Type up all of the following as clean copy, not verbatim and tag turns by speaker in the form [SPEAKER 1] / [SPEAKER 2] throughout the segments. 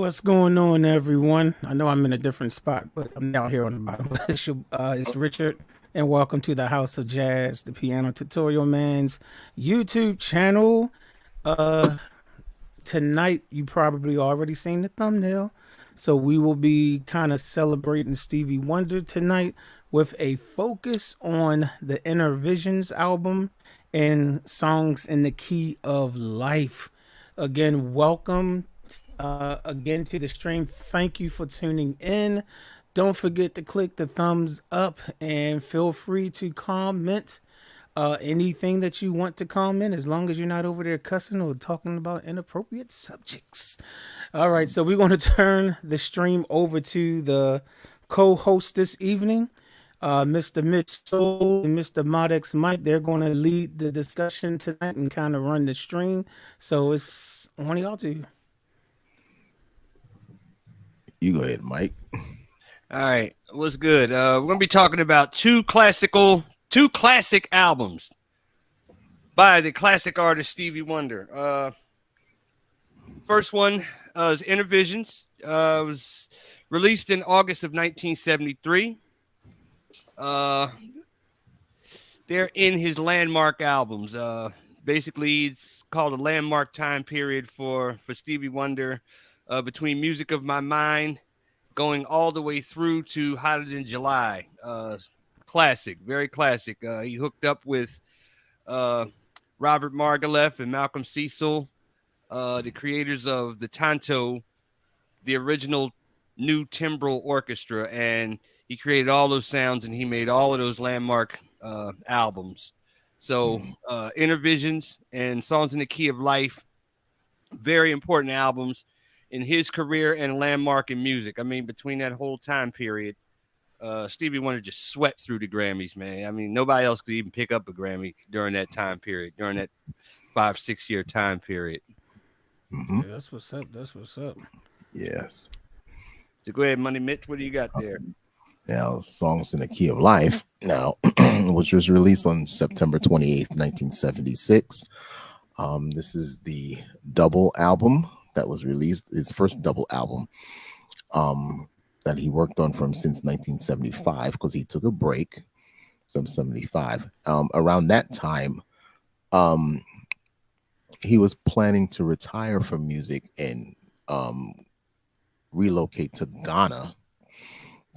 [SPEAKER 1] What's going on, everyone? I know I'm in a different spot, but I'm down here on the bottom. It's Richard, and welcome to the House of Jazz, the Piano Tutorial Man's YouTube channel. Uh, Tonight, you probably already seen the thumbnail, so we will be kind of celebrating Stevie Wonder tonight with a focus on the Inner Visions album and songs in the key of life. Again, welcome again to the stream. Thank you for tuning in. Don't forget to click the thumbs up and feel free to comment anything that you want to comment, as long as you're not over there cussing or talking about inappropriate subjects. All right, so we're going to turn the stream over to the co-host this evening, Mr. Mitch Soul and Mr. Modex Mike. They're going to lead the discussion tonight and kind of run the stream. So it's on y'all two.
[SPEAKER 2] You go ahead, Mike.
[SPEAKER 3] All right, what's good? We're gonna be talking about two classic albums by the classic artist Stevie Wonder. First one is Inner Visions. Was released in August of 1973. They're in his landmark albums. Basically, it's called a landmark time period for Stevie Wonder. Between Music of My Mind, going all the way through to Hotter Than July. Classic, very classic. He hooked up with Robert Margouleff and Malcolm Cecil, the creators of the Tanto, the original new timbral orchestra, and he created all those sounds and he made all of those landmark albums. So Inner Visions and Songs in the Key of Life, very important albums in his career and landmark in music. I mean, between that whole time period, Stevie Wonder just swept through the Grammys, man. I mean, nobody else could even pick up a Grammy during that time period, during that 5-6 year time period.
[SPEAKER 1] Yeah, that's what's up. That's what's up.
[SPEAKER 2] Yes.
[SPEAKER 3] So go ahead, Money Mitch. What do you got there?
[SPEAKER 2] Now, Songs in the Key of Life, now, which was released on September 28th, 1976. This is the double album that was released, his first double album that he worked on since 1975, because he took a break from 75. Around that time, he was planning to retire from music and relocate to Ghana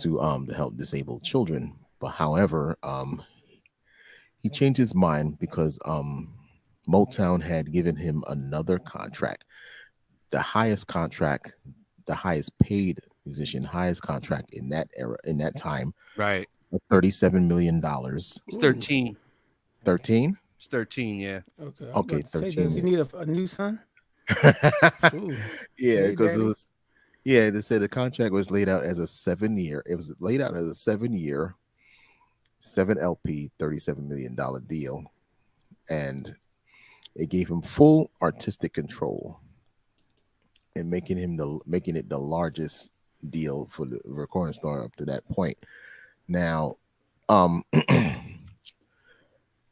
[SPEAKER 2] to help disabled children. But however, he changed his mind because Motown had given him another contract. The highest contract, the highest paid musician, highest contract in that era, in that time.
[SPEAKER 3] Right.
[SPEAKER 2] $37 million.
[SPEAKER 3] 13.
[SPEAKER 2] 13?
[SPEAKER 3] It's 13, yeah.
[SPEAKER 1] Okay,
[SPEAKER 2] 13.
[SPEAKER 1] Does he need a new son?
[SPEAKER 2] Yeah, because it was, yeah, they said the contract was laid out as a 7-year. It was laid out as a 7-year, 7 LP, $37 million deal. And it gave him full artistic control, and making it the largest deal for the recording store up to that point. Now,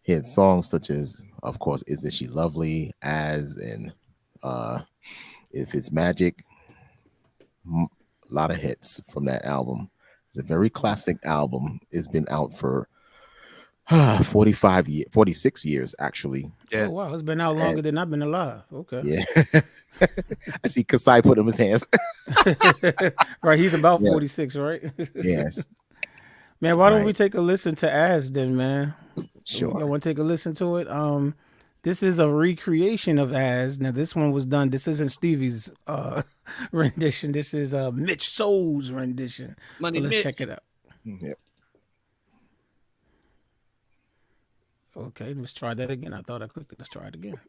[SPEAKER 2] he had songs such as, of course, Isn't She Lovely, As, and If It's Magic. A lot of hits from that album. It's a very classic album. It's been out for 46 years, actually.
[SPEAKER 3] Yeah.
[SPEAKER 1] Oh, wow, it's been out longer than I've been alive. Okay.
[SPEAKER 2] Yeah. I see Kasai put him his hands.
[SPEAKER 1] Right, he's about 46, right?
[SPEAKER 2] Yes.
[SPEAKER 1] Man, why don't we take a listen to As then, man?
[SPEAKER 2] Sure.
[SPEAKER 1] I want to take a listen to it. This is a recreation of As. Now, this one was done. This isn't Stevie's rendition. This is Mitch Soul's rendition.
[SPEAKER 3] Money
[SPEAKER 1] Let's
[SPEAKER 3] Mitch.
[SPEAKER 1] check it out.
[SPEAKER 2] Yep.
[SPEAKER 1] Okay, let's try that again. I thought I clicked it. Let's try it again.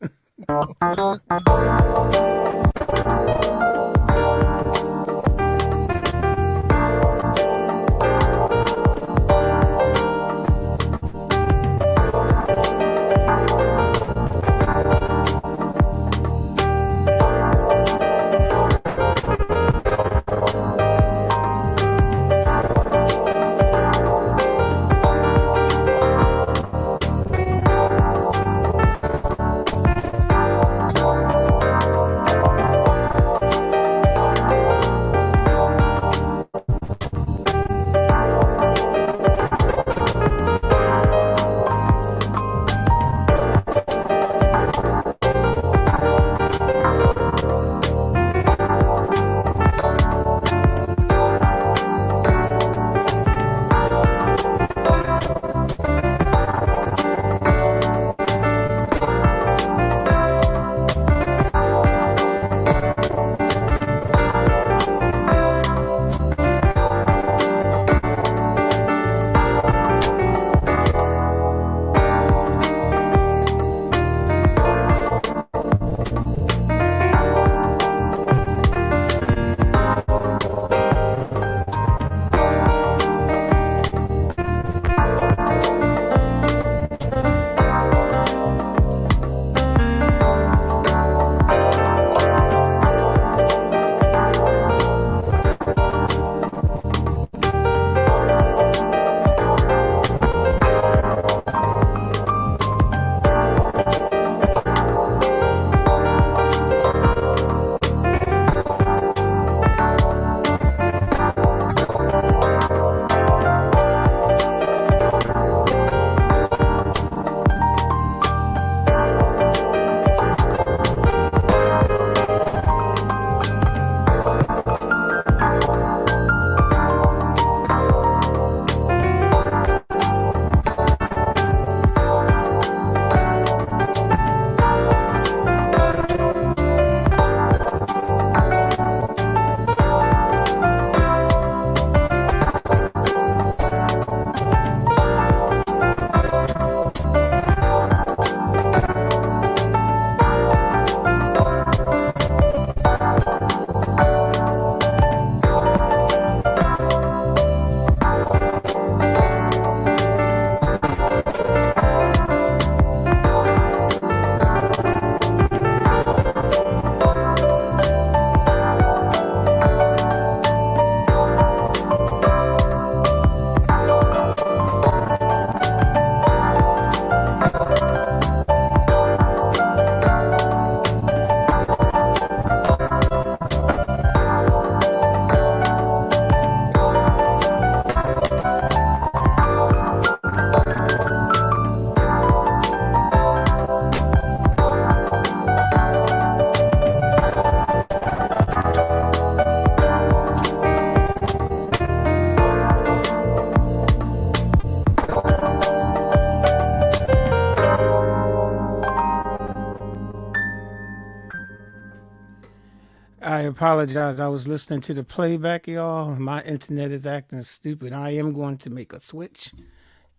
[SPEAKER 1] I apologize. I was listening to the playback, y'all. My internet is acting stupid. I am going to make a switch.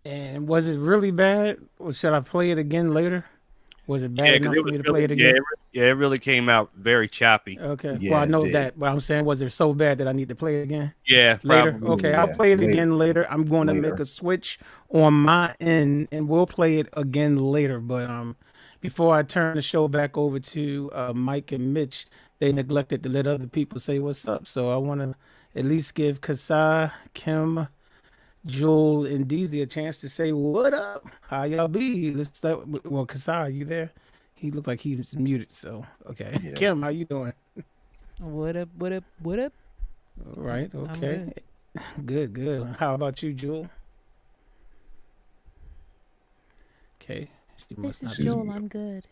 [SPEAKER 1] And was it really bad? Or should I play it again later? Was it bad enough for me to play it again?
[SPEAKER 3] Yeah, it really came out very choppy.
[SPEAKER 1] Okay.
[SPEAKER 2] Yeah,
[SPEAKER 1] well, I
[SPEAKER 2] it
[SPEAKER 1] know
[SPEAKER 2] did.
[SPEAKER 1] that, but I'm saying, was it so bad that I need to play it again?
[SPEAKER 3] Yeah,
[SPEAKER 1] Later?
[SPEAKER 3] probably.
[SPEAKER 1] Okay,
[SPEAKER 2] Yeah,
[SPEAKER 1] I'll play it
[SPEAKER 2] later.
[SPEAKER 1] again later. I'm going to make
[SPEAKER 2] Later.
[SPEAKER 1] a switch on my end, and we'll play it again later. But before I turn the show back over to Mike and Mitch, they neglected to let other people say what's up. So I want to at least give Kasai, Kim, Joel, and Deezy a chance to say what up. How y'all be? Let's start. Well, Kasai, you there? He looked like he was muted. So okay,
[SPEAKER 2] Yeah.
[SPEAKER 1] Kim, how you doing?
[SPEAKER 4] What up? What up? What up?
[SPEAKER 1] All right.
[SPEAKER 4] I'm
[SPEAKER 1] Okay. Good. Good. How about you, Jewel? Okay. She must
[SPEAKER 4] This is
[SPEAKER 1] not be.
[SPEAKER 4] Joel. I'm good.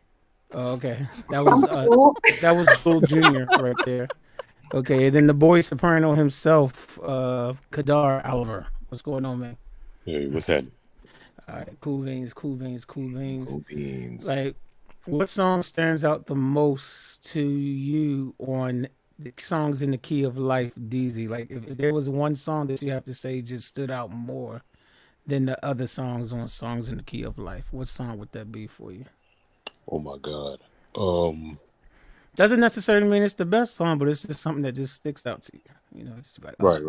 [SPEAKER 1] Oh, okay. That was Joel Jr. right there. Okay, and then the boy soprano himself, Kadar Oliver. What's going on, man?
[SPEAKER 5] Hey, what's happening?
[SPEAKER 1] All right, cool beans, cool beans, cool beans.
[SPEAKER 2] Cool beans.
[SPEAKER 1] Like, what song stands out the most to you on the songs in the key of life, DZ? Like, if there was one song that you have to say just stood out more than the other songs on songs in the key of life, what song would that be for you?
[SPEAKER 5] Oh my God.
[SPEAKER 1] Doesn't necessarily mean it's the best song, but it's just something that just sticks out to you. You know, it's like,
[SPEAKER 5] Right.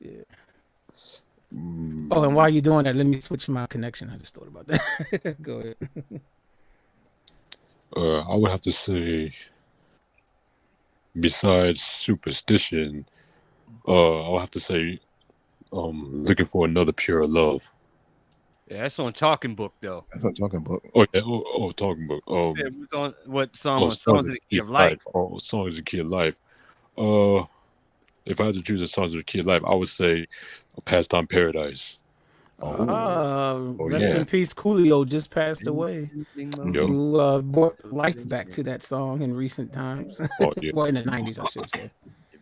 [SPEAKER 1] yeah.
[SPEAKER 2] Mm,
[SPEAKER 1] Oh, and while you're doing that, let me switch my connection. I just thought about that. Go ahead.
[SPEAKER 5] I would have to say, besides Superstition, I'll have to say, Looking for Another Pure Love.
[SPEAKER 3] Yeah, that's on Talking Book though.
[SPEAKER 2] that's what I'm talking about.
[SPEAKER 5] Oh yeah. Talking about
[SPEAKER 3] Yeah, it was on what song?
[SPEAKER 5] oh,
[SPEAKER 3] On Songs of the Key of Life.
[SPEAKER 5] Oh, Songs of the Key of Life. If I had to choose a Songs of the Key of Life, I would say Pastime Paradise.
[SPEAKER 1] Rest
[SPEAKER 2] yeah.
[SPEAKER 1] in peace. Coolio just passed away.
[SPEAKER 5] Yo.
[SPEAKER 1] Who brought life back to that song in recent times.
[SPEAKER 5] Oh yeah.
[SPEAKER 1] Well, in the 90s, I should say.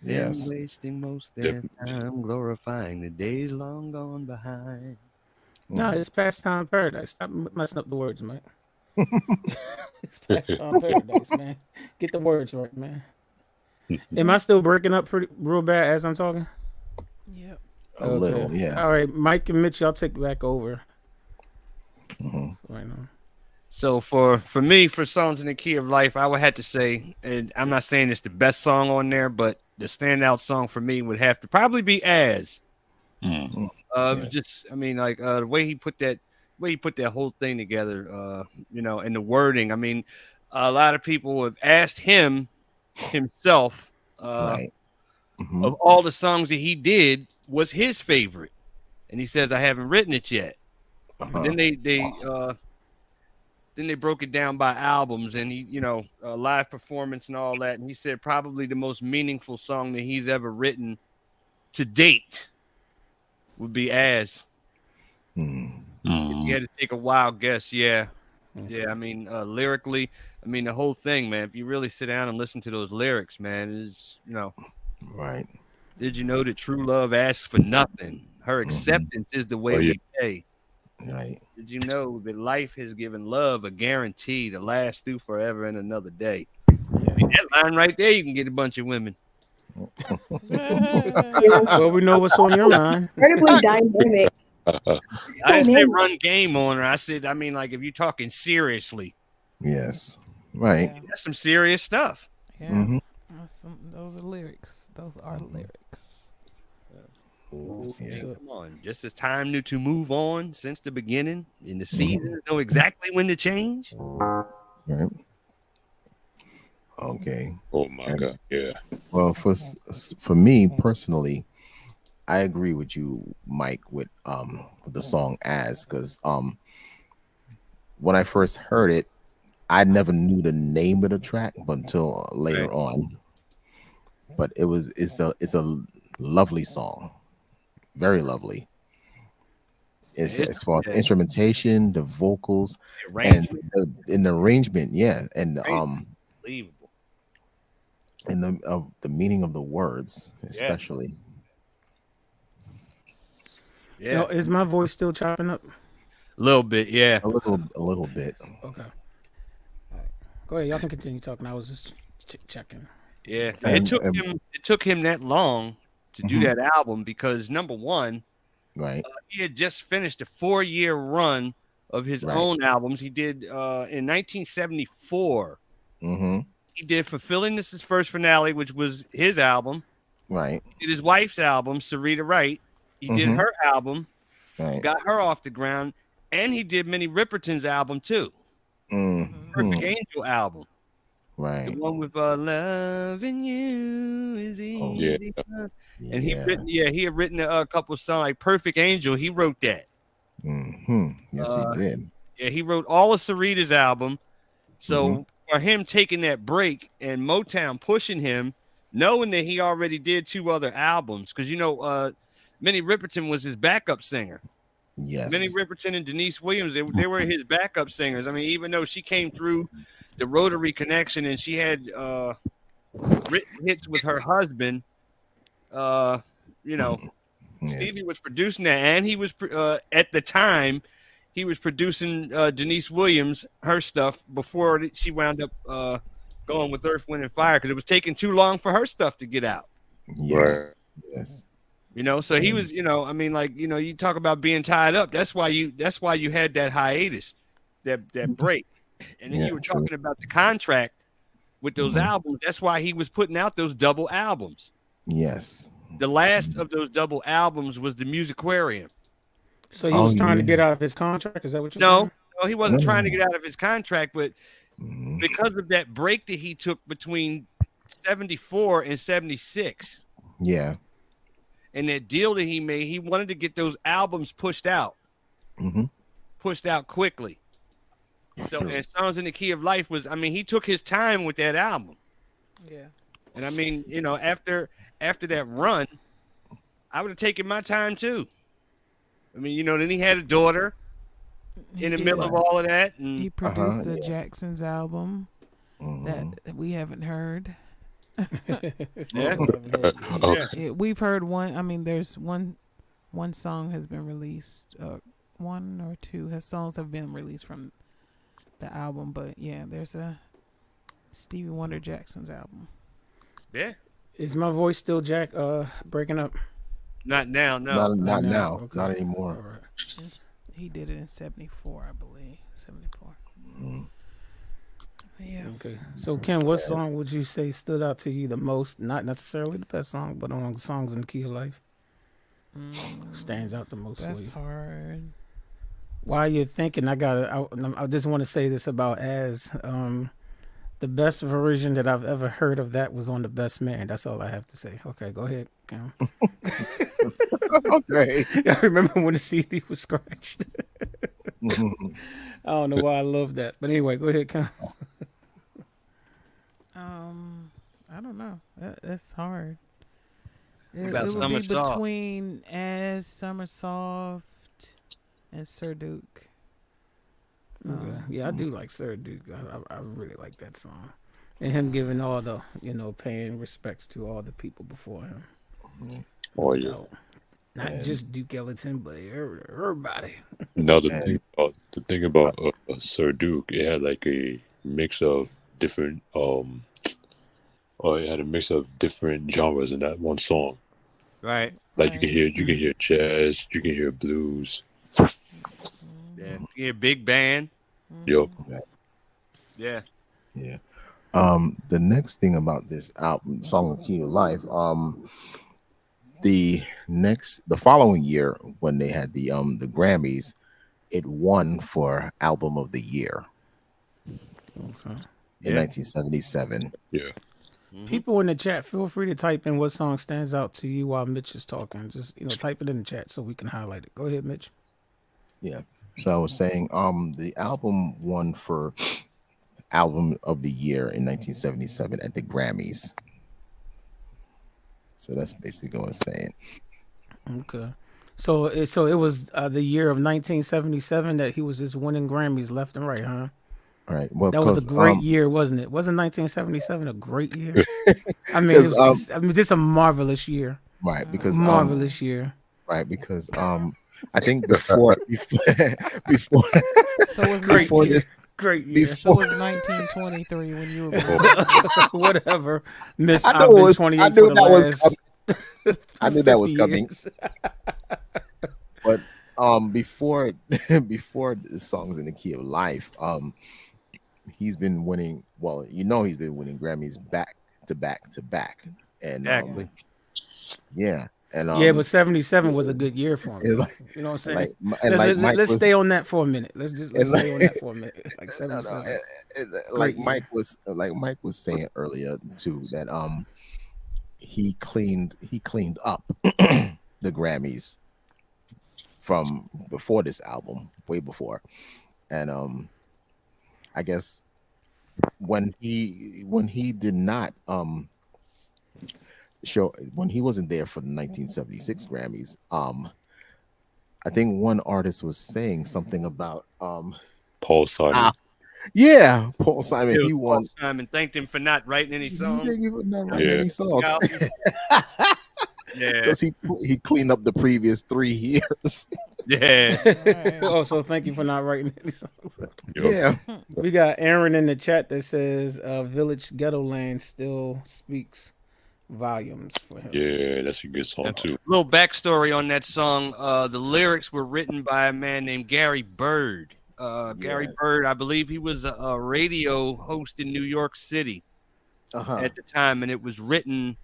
[SPEAKER 3] Been
[SPEAKER 2] Yes.
[SPEAKER 3] wasting most their time glorifying the days long gone behind.
[SPEAKER 1] No, it's Pastime Paradise. Stop messing up the words, Mike. It's Pastime Paradise, man. Get the words right, man. Am I still breaking up pretty real bad as I'm talking?
[SPEAKER 4] Yep.
[SPEAKER 2] A little, yeah.
[SPEAKER 1] All right, Mike and Mitch, y'all take back over.
[SPEAKER 2] Mm-hmm.
[SPEAKER 1] Right now.
[SPEAKER 3] So for me, for Songs in the Key of Life, I would have to say, and I'm not saying it's the best song on there, but the standout song for me would have to probably be As.
[SPEAKER 5] Mm.
[SPEAKER 3] It was just, I mean, like the way he put that whole thing together, you know, and the wording. I mean, a lot of people have asked him himself,
[SPEAKER 2] Right. Mm-hmm.
[SPEAKER 3] of all the songs that he did, was his favorite, and he says, I haven't written it yet. But then they broke it down by albums, and he, you know, live performance and all that. And he said probably the most meaningful song that he's ever written to date would be As.
[SPEAKER 2] Mm.
[SPEAKER 3] If you had to take a wild guess, yeah. I mean, lyrically, I mean, the whole thing, man. If you really sit down and listen to those lyrics, man, is, you know,
[SPEAKER 2] Right.
[SPEAKER 3] did you know that true love asks for nothing? Her acceptance is the way we pay.
[SPEAKER 2] Right.
[SPEAKER 3] Did you know that life has given love a guarantee to last through forever and another day?
[SPEAKER 2] Yeah.
[SPEAKER 3] I mean, that line right there, you can get a bunch of women.
[SPEAKER 1] Well, we know what's on your mind.
[SPEAKER 6] Incredibly dynamic.
[SPEAKER 3] I didn't say run game on her. I said, I mean, like, if you're talking seriously,
[SPEAKER 2] Yes. Right.
[SPEAKER 4] Yeah.
[SPEAKER 3] that's some serious stuff.
[SPEAKER 4] Yeah.
[SPEAKER 2] Mhm.
[SPEAKER 4] Those are lyrics. Those are lyrics.
[SPEAKER 2] Yeah.
[SPEAKER 3] Come on, just as time knew to move on since the beginning, and the seasons know exactly when to change.
[SPEAKER 2] Right. Okay.
[SPEAKER 5] Oh my God. Yeah.
[SPEAKER 2] Well, for me personally, I agree with you, Mike, with the song As, because when I first heard it, I never knew the name of the track, but until later on. But it's a lovely song, very lovely. It's, as far as instrumentation, the vocals, and the arrangement, yeah, and
[SPEAKER 3] Unbelievable.
[SPEAKER 2] and the meaning of the words, especially.
[SPEAKER 3] Yeah,
[SPEAKER 1] Yo, is my voice still chopping up?
[SPEAKER 3] a little bit, yeah.
[SPEAKER 2] A little bit.
[SPEAKER 1] Okay. All right. Go ahead. Y'all can continue talking. I was just checking.
[SPEAKER 3] Yeah,
[SPEAKER 2] And-
[SPEAKER 3] it took him that long to do that album because number one,
[SPEAKER 2] Right.
[SPEAKER 3] he had just finished a 4-year run of his own albums. He did in 1974.
[SPEAKER 2] Mm-hmm.
[SPEAKER 3] He did Fulfilling This Is First Finale, which was his album.
[SPEAKER 2] Right.
[SPEAKER 3] He did his wife's album, Sarita Wright. He did her album,
[SPEAKER 2] Right.
[SPEAKER 3] got her off the ground, and he did Minnie Riperton's album too. Perfect Angel album.
[SPEAKER 2] Right.
[SPEAKER 3] The one with Loving You is Easy. And he had written a couple of songs like Perfect Angel. He wrote that.
[SPEAKER 2] Yes, he did.
[SPEAKER 3] Yeah, he wrote all of Sarita's album. So for him taking that break and Motown pushing him, knowing that he already did 2 other albums, because you know, Minnie Riperton was his backup singer.
[SPEAKER 2] Yes.
[SPEAKER 3] Minnie Riperton and Denise Williams, they were his backup singers. I mean, even though she came through the Rotary connection and she had written hits with her husband, you know, Stevie was producing that, and he was at the time he was producing Denise Williams, her stuff, before she wound up going with Earth, Wind, and Fire, because it was taking too long for her stuff to get out.
[SPEAKER 2] Yeah.
[SPEAKER 5] Right.
[SPEAKER 2] Yes.
[SPEAKER 3] You know, so he was, you know, I mean, like, you know, you talk about being tied up. That's why you had that hiatus, that break. And then you were talking about the contract with those albums. That's why he was putting out those double albums.
[SPEAKER 2] Yes.
[SPEAKER 3] The last of those double albums was the Musiquarium.
[SPEAKER 1] So he was trying to get out of his contract. Is that what you're saying?
[SPEAKER 3] No, he wasn't trying to get out of his contract, but because of that break that he took between 74 and 76.
[SPEAKER 2] Yeah.
[SPEAKER 3] And that deal that he made, he wanted to get those albums pushed out quickly. So, and Songs in the Key of Life was, I mean, he took his time with that album.
[SPEAKER 4] Yeah.
[SPEAKER 3] And I mean, you know, after that run, I would have taken my time too. I mean, you know, then he had a daughter in the middle of all of that. And
[SPEAKER 4] He produced the Jackson's album that we haven't heard.
[SPEAKER 5] Okay.
[SPEAKER 4] We've heard one. I mean, there's one song has been released, one or two. His songs have been released from the album, but yeah, there's a Stevie Wonder Jackson's album.
[SPEAKER 3] Yeah.
[SPEAKER 1] Is my voice still breaking up?
[SPEAKER 3] Not now, no.
[SPEAKER 2] Not
[SPEAKER 1] now.
[SPEAKER 2] now.
[SPEAKER 1] Okay.
[SPEAKER 2] Not
[SPEAKER 1] All
[SPEAKER 2] anymore.
[SPEAKER 1] right.
[SPEAKER 4] He did it in 74, I believe. 74. Yeah.
[SPEAKER 1] Okay. So, Ken, what song would you say stood out to you the most? Not necessarily the best song, but among songs in the key of life, stands out the most for
[SPEAKER 4] That's
[SPEAKER 1] you.
[SPEAKER 4] hard.
[SPEAKER 1] While you're thinking, I just want to say this about the best version that I've ever heard of that was on The Best Man. That's all I have to say. Okay, go ahead, Ken.
[SPEAKER 2] Okay.
[SPEAKER 1] I remember when the CD was scratched. I don't know why I love that, but anyway, go ahead, Ken.
[SPEAKER 4] I don't know. That's hard. It
[SPEAKER 3] About
[SPEAKER 4] would
[SPEAKER 3] Summer
[SPEAKER 4] be
[SPEAKER 3] Soft.
[SPEAKER 4] between As Summer Soft and Sir Duke.
[SPEAKER 1] Okay. Yeah, I do like Sir Duke. I really like that song, and him giving all the paying respects to all the people before him.
[SPEAKER 5] Oh yeah.
[SPEAKER 1] No, not just Duke Ellington, but everybody.
[SPEAKER 5] Now the thing about Sir Duke, it had like a mix of different it had a mix of different genres in that one song.
[SPEAKER 3] Right.
[SPEAKER 5] Like you can hear jazz, you can hear blues.
[SPEAKER 3] Yeah. Yeah, big band.
[SPEAKER 5] Yo,
[SPEAKER 3] Yeah.
[SPEAKER 2] Yeah. The next thing about this album, Song of Key of Life, the following year when they had the Grammys, it won for Album of the Year
[SPEAKER 1] Okay.
[SPEAKER 2] in 1977.
[SPEAKER 5] yeah.
[SPEAKER 1] People in the chat, feel free to type in what song stands out to you while Mitch is talking. Just type it in the chat so we can highlight it. Go ahead, Mitch.
[SPEAKER 2] Yeah. So I was saying, the album won for Album of the Year in 1977 at the Grammys. So that's basically what I was saying.
[SPEAKER 1] Okay. So it was the year of 1977 that he was just winning Grammys left and right, huh?
[SPEAKER 2] All right. Well,
[SPEAKER 1] That was a great year, wasn't it? Wasn't 1977 a great year? I mean, it was just a marvelous year.
[SPEAKER 2] Right, because
[SPEAKER 1] Marvelous year.
[SPEAKER 2] right, because I think before
[SPEAKER 4] So was
[SPEAKER 1] Great
[SPEAKER 2] before
[SPEAKER 1] year.
[SPEAKER 2] this
[SPEAKER 1] Great year.
[SPEAKER 4] So was 1923 when you were born.
[SPEAKER 1] Whatever. Miss,
[SPEAKER 2] I
[SPEAKER 1] I've
[SPEAKER 2] knew it
[SPEAKER 1] been
[SPEAKER 2] was-
[SPEAKER 1] 28
[SPEAKER 2] I
[SPEAKER 1] for
[SPEAKER 2] knew
[SPEAKER 1] the
[SPEAKER 2] that was
[SPEAKER 1] last
[SPEAKER 2] I knew that was
[SPEAKER 1] 50
[SPEAKER 2] coming.
[SPEAKER 1] years.
[SPEAKER 2] But before the Songs in the Key of Life, he's been winning. Well, he's been winning Grammys back to back to back, and
[SPEAKER 3] Exactly.
[SPEAKER 2] yeah, and
[SPEAKER 1] Yeah, but 77 was a good year for him.
[SPEAKER 2] and
[SPEAKER 1] Though. You know what I'm saying?
[SPEAKER 2] Mike
[SPEAKER 1] Let's
[SPEAKER 2] was,
[SPEAKER 1] stay on that for a minute. Let's stay on that for a minute. Like
[SPEAKER 2] no,
[SPEAKER 1] 77.
[SPEAKER 2] like
[SPEAKER 1] Great
[SPEAKER 2] Mike was saying earlier too that he cleaned up the Grammys from before this album, way before, and I guess when he did not when he wasn't there for the 1976 Grammys, I think one artist was saying something about
[SPEAKER 5] Paul Simon.
[SPEAKER 2] yeah, Paul Simon. He
[SPEAKER 3] Paul
[SPEAKER 2] won.
[SPEAKER 3] Simon thanked him for not writing any songs.
[SPEAKER 2] He would not write
[SPEAKER 5] Yeah.
[SPEAKER 2] any song
[SPEAKER 3] Yeah.
[SPEAKER 2] because he cleaned up the previous 3 years.
[SPEAKER 3] Yeah.
[SPEAKER 1] Also, thank you for not writing any songs.
[SPEAKER 5] Yo.
[SPEAKER 2] Yeah,
[SPEAKER 1] We got Aaron in the chat that says Village Ghetto Land still speaks volumes for him.
[SPEAKER 5] Yeah, that's a good song too.
[SPEAKER 3] Little backstory on that song. The lyrics were written by a man named Gary Bird. Gary Bird, I believe he was a radio host in New York City at the time, and it was written.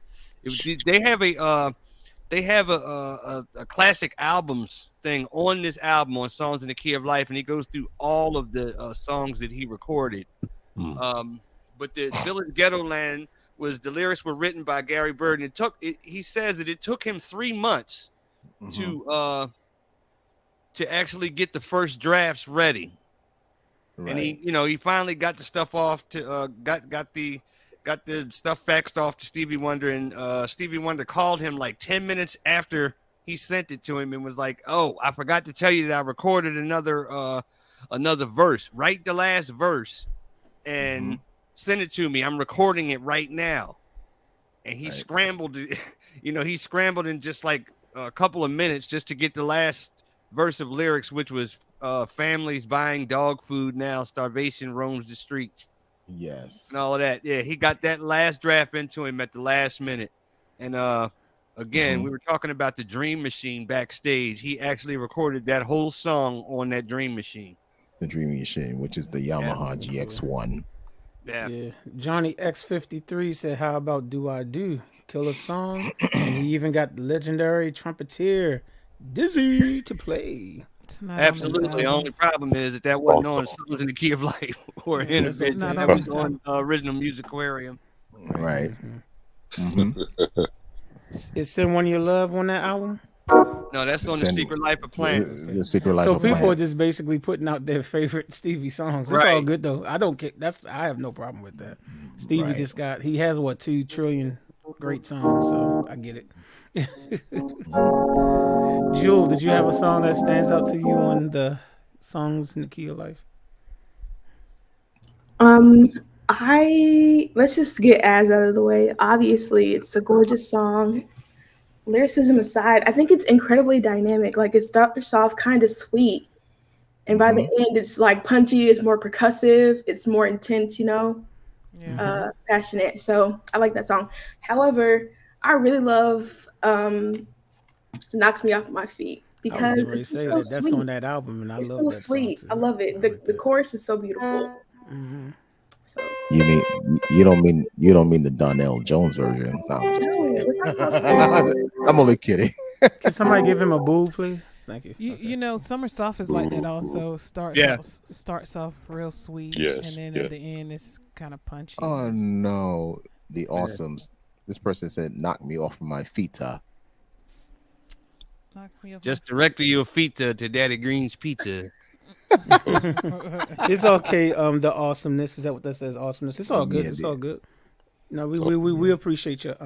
[SPEAKER 3] They have a classic albums thing on this album on Songs in the Key of Life, and he goes through all of the songs that he recorded. But the Village Ghetto Land the lyrics were written by Gary Bird, and he says that it took him 3 months to actually get the first drafts ready.
[SPEAKER 2] right.
[SPEAKER 3] And he finally got the stuff off to got the stuff faxed off to Stevie Wonder, and Stevie Wonder called him like 10 minutes after he sent it to him and was like, "Oh, I forgot to tell you that I recorded another verse. Write the last verse and send it to me. I'm recording it right now." And he scrambled, he scrambled in just like a couple of minutes just to get the last verse of lyrics, which was families buying dog food now, starvation roams the streets,
[SPEAKER 2] Yes.
[SPEAKER 3] and all of that. Yeah, he got that last draft into him at the last minute. And again, we were talking about the Dream Machine backstage. He actually recorded that whole song on that Dream Machine.
[SPEAKER 2] The Dream Machine, which is the Yamaha GX1.
[SPEAKER 3] Yeah.
[SPEAKER 1] Yeah. Johnny X53 said, "How about Do I Do? Killer song." And he even got the legendary trumpeter Dizzy to play.
[SPEAKER 4] It's not
[SPEAKER 3] Absolutely.
[SPEAKER 4] On
[SPEAKER 3] The
[SPEAKER 4] this
[SPEAKER 3] only problem is that wasn't on Songs in the Key of Life or
[SPEAKER 4] Yeah, it's
[SPEAKER 3] Intervention.
[SPEAKER 4] not
[SPEAKER 3] That
[SPEAKER 4] on
[SPEAKER 3] was
[SPEAKER 4] this
[SPEAKER 3] on Original Music Aquarium.
[SPEAKER 2] Right.
[SPEAKER 1] Is Someone You Love on that album?
[SPEAKER 3] No, that's on The Secret Life of Plants.
[SPEAKER 2] The Secret Life
[SPEAKER 1] So
[SPEAKER 2] of
[SPEAKER 1] people are
[SPEAKER 2] Plants.
[SPEAKER 1] just basically putting out their favorite Stevie songs. It's all good though. I don't care. I have no problem with that. Stevie he has 2 trillion great songs, so I get it. Jewel, did you have a song that stands out to you on the Songs in the Key of Life?
[SPEAKER 6] Let's just get As out of the way. Obviously, it's a gorgeous song. Lyricism aside, I think it's incredibly dynamic. Like, it starts off kind of sweet, and by the end, it's like punchy. It's more percussive. It's more intense. Passionate. So I like that song. However, I really love "Knocks Me Off My Feet" because it's just so
[SPEAKER 1] that's
[SPEAKER 6] sweet.
[SPEAKER 1] on that album, and I
[SPEAKER 6] It's
[SPEAKER 1] love
[SPEAKER 6] so
[SPEAKER 1] that
[SPEAKER 6] sweet.
[SPEAKER 1] song too.
[SPEAKER 6] I love it. The chorus is so beautiful. So
[SPEAKER 2] You don't mean the Donnell Jones version? No, I'm just playing. I'm only kidding.
[SPEAKER 1] Can somebody give him a boo, please? Thank you.
[SPEAKER 4] You know, Summer Soft is like that also. Starts off real sweet,
[SPEAKER 5] Yes,
[SPEAKER 4] and then at the end it's kind of punchy.
[SPEAKER 2] Oh no, the awesomes. This person said, "Knock me off my feet."
[SPEAKER 4] Knocks me off.
[SPEAKER 3] Just directly your feet to Daddy Green's Pizza.
[SPEAKER 1] It's okay. The awesomeness, is that what that says? Awesomeness. It's all good.
[SPEAKER 2] Yeah,
[SPEAKER 1] It's all good. No, we appreciate your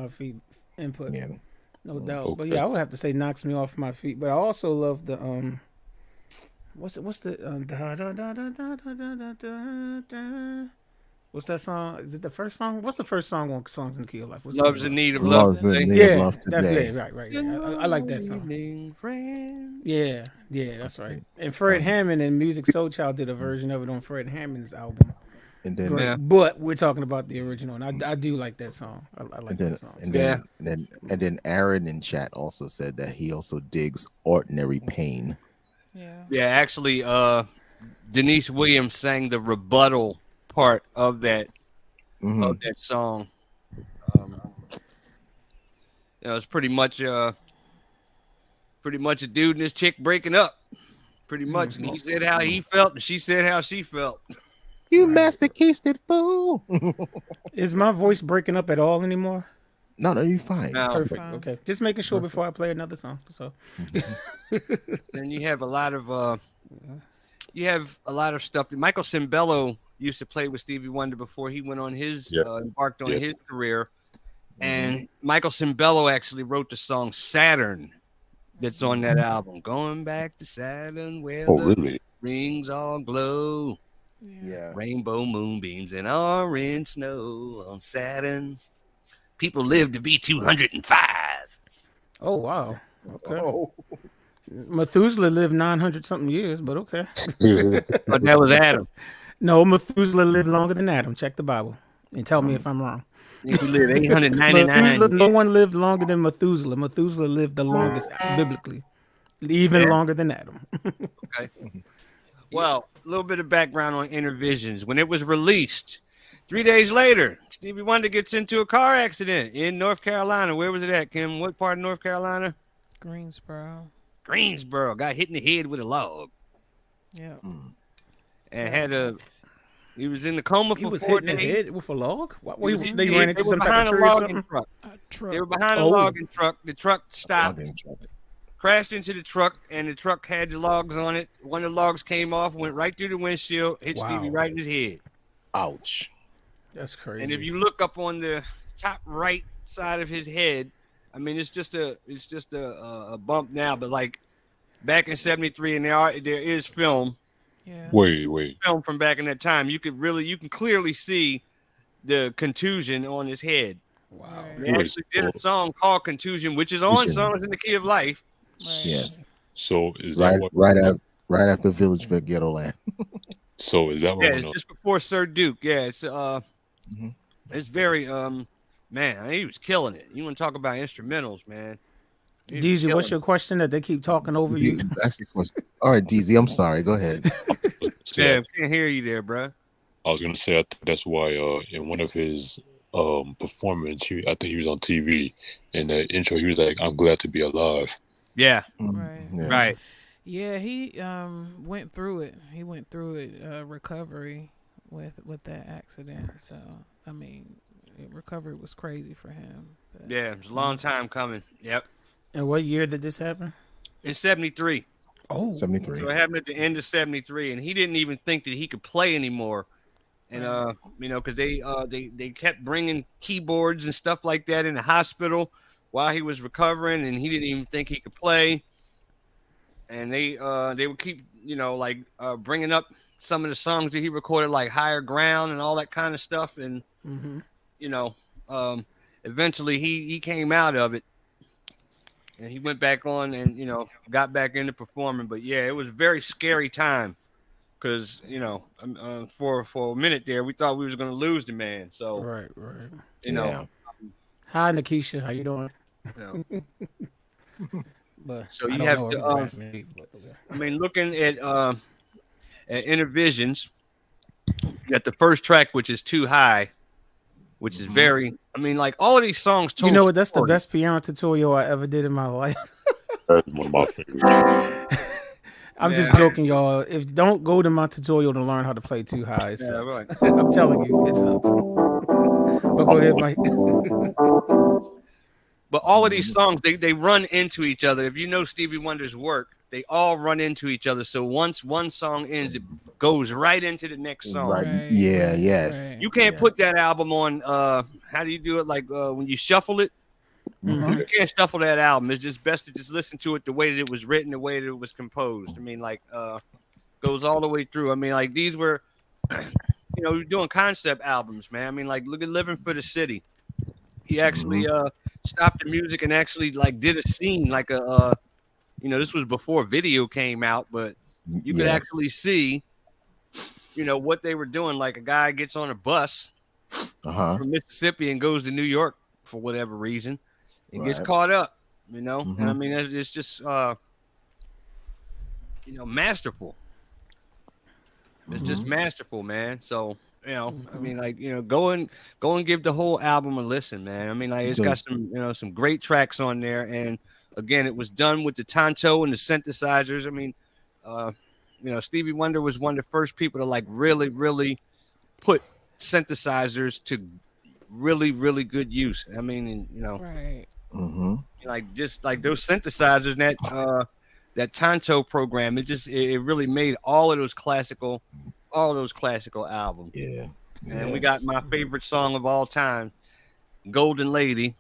[SPEAKER 1] input.
[SPEAKER 2] Yeah.
[SPEAKER 1] No doubt. But
[SPEAKER 5] Okay.
[SPEAKER 1] yeah, I would have to say "Knocks Me Off My Feet." But I also love the what's that song? Is it the first song? What's the first song on Songs in the Key of Life? What's
[SPEAKER 3] Love's
[SPEAKER 1] the
[SPEAKER 3] in Need of Love.
[SPEAKER 2] Love's in
[SPEAKER 3] Today.
[SPEAKER 2] Need of
[SPEAKER 1] Yeah,
[SPEAKER 2] Love
[SPEAKER 1] that's
[SPEAKER 2] Today.
[SPEAKER 1] right. Yeah, I like that song.
[SPEAKER 3] Evening, friend.
[SPEAKER 1] Yeah, that's right. And Fred Hammond and Music Soul Child did a version of it on Fred Hammond's album.
[SPEAKER 2] And then,
[SPEAKER 3] Yeah.
[SPEAKER 1] But we're talking about the original, and I do like that song. I like that song.
[SPEAKER 2] and then Aaron in chat also said that he also digs Ordinary Pain.
[SPEAKER 3] Yeah, actually, Denise Williams sang the rebuttal part of that song. It's pretty much a dude and his chick breaking up. Pretty much. And he said how he felt, and she said how she felt.
[SPEAKER 2] You masticated fool.
[SPEAKER 1] Is my voice breaking up at all anymore?
[SPEAKER 2] No, you're fine.
[SPEAKER 3] Now,
[SPEAKER 1] Perfect. Okay, just making sure before I play another song. So,
[SPEAKER 3] then you have a lot of stuff. Michael Cimbello used to play with Stevie Wonder before he went on his embarked on his career. And Michael Cimbello actually wrote the song Saturn that's on that album. Going back to Saturn where the rings all glow.
[SPEAKER 2] Yeah.
[SPEAKER 3] Rainbow moonbeams and orange snow on Saturn. People live to be 205.
[SPEAKER 1] oh wow. Okay. Methuselah lived 900 something years, but okay.
[SPEAKER 3] But that was Adam.
[SPEAKER 1] No, Methuselah lived longer than Adam. Check the Bible and tell me if I'm wrong.
[SPEAKER 3] He lived 899.
[SPEAKER 1] Methuselah, no one lived longer than Methuselah. Methuselah lived the longest biblically, even longer than Adam.
[SPEAKER 3] Okay. Well, a little bit of background on Intervisions. When it was released, 3 days later, Stevie Wonder gets into a car accident in North Carolina. Where was it at, Kim? What part of North Carolina?
[SPEAKER 4] Greensboro.
[SPEAKER 3] Greensboro. Got hit in the head with a log.
[SPEAKER 4] Yeah.
[SPEAKER 3] And he was in the coma for 4 days.
[SPEAKER 1] He was hitting his head with a log? They
[SPEAKER 3] They
[SPEAKER 1] ran into
[SPEAKER 3] were
[SPEAKER 1] some type
[SPEAKER 3] behind
[SPEAKER 1] of
[SPEAKER 3] a
[SPEAKER 1] tree or
[SPEAKER 3] logging
[SPEAKER 1] something?
[SPEAKER 3] truck. They were behind a logging truck. The truck stopped, crashed into the truck, and the truck had the logs on it. One of the logs came off, went right through the windshield, hit Stevie right in his head.
[SPEAKER 2] Ouch.
[SPEAKER 1] That's crazy.
[SPEAKER 3] And if you look up on the top right side of his head, I mean, it's just a bump now, but like back in '73, and there is film.
[SPEAKER 4] Yeah.
[SPEAKER 5] Wait.
[SPEAKER 3] Film from back in that time. You can clearly see the contusion on his head.
[SPEAKER 1] wow.
[SPEAKER 3] They actually did a song called Contusion, which is on Songs in the Key of Life.
[SPEAKER 4] Right.
[SPEAKER 2] Yes.
[SPEAKER 5] So is that what?
[SPEAKER 2] Right after Village for Ghetto Land.
[SPEAKER 5] So is that what?
[SPEAKER 3] Yeah, it's just before Sir Duke. Yeah,
[SPEAKER 2] Mhm.
[SPEAKER 3] it's very man, he was killing it. You want to talk about instrumentals, man? He was
[SPEAKER 1] DZ, what's
[SPEAKER 3] killing
[SPEAKER 1] your question that they keep talking over
[SPEAKER 2] DZ,
[SPEAKER 1] you?
[SPEAKER 2] ask your question. All right, DZ, I'm sorry. Go ahead.
[SPEAKER 3] it. Yeah, can't hear you there, bro.
[SPEAKER 5] I was gonna say I think that's why in one of his performance, I think he was on TV, in the intro he was like, "I'm glad to be alive."
[SPEAKER 3] Yeah,
[SPEAKER 4] Right.
[SPEAKER 2] Yeah.
[SPEAKER 3] right.
[SPEAKER 4] Yeah, he went through it. He went through it, recovery with that accident. So I mean, recovery was crazy for him. But,
[SPEAKER 3] Yeah, it was a long time coming. Yep.
[SPEAKER 1] And what year did this happen?
[SPEAKER 3] In '73.
[SPEAKER 1] Oh,
[SPEAKER 2] 73.
[SPEAKER 3] So it happened at the end of '73, and he didn't even think that he could play anymore. And you know, because they kept bringing keyboards and stuff like that in the hospital while he was recovering, and he didn't even think he could play. And they would keep, you know, like bringing up some of the songs that he recorded, like Higher Ground and all that kind of stuff. And you know, eventually he came out of it. And he went back on and, you know, got back into performing. But yeah, it was a very scary time because, you know, for a minute there, we thought we was going to lose the man. So,
[SPEAKER 1] right.
[SPEAKER 3] you know,
[SPEAKER 1] Hi, Nikisha. How you doing?
[SPEAKER 3] you know.
[SPEAKER 1] But
[SPEAKER 3] So
[SPEAKER 1] I
[SPEAKER 3] you
[SPEAKER 1] don't
[SPEAKER 3] have
[SPEAKER 1] know
[SPEAKER 3] to,
[SPEAKER 1] every rap name, but okay.
[SPEAKER 3] I mean, looking at Intervisions, you got the first track, which is Too High, which is very, I mean, like all of these songs told
[SPEAKER 1] You know what? That's the
[SPEAKER 3] stories.
[SPEAKER 1] best piano tutorial I ever did in my life.
[SPEAKER 5] That's one of my favorites.
[SPEAKER 1] I'm just
[SPEAKER 3] Yeah.
[SPEAKER 1] joking, y'all. If don't go to my tutorial to learn how to play Too High, it
[SPEAKER 3] Yeah,
[SPEAKER 1] sucks.
[SPEAKER 3] right.
[SPEAKER 1] I'm telling you, it sucks. But go ahead, Mike.
[SPEAKER 3] But all of these songs, they run into each other. If you know Stevie Wonder's work, they all run into each other. So once one song ends, it goes right into the next song.
[SPEAKER 2] Right.
[SPEAKER 4] Right,
[SPEAKER 2] Yeah,
[SPEAKER 4] right,
[SPEAKER 2] yes.
[SPEAKER 4] right.
[SPEAKER 3] You can't put that album on how do you do it? Like when you shuffle it, you can't shuffle that album. It's just best to just listen to it the way that it was written, the way that it was composed. I mean, like goes all the way through. I mean, like these were you know, you're doing concept albums, man. I mean, like look at Living for the City. He actually stopped the music and actually like did a scene like a you know, this was before video came out, but you could actually see, you know, what they were doing. Like a guy gets on a bus from Mississippi and goes to New York for whatever reason and gets caught up, you know. And I mean, it's just you know, masterful. It's just masterful, man. So, you know, I mean, like, you know, go and give the whole album a listen, man. I mean, like, it's got some, you know, some great tracks on there. And again, it was done with the Tonto and the synthesizers. I mean, you know, Stevie Wonder was one of the first people to like really, really put synthesizers to really, really good use. I mean, and, you know,
[SPEAKER 4] Right.
[SPEAKER 3] like just like those synthesizers and that Tonto program, it really made all of those classical albums.
[SPEAKER 2] Yeah.
[SPEAKER 3] And we got my favorite song of all time, Golden Lady,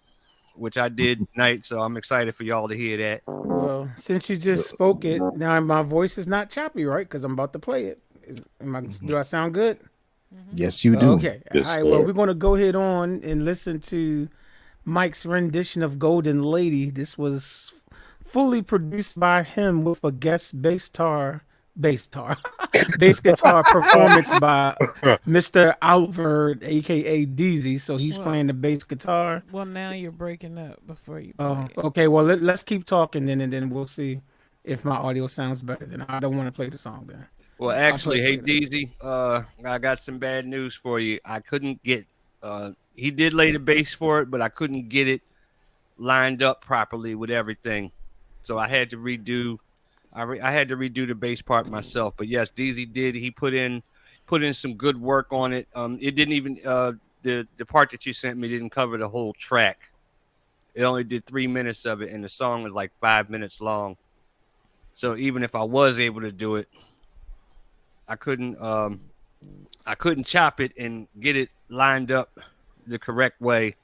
[SPEAKER 3] which I did tonight. So I'm excited for y'all to hear that.
[SPEAKER 1] Well, since you just spoke it, now my voice is not choppy, right? Because I'm about to play it. Do I sound good?
[SPEAKER 2] Yes, you do.
[SPEAKER 1] Okay.
[SPEAKER 5] Yes,
[SPEAKER 1] All right. Well,
[SPEAKER 5] sir.
[SPEAKER 1] we're going to go ahead on and listen to Mike's rendition of Golden Lady. This was fully produced by him with a guest bass guitar performance by Mr. Alfred, aka DZ. So he's playing the bass guitar.
[SPEAKER 4] Well, now you're breaking up before you play it.
[SPEAKER 1] Okay. Well, let's keep talking then, and then we'll see if my audio sounds better. Then I don't want to play the song then.
[SPEAKER 3] Well, actually, hey DZ, I got some bad news for you. I couldn't get he did lay the bass for it, but I couldn't get it lined up properly with everything. So I had to redo I had to redo the bass part myself. But yes, DZ did. He put in some good work on it. It didn't even the part that you sent me didn't cover the whole track. It only did 3 minutes of it, and the song was like 5 minutes long. So even if I was able to do it, I couldn't chop it and get it lined up the correct way.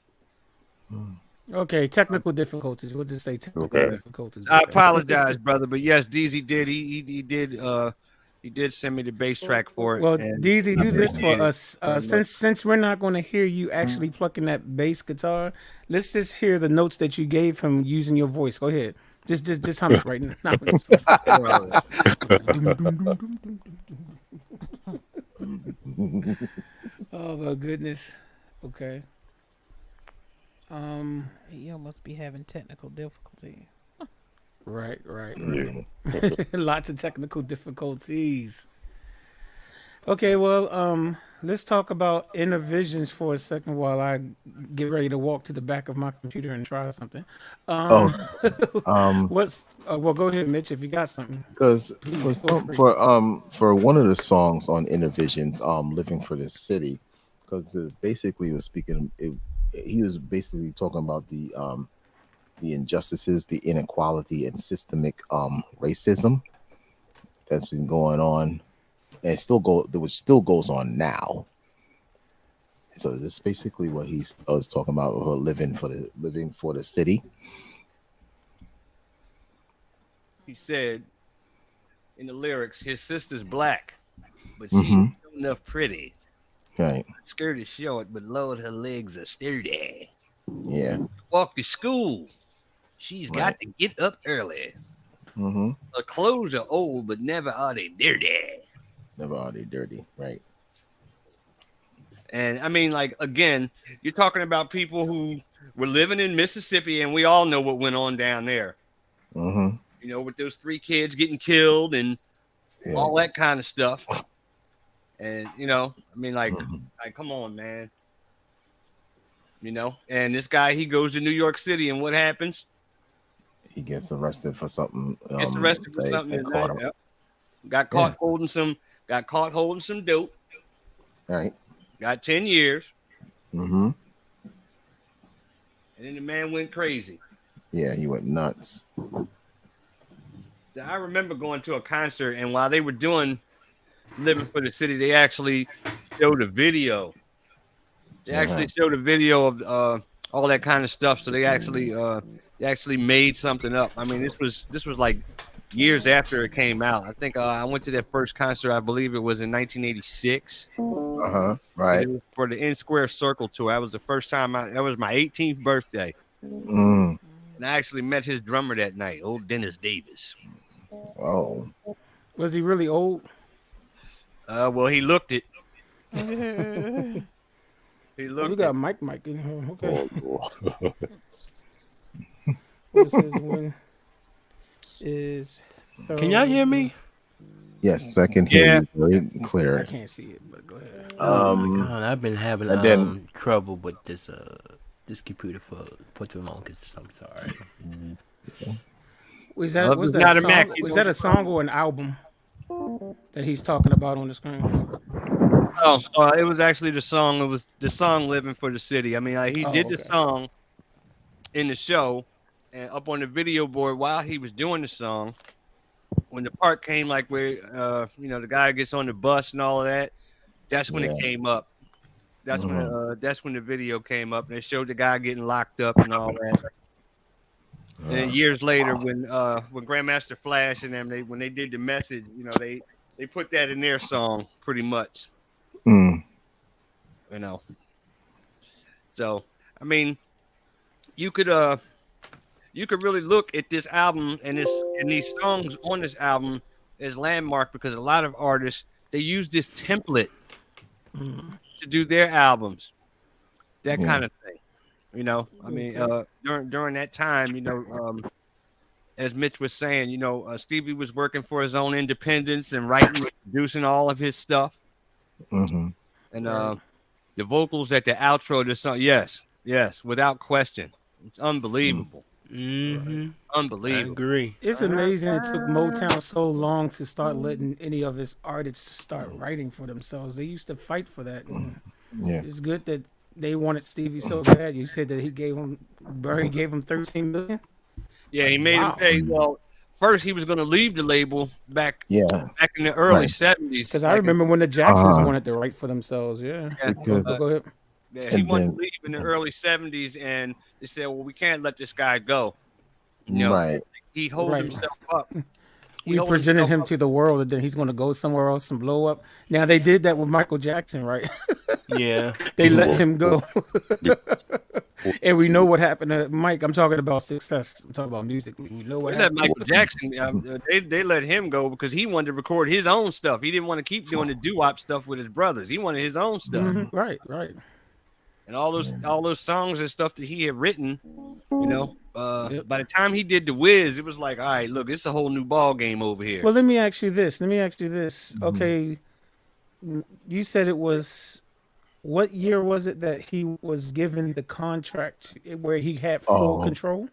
[SPEAKER 1] Okay, technical difficulties. We'll just say technical difficulties.
[SPEAKER 3] I
[SPEAKER 1] Okay.
[SPEAKER 3] apologize, brother, but yes, DZ did. He did send me the bass track for it.
[SPEAKER 1] Well,
[SPEAKER 3] and
[SPEAKER 1] DZ, do this for
[SPEAKER 3] appreciate
[SPEAKER 1] us. Since we're not going to hear you actually plucking that bass guitar, let's just hear the notes that you gave him using your voice. Go ahead. Just hum it right now. Oh my goodness. Okay.
[SPEAKER 4] You must be having technical difficulty.
[SPEAKER 1] Right.
[SPEAKER 2] Yeah.
[SPEAKER 1] Lots of technical difficulties. Okay, well, let's talk about inner visions for a second while I get ready to walk to the back of my computer and try something.
[SPEAKER 2] Oh,
[SPEAKER 1] Um,
[SPEAKER 2] um,
[SPEAKER 1] what's well? Go ahead, Mitch, if you got something.
[SPEAKER 2] because
[SPEAKER 1] Please feel free.
[SPEAKER 2] for one of the songs on Innervisions, "Living for the City," because basically it was speaking. He was basically talking about the injustices, the inequality, and systemic racism that's been going on, and which still goes on now. So this is basically what he's was talking about. Living for the city.
[SPEAKER 3] He said in the lyrics, his sister's black, but she
[SPEAKER 2] Mm-hmm.
[SPEAKER 3] ain't enough pretty.
[SPEAKER 2] Right.
[SPEAKER 3] Skirt is short, but Lord, her legs are sturdy.
[SPEAKER 2] Yeah.
[SPEAKER 3] Walk to school. She's got to get up early.
[SPEAKER 2] Mm-hmm.
[SPEAKER 3] Her clothes are old, but never are they dirty.
[SPEAKER 2] Never are they dirty. Right.
[SPEAKER 3] And I mean, like, again, you're talking about people who were living in Mississippi, and we all know what went on down there.
[SPEAKER 2] Mm-hmm.
[SPEAKER 3] You know, with those 3 kids getting killed and all that kind of stuff. And, you know, I mean, like, come on, man. You know, and this guy, he goes to New York City, and what happens?
[SPEAKER 2] He gets arrested for something.
[SPEAKER 3] Gets arrested for something.
[SPEAKER 2] They caught him.
[SPEAKER 3] Yep. Got caught holding some dope.
[SPEAKER 2] Right.
[SPEAKER 3] Got 10 years.
[SPEAKER 2] Mm-hmm.
[SPEAKER 3] And then the man went crazy.
[SPEAKER 2] Yeah, he went nuts.
[SPEAKER 3] I remember going to a concert, and while they were doing Living for the City, they actually showed a video. They actually showed a video of all that kind of stuff. So they actually made something up. I mean, this was like years after it came out. I think I went to their first concert. I believe it was in 1986.
[SPEAKER 2] Right.
[SPEAKER 3] For the N Square Circle tour. That was the first time. That was my 18th birthday.
[SPEAKER 2] Mm.
[SPEAKER 3] And I actually met his drummer that night, old Dennis Davis.
[SPEAKER 2] Oh.
[SPEAKER 1] Was he really old?
[SPEAKER 3] Well, he looked it. He
[SPEAKER 1] We
[SPEAKER 3] looked
[SPEAKER 1] got
[SPEAKER 3] it.
[SPEAKER 1] Mike in here. Okay.
[SPEAKER 5] Oh,
[SPEAKER 1] What says when is
[SPEAKER 7] Can y'all hear me?
[SPEAKER 2] Yes, I can hear you very
[SPEAKER 1] I
[SPEAKER 2] clear.
[SPEAKER 1] can't see it, but go ahead.
[SPEAKER 7] Oh my God, I've been having
[SPEAKER 2] and then-
[SPEAKER 7] trouble with this computer for too long. I'm sorry.
[SPEAKER 1] Was
[SPEAKER 3] Well,
[SPEAKER 1] that
[SPEAKER 3] if
[SPEAKER 1] was
[SPEAKER 3] it's
[SPEAKER 1] that
[SPEAKER 3] not
[SPEAKER 1] a
[SPEAKER 3] a Mac,
[SPEAKER 1] song?
[SPEAKER 3] you
[SPEAKER 1] Was
[SPEAKER 3] know
[SPEAKER 1] that a
[SPEAKER 3] it's
[SPEAKER 1] song or an album that he's talking about on the screen?
[SPEAKER 3] Oh, it was actually the song. It was the song "Living for the City." I mean, like, he did the
[SPEAKER 1] okay.
[SPEAKER 3] song in the show, and up on the video board while he was doing the song. When the part came, like where you know, the guy gets on the bus and all of that, that's when it came up. That's when the video came up, and they showed the guy getting locked up and all that. And then years later, when Grandmaster Flash and them, when they did the message, you know, they put that in their song pretty much.
[SPEAKER 2] Mm.
[SPEAKER 3] You know. So I mean, you could really look at this album and these songs on this album as landmark, because a lot of artists, they use this template to do their albums, that kind of thing. You know, I mean, during that time, you know, as Mitch was saying, you know, Stevie was working for his own independence and writing and producing all of his stuff.
[SPEAKER 2] Mm-hmm.
[SPEAKER 3] And the vocals at the outro of the song, yes, without question, it's unbelievable.
[SPEAKER 7] Mm-hmm.
[SPEAKER 3] Unbelievable.
[SPEAKER 7] I agree.
[SPEAKER 1] It's amazing it took Motown so long to start letting any of his artists start writing for themselves. They used to fight for that. And
[SPEAKER 2] Yeah.
[SPEAKER 1] it's good that they wanted Stevie so bad. You said that Barry gave him 13 million.
[SPEAKER 3] Yeah, he made him pay. Well, first he was going to leave the label back in the early 70s.
[SPEAKER 1] Because I remember when the Jacksons wanted to write for themselves. Yeah. Go ahead.
[SPEAKER 3] Yeah, he wanted to leave in the early 70s, and they said, well, we can't let this guy go. You know, he holds himself up.
[SPEAKER 1] We presented him to the world, and then he's going to go somewhere else and blow up. Now, they did that with Michael Jackson, right?
[SPEAKER 7] Yeah.
[SPEAKER 1] They let him go. And we know what happened to Mike. I'm talking about success. I'm talking about musically. We know what
[SPEAKER 3] They let
[SPEAKER 1] happened.
[SPEAKER 3] Michael Jackson. They let him go because he wanted to record his own stuff. He didn't want to keep doing the doo-wop stuff with his brothers. He wanted his own stuff.
[SPEAKER 1] Mhm. Right.
[SPEAKER 3] And all those songs and stuff that he had written.
[SPEAKER 1] Yep.
[SPEAKER 3] By the time he did The Wiz, it was like, all right, look, it's a whole new ball game over here.
[SPEAKER 1] Well, let me ask you this. Okay, you said it was. What year was it that he was given the contract where he had full control?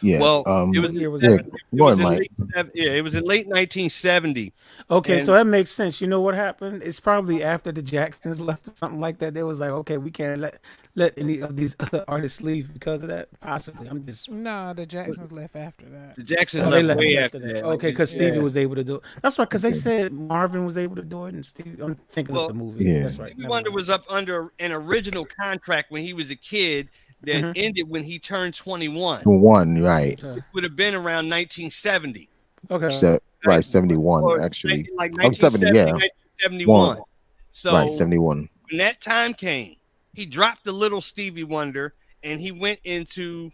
[SPEAKER 2] Yeah.
[SPEAKER 3] Well, it
[SPEAKER 1] What year was
[SPEAKER 2] yeah,
[SPEAKER 1] that?
[SPEAKER 2] go ahead, Mike.
[SPEAKER 3] It was in late 1970.
[SPEAKER 1] Okay,
[SPEAKER 3] And-
[SPEAKER 1] so that makes sense. You know what happened? It's probably after the Jacksons left or something like that. They was like, okay, we can't let any of these other artists leave because of that. Possibly, I'm just.
[SPEAKER 4] No, the Jacksons left after that.
[SPEAKER 3] The Jacksons
[SPEAKER 1] Oh, they
[SPEAKER 3] left
[SPEAKER 1] left
[SPEAKER 3] way
[SPEAKER 1] after
[SPEAKER 3] after
[SPEAKER 1] that.
[SPEAKER 3] that.
[SPEAKER 1] Okay, because
[SPEAKER 3] Yeah.
[SPEAKER 1] Stevie was able to do it. That's right, because they said Marvin was able to do it, and Stevie. I'm thinking
[SPEAKER 3] Well,
[SPEAKER 1] of the movie.
[SPEAKER 2] yeah.
[SPEAKER 1] That's right.
[SPEAKER 3] Stevie
[SPEAKER 1] Never
[SPEAKER 3] Wonder
[SPEAKER 1] mind.
[SPEAKER 3] was up under an original contract when he was a kid that
[SPEAKER 1] Mhm.
[SPEAKER 3] ended when he turned 21.
[SPEAKER 2] One, right?
[SPEAKER 1] Okay.
[SPEAKER 3] Would have been around 1970.
[SPEAKER 1] Okay.
[SPEAKER 2] Right, 71
[SPEAKER 3] Or
[SPEAKER 2] actually.
[SPEAKER 3] like
[SPEAKER 2] I'm 70,
[SPEAKER 3] 1970,
[SPEAKER 2] yeah.
[SPEAKER 3] 1971. So
[SPEAKER 2] Right, 71.
[SPEAKER 3] when that time came, he dropped the little Stevie Wonder and he went into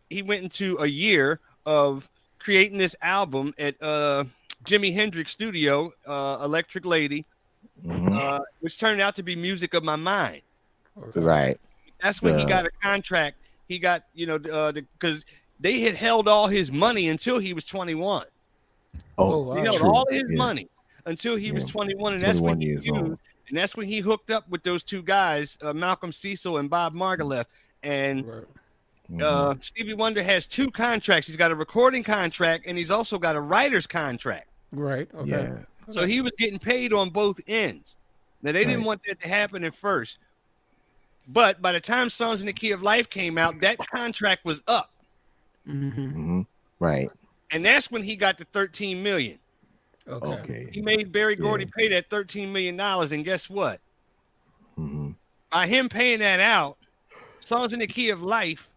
[SPEAKER 3] a year of creating this album at Jimi Hendrix studio, Electric Lady, which turned out to be Music of My Mind.
[SPEAKER 1] Okay.
[SPEAKER 2] Right.
[SPEAKER 3] That's when he got a contract. He got, because they had held all his money until he was 21.
[SPEAKER 1] Oh, wow.
[SPEAKER 3] They held
[SPEAKER 2] true.
[SPEAKER 3] all his
[SPEAKER 2] Yeah.
[SPEAKER 3] money until he was
[SPEAKER 2] Yeah.
[SPEAKER 3] 21, and that's when
[SPEAKER 2] 21
[SPEAKER 3] he
[SPEAKER 2] years
[SPEAKER 3] used,
[SPEAKER 2] old.
[SPEAKER 3] and that's when he hooked up with those two guys, Malcolm Cecil and Bob Margolef. And
[SPEAKER 1] Right.
[SPEAKER 3] Stevie Wonder has two contracts. He's got a recording contract, and he's also got a writer's contract.
[SPEAKER 1] Right. Okay.
[SPEAKER 2] Yeah.
[SPEAKER 3] So he was getting paid on both ends. Now they didn't
[SPEAKER 2] Right.
[SPEAKER 3] want that to happen at first, but by the time Songs in the Key of Life came out, that contract was up,
[SPEAKER 2] Right.
[SPEAKER 3] and that's when he got the $13 million.
[SPEAKER 1] Okay.
[SPEAKER 2] Okay.
[SPEAKER 3] He made Berry Gordy pay that $13 million, and guess what? By him paying that out, Songs in the Key of Life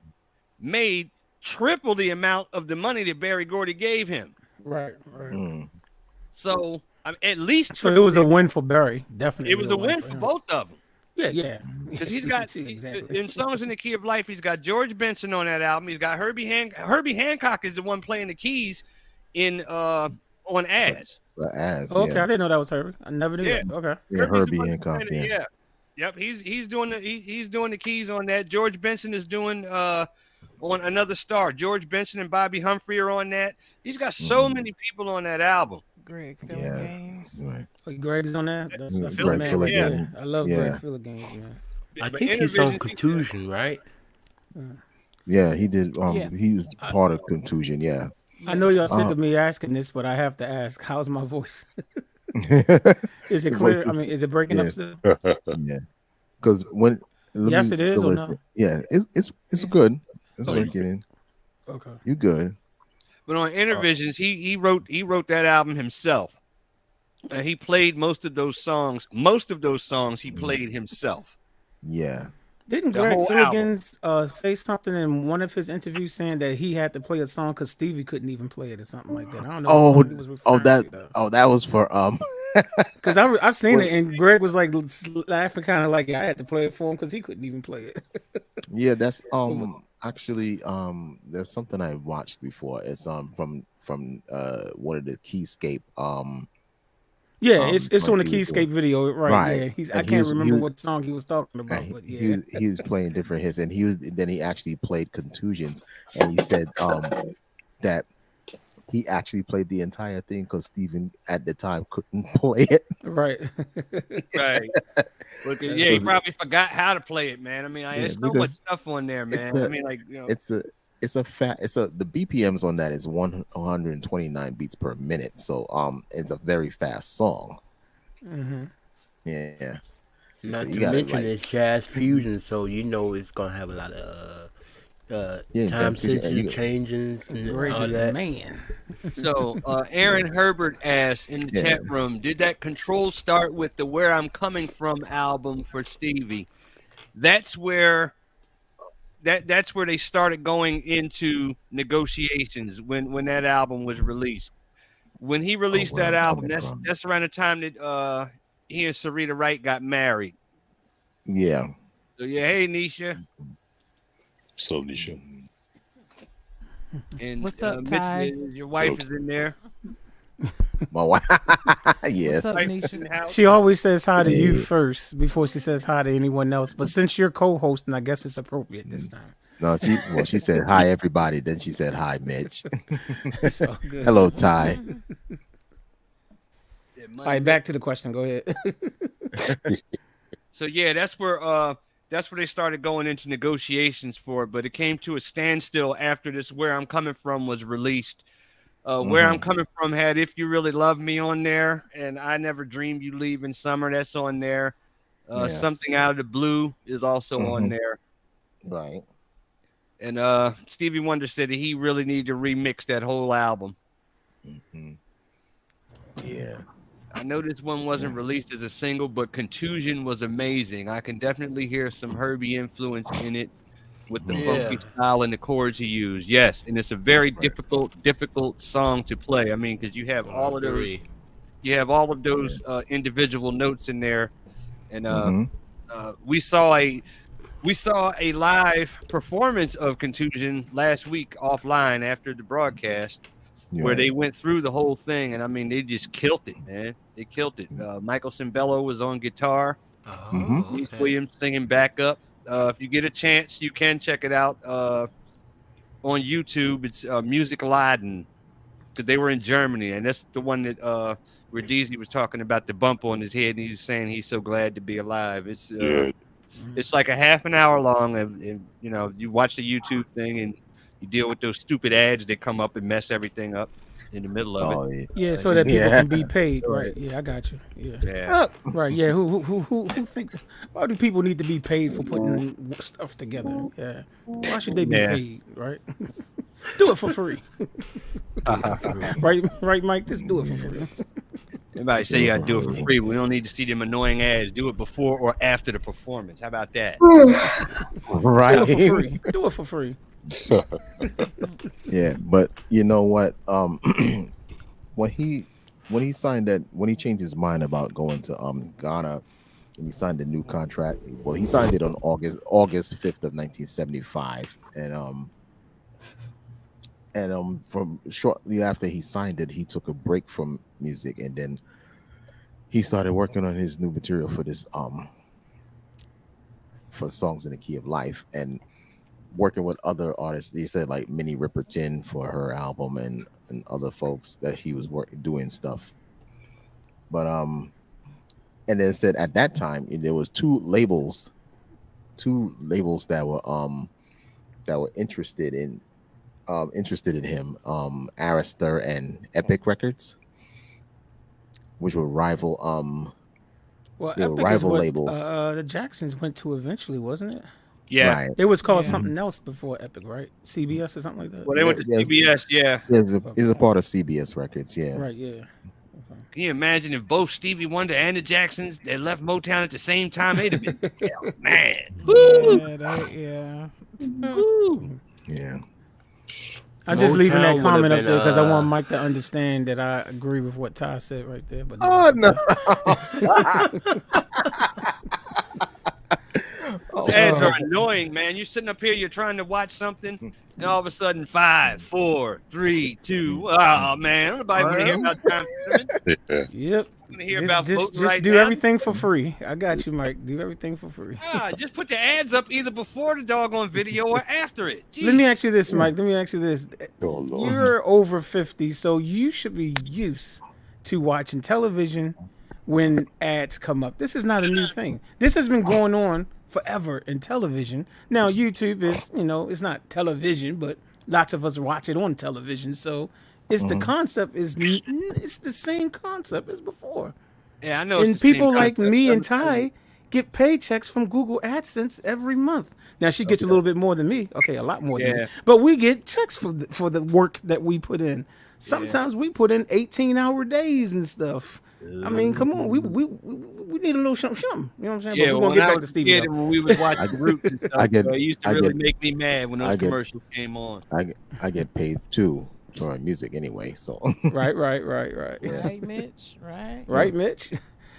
[SPEAKER 3] made triple the amount of the money that Berry Gordy gave him.
[SPEAKER 1] Right.
[SPEAKER 3] So at least
[SPEAKER 1] So it was a win for Barry. Definitely.
[SPEAKER 3] it was a win
[SPEAKER 1] for
[SPEAKER 3] for
[SPEAKER 1] him.
[SPEAKER 3] both of them.
[SPEAKER 1] Yeah.
[SPEAKER 3] Because he's got
[SPEAKER 1] exactly.
[SPEAKER 3] in Songs in the Key of Life, he's got George Benson on that album. He's got Herbie Hancock is the one playing the keys in on As.
[SPEAKER 1] Okay, I didn't know that was Herbie. I never knew that. Okay.
[SPEAKER 2] Yeah,
[SPEAKER 3] Herbie's the
[SPEAKER 2] Herbie
[SPEAKER 3] one
[SPEAKER 2] Hancock.
[SPEAKER 3] playing it,
[SPEAKER 2] Yeah.
[SPEAKER 3] Yep, he's doing the keys on that. George Benson is doing on Another Star. George Benson and Bobby Humphrey are on that. He's got so many people on that album.
[SPEAKER 4] Greg Philliganes.
[SPEAKER 2] Right.
[SPEAKER 1] Oh, Greg's on that. That's
[SPEAKER 2] Greg
[SPEAKER 1] man right
[SPEAKER 2] Philligan.
[SPEAKER 1] there. I love
[SPEAKER 2] Yeah.
[SPEAKER 1] Greg Philliganes, man.
[SPEAKER 7] I
[SPEAKER 3] But
[SPEAKER 7] think he's on
[SPEAKER 3] Intervision-
[SPEAKER 7] Contusion, right?
[SPEAKER 2] Yeah, he did.
[SPEAKER 4] Yeah.
[SPEAKER 2] He was part of Contusion. Yeah.
[SPEAKER 1] I know y'all sick of me asking this, but I have to ask: how's my voice? Is it
[SPEAKER 2] Your
[SPEAKER 1] clear?
[SPEAKER 2] voice
[SPEAKER 1] I mean, is it breaking up
[SPEAKER 2] yeah.
[SPEAKER 1] still?
[SPEAKER 2] Yeah. Because when
[SPEAKER 1] Yes, it is, or no?
[SPEAKER 2] Yeah, it's good. It's
[SPEAKER 1] Oh,
[SPEAKER 2] working.
[SPEAKER 1] Okay.
[SPEAKER 2] You good?
[SPEAKER 3] But on Intervisions, he wrote that album himself. He played most of those songs. Most of those songs he played himself.
[SPEAKER 2] Yeah.
[SPEAKER 1] Didn't
[SPEAKER 3] The
[SPEAKER 1] Greg
[SPEAKER 3] whole
[SPEAKER 1] Philligan say something in one of his interviews saying that he had to play a song because Stevie couldn't even play it or something like that? I don't know. what song he was referring to, though.
[SPEAKER 2] that was for
[SPEAKER 1] Because I've seen it, and Greg was like laughing, kind of like, yeah, I had to play it for him because he couldn't even play it.
[SPEAKER 2] yeah, that's actually there's something I watched before. It's from one of the Keyscape
[SPEAKER 1] Yeah, it's on the
[SPEAKER 2] like he was
[SPEAKER 1] Keyscape video, right?
[SPEAKER 2] Right.
[SPEAKER 1] Yeah, I
[SPEAKER 2] And
[SPEAKER 1] can't remember what song he was talking about, but yeah,
[SPEAKER 2] he was playing different hits, and he actually played Contusions, and he said that he actually played the entire thing because Steven at the time couldn't play it.
[SPEAKER 1] right.
[SPEAKER 3] Right. Yeah, he probably forgot how to play it, man. I mean, there's so much
[SPEAKER 2] because
[SPEAKER 3] stuff on there, man. I mean, like, you know,
[SPEAKER 2] the BPMs on that is 129 beats per minute, so it's a very fast song. Yeah.
[SPEAKER 7] Not
[SPEAKER 2] So
[SPEAKER 7] to
[SPEAKER 2] you gotta,
[SPEAKER 7] mention
[SPEAKER 2] like-
[SPEAKER 7] it's jazz fusion, so you know it's gonna have a lot of
[SPEAKER 2] Yeah,
[SPEAKER 7] time
[SPEAKER 2] jazz fusion,
[SPEAKER 7] sensitive
[SPEAKER 2] you-
[SPEAKER 7] changes and
[SPEAKER 1] Greg
[SPEAKER 7] all
[SPEAKER 1] is the
[SPEAKER 7] that.
[SPEAKER 1] man.
[SPEAKER 3] so Aaron Herbert asked in the
[SPEAKER 2] Yeah.
[SPEAKER 3] chat room, did that Control start with the Where I'm Coming From album for Stevie? That's where they started going into negotiations when that album was released. When he released
[SPEAKER 2] Where
[SPEAKER 3] that
[SPEAKER 2] I'm
[SPEAKER 3] album,
[SPEAKER 2] Coming From.
[SPEAKER 3] that's around the time that he and Sarita Wright got married.
[SPEAKER 2] Yeah.
[SPEAKER 3] So yeah, hey Nisha.
[SPEAKER 5] So Nisha.
[SPEAKER 3] And
[SPEAKER 4] What's up,
[SPEAKER 3] Mitch,
[SPEAKER 4] Ty?
[SPEAKER 3] your wife is in there.
[SPEAKER 2] My wife.
[SPEAKER 4] What's
[SPEAKER 2] Yes.
[SPEAKER 4] up,
[SPEAKER 3] Wife is in
[SPEAKER 4] Nisha?
[SPEAKER 3] the house.
[SPEAKER 1] She always says hi to you
[SPEAKER 2] Hey.
[SPEAKER 1] first before she says hi to anyone else. But since you're co-hosting, I guess it's appropriate this time.
[SPEAKER 2] No, she said hi everybody. Then she said hi Mitch.
[SPEAKER 1] It's all good.
[SPEAKER 2] Hello Ty.
[SPEAKER 3] Yeah,
[SPEAKER 1] All right, back to the question. Go ahead.
[SPEAKER 3] So yeah, that's where they started going into negotiations for it, but it came to a standstill after this Where I'm Coming From was released. Where I'm Coming From had If You Really Love Me on there, and I Never Dreamed You Leave in Summer, that's on there.
[SPEAKER 1] Yes.
[SPEAKER 3] Something Out of the Blue is also on there.
[SPEAKER 2] Right.
[SPEAKER 3] And Stevie Wonder said that he really needed to remix that whole album.
[SPEAKER 2] Yeah.
[SPEAKER 3] I know this one wasn't released as a single, but Contusion was amazing. I can definitely hear some Herbie influence in it with the funky style and the chords he used. Yes, and it's a very difficult song to play. I mean, because you have all of those individual notes in there, and we saw a live performance of Contusion last week offline after the broadcast. Where they went through the whole thing, and I mean, they just killed it, man. They killed it. Michael Cimbello was on guitar. Denise Williams singing backup. If you get a chance, you can check it out on YouTube. It's Music Leiden, because they were in Germany, and that's the one that where Deezy was talking about the bump on his head, and he was saying he's so glad to be alive. It's it's like a half an hour long, and you know, you watch the YouTube thing and you deal with those stupid ads that come up and mess everything up in the middle of it.
[SPEAKER 1] Yeah, so that people can be paid, right? Yeah, I got you.
[SPEAKER 3] Yeah.
[SPEAKER 1] Right. Yeah. Who think? Why do people need to be paid for putting stuff together? Yeah. Why should they be paid? Right. Do it for free. Right, Mike. Just do it for free.
[SPEAKER 3] Everybody say you gotta do it for free. We don't need to see them annoying ads. Do it before or after the performance. How about that?
[SPEAKER 2] Right.
[SPEAKER 1] Do it for free. Do it for free.
[SPEAKER 2] Yeah, but you know what? When he changed his mind about going to Ghana, and he signed a new contract. Well, he signed it on August 5th of 1975, and from shortly after he signed it, he took a break from music, and then he started working on his new material for this for Songs in the Key of Life, and working with other artists. He said like Minnie Riperton for her album, and other folks that he was doing stuff. But and then said at that time there was two labels that were interested in him, Arista and Epic Records, which were rival
[SPEAKER 1] Well,
[SPEAKER 2] they were
[SPEAKER 1] Epic is
[SPEAKER 2] rival
[SPEAKER 1] what
[SPEAKER 2] labels.
[SPEAKER 1] the Jacksons went to eventually, wasn't it?
[SPEAKER 3] Yeah.
[SPEAKER 2] Right.
[SPEAKER 1] It was called something else before Epic, right? CBS or something like that.
[SPEAKER 3] Well, they went to CBS, yeah.
[SPEAKER 2] It's a part of CBS Records, yeah.
[SPEAKER 1] Right, yeah.
[SPEAKER 3] Can you imagine if both Stevie Wonder and the Jacksons they left Motown at the same time? They'd have been man. Woo!
[SPEAKER 2] Yeah.
[SPEAKER 1] I'm just leaving that
[SPEAKER 7] Motown
[SPEAKER 1] comment
[SPEAKER 7] would've
[SPEAKER 1] up there because I
[SPEAKER 7] been,
[SPEAKER 1] want Mike to understand that I agree with what Ty said right there. But
[SPEAKER 2] Oh no.
[SPEAKER 3] Those ads are annoying, man. You're sitting up here, you're trying to watch something, and all of a sudden 5, 4, 3, 2. Oh man, nobody want to hear about time limit.
[SPEAKER 1] Yep.
[SPEAKER 3] Want to hear about voting
[SPEAKER 1] Just
[SPEAKER 3] right
[SPEAKER 1] do
[SPEAKER 3] now?
[SPEAKER 1] everything for free. I got you, Mike. Do everything for free.
[SPEAKER 3] Just put the ads up either before the doggone video or after it.
[SPEAKER 1] Let me
[SPEAKER 3] Jeez.
[SPEAKER 1] ask you this, Mike. Let me ask you this.
[SPEAKER 5] Oh, Lord.
[SPEAKER 1] You're over 50, so you should be used to watching television when ads come up. This is not a new thing. This has been going on forever in television. Now, YouTube is, it's not television, but lots of us watch it on television. So it's the concept it's the same concept as before.
[SPEAKER 3] Yeah, I know.
[SPEAKER 1] And
[SPEAKER 3] it's the same
[SPEAKER 1] people like
[SPEAKER 3] concept.
[SPEAKER 1] me and Ty get paychecks from Google AdSense every month. Now she gets a little bit more than me. Okay, a lot more than me.
[SPEAKER 3] Yeah.
[SPEAKER 1] But we get checks for the work that we put in. Sometimes we put in 18-hour days and stuff. I mean, come on, we need a little something. You know what I'm saying?
[SPEAKER 3] Yeah,
[SPEAKER 1] but we're
[SPEAKER 3] when
[SPEAKER 1] gonna get
[SPEAKER 3] I
[SPEAKER 1] back to
[SPEAKER 3] was a
[SPEAKER 1] Stevie.
[SPEAKER 3] kid
[SPEAKER 1] though.
[SPEAKER 3] and when we was watching Roots and stuff, it used to really make me mad when those commercials came on.
[SPEAKER 2] I get paid too for music anyway, so
[SPEAKER 1] Right.
[SPEAKER 4] Right, Mitch. Right.
[SPEAKER 1] Right, Mitch.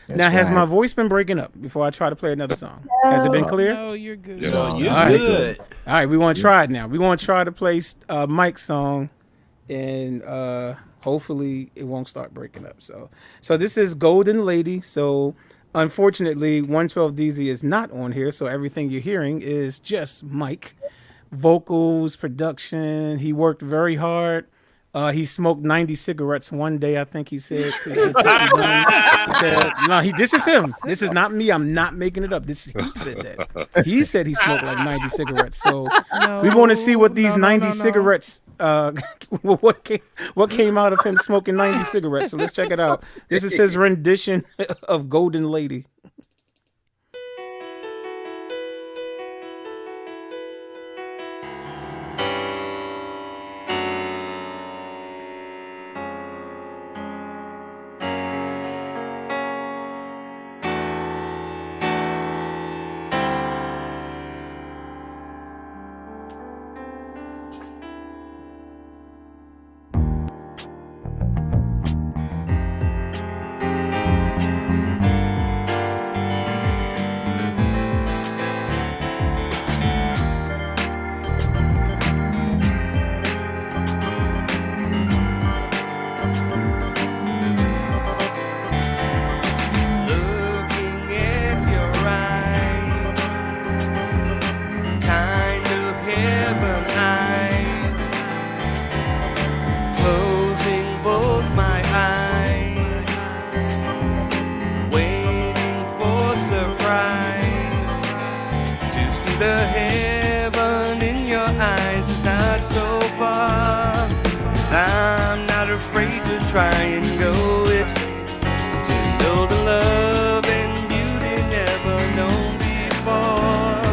[SPEAKER 2] That's
[SPEAKER 1] Now, has
[SPEAKER 2] right.
[SPEAKER 1] my voice been breaking up before I try to play another song? Has it been clear?
[SPEAKER 4] No, you're good.
[SPEAKER 5] Yeah.
[SPEAKER 7] No, you're
[SPEAKER 1] All right.
[SPEAKER 7] good.
[SPEAKER 1] All right, we want to try it now. We want to try to play Mike's song, and hopefully it won't start breaking up. So this is Golden Lady. So unfortunately, 112 DZ is not on here. So everything you're hearing is just Mike, vocals, production. He worked very hard. He smoked 90 cigarettes one day, I think he said. To get done. He said, no, this is him. This is not me. I'm not making it up. He said that. He said he smoked like 90 cigarettes. So we want to see what these 90 cigarettes, what came out of him smoking 90 cigarettes. So let's check it out. This is his rendition of Golden Lady.
[SPEAKER 3] Try and go it to know the love and beauty never known before.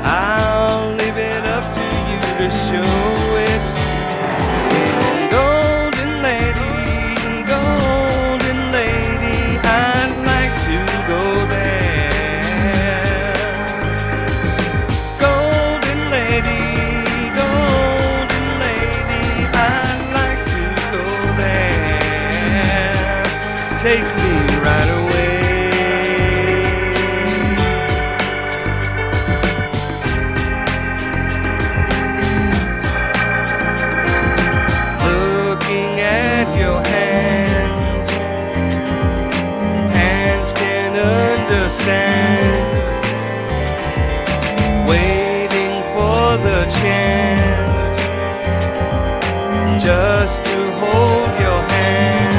[SPEAKER 3] I'll leave it up to you to show it. Golden lady, I'd like to go there. Golden lady, I'd like to go there. Take me right away. Looking at your hands, hands can understand. Waiting for the chance just to hold your hand.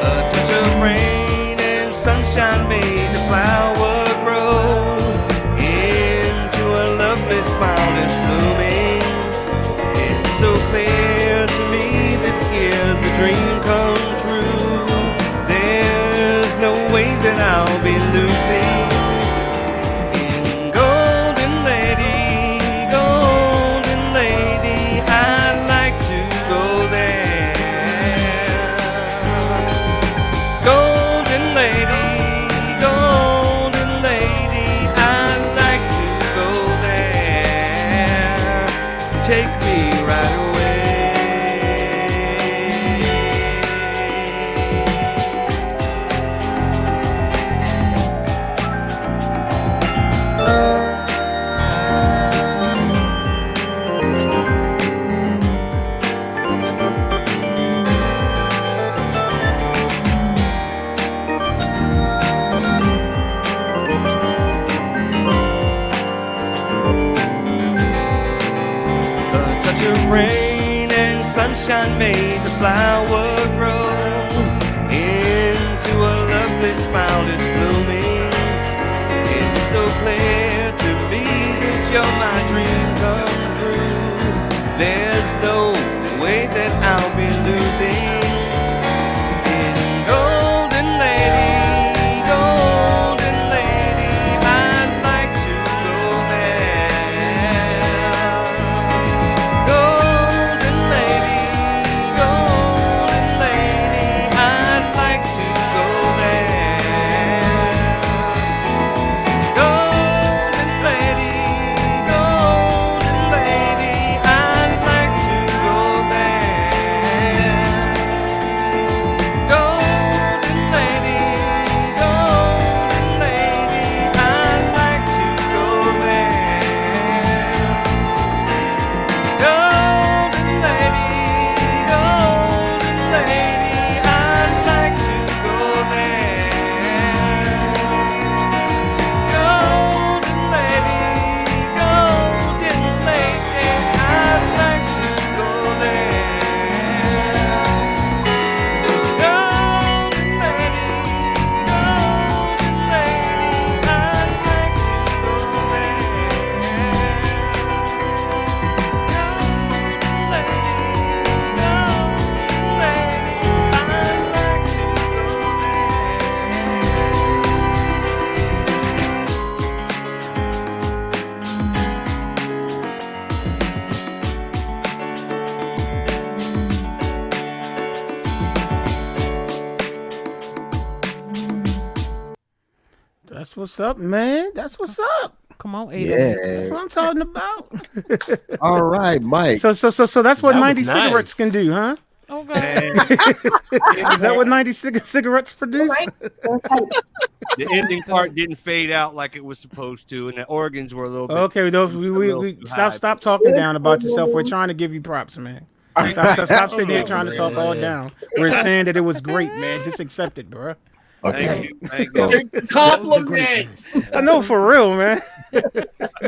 [SPEAKER 3] A touch of rain and sunshine made the flower grow into a lovely smile that's blooming. It's so clear to me that here's the dream come true. There's no way that I'll be losing. Golden lady, I'd like to go there. Golden lady, I'd like to go there. Take me right away. A touch of rain and sunshine made the flower grow into a lovely smile that's blooming. It's so clear to me that you're my dream come true. There's no way that I'll be losing. Golden lady, I'd like to go there. Golden lady, I'd like to go there. Golden
[SPEAKER 1] That's what's up, man. That's what's up.
[SPEAKER 4] Come on, Ada.
[SPEAKER 1] That's
[SPEAKER 2] Yeah.
[SPEAKER 1] what I'm talking about.
[SPEAKER 2] All right, Mike.
[SPEAKER 1] So that's what
[SPEAKER 7] That was
[SPEAKER 1] 90
[SPEAKER 7] nice.
[SPEAKER 1] cigarettes can do, huh?
[SPEAKER 4] Okay.
[SPEAKER 1] Is that what 90 cigarettes produce?
[SPEAKER 6] Right? That's how-
[SPEAKER 3] The ending part didn't fade out like it was supposed to, and the organs were a little bit.
[SPEAKER 1] Okay, no,
[SPEAKER 3] a little
[SPEAKER 1] we
[SPEAKER 3] too high.
[SPEAKER 1] stop talking down about yourself. We're trying to give you props, man. Stop sitting here trying to talk all down. We're saying that it was great, man. Just accept it, bro.
[SPEAKER 2] Okay.
[SPEAKER 3] Thank you. Thank you.
[SPEAKER 8] Take the compliment.
[SPEAKER 1] I know for real, man.
[SPEAKER 4] You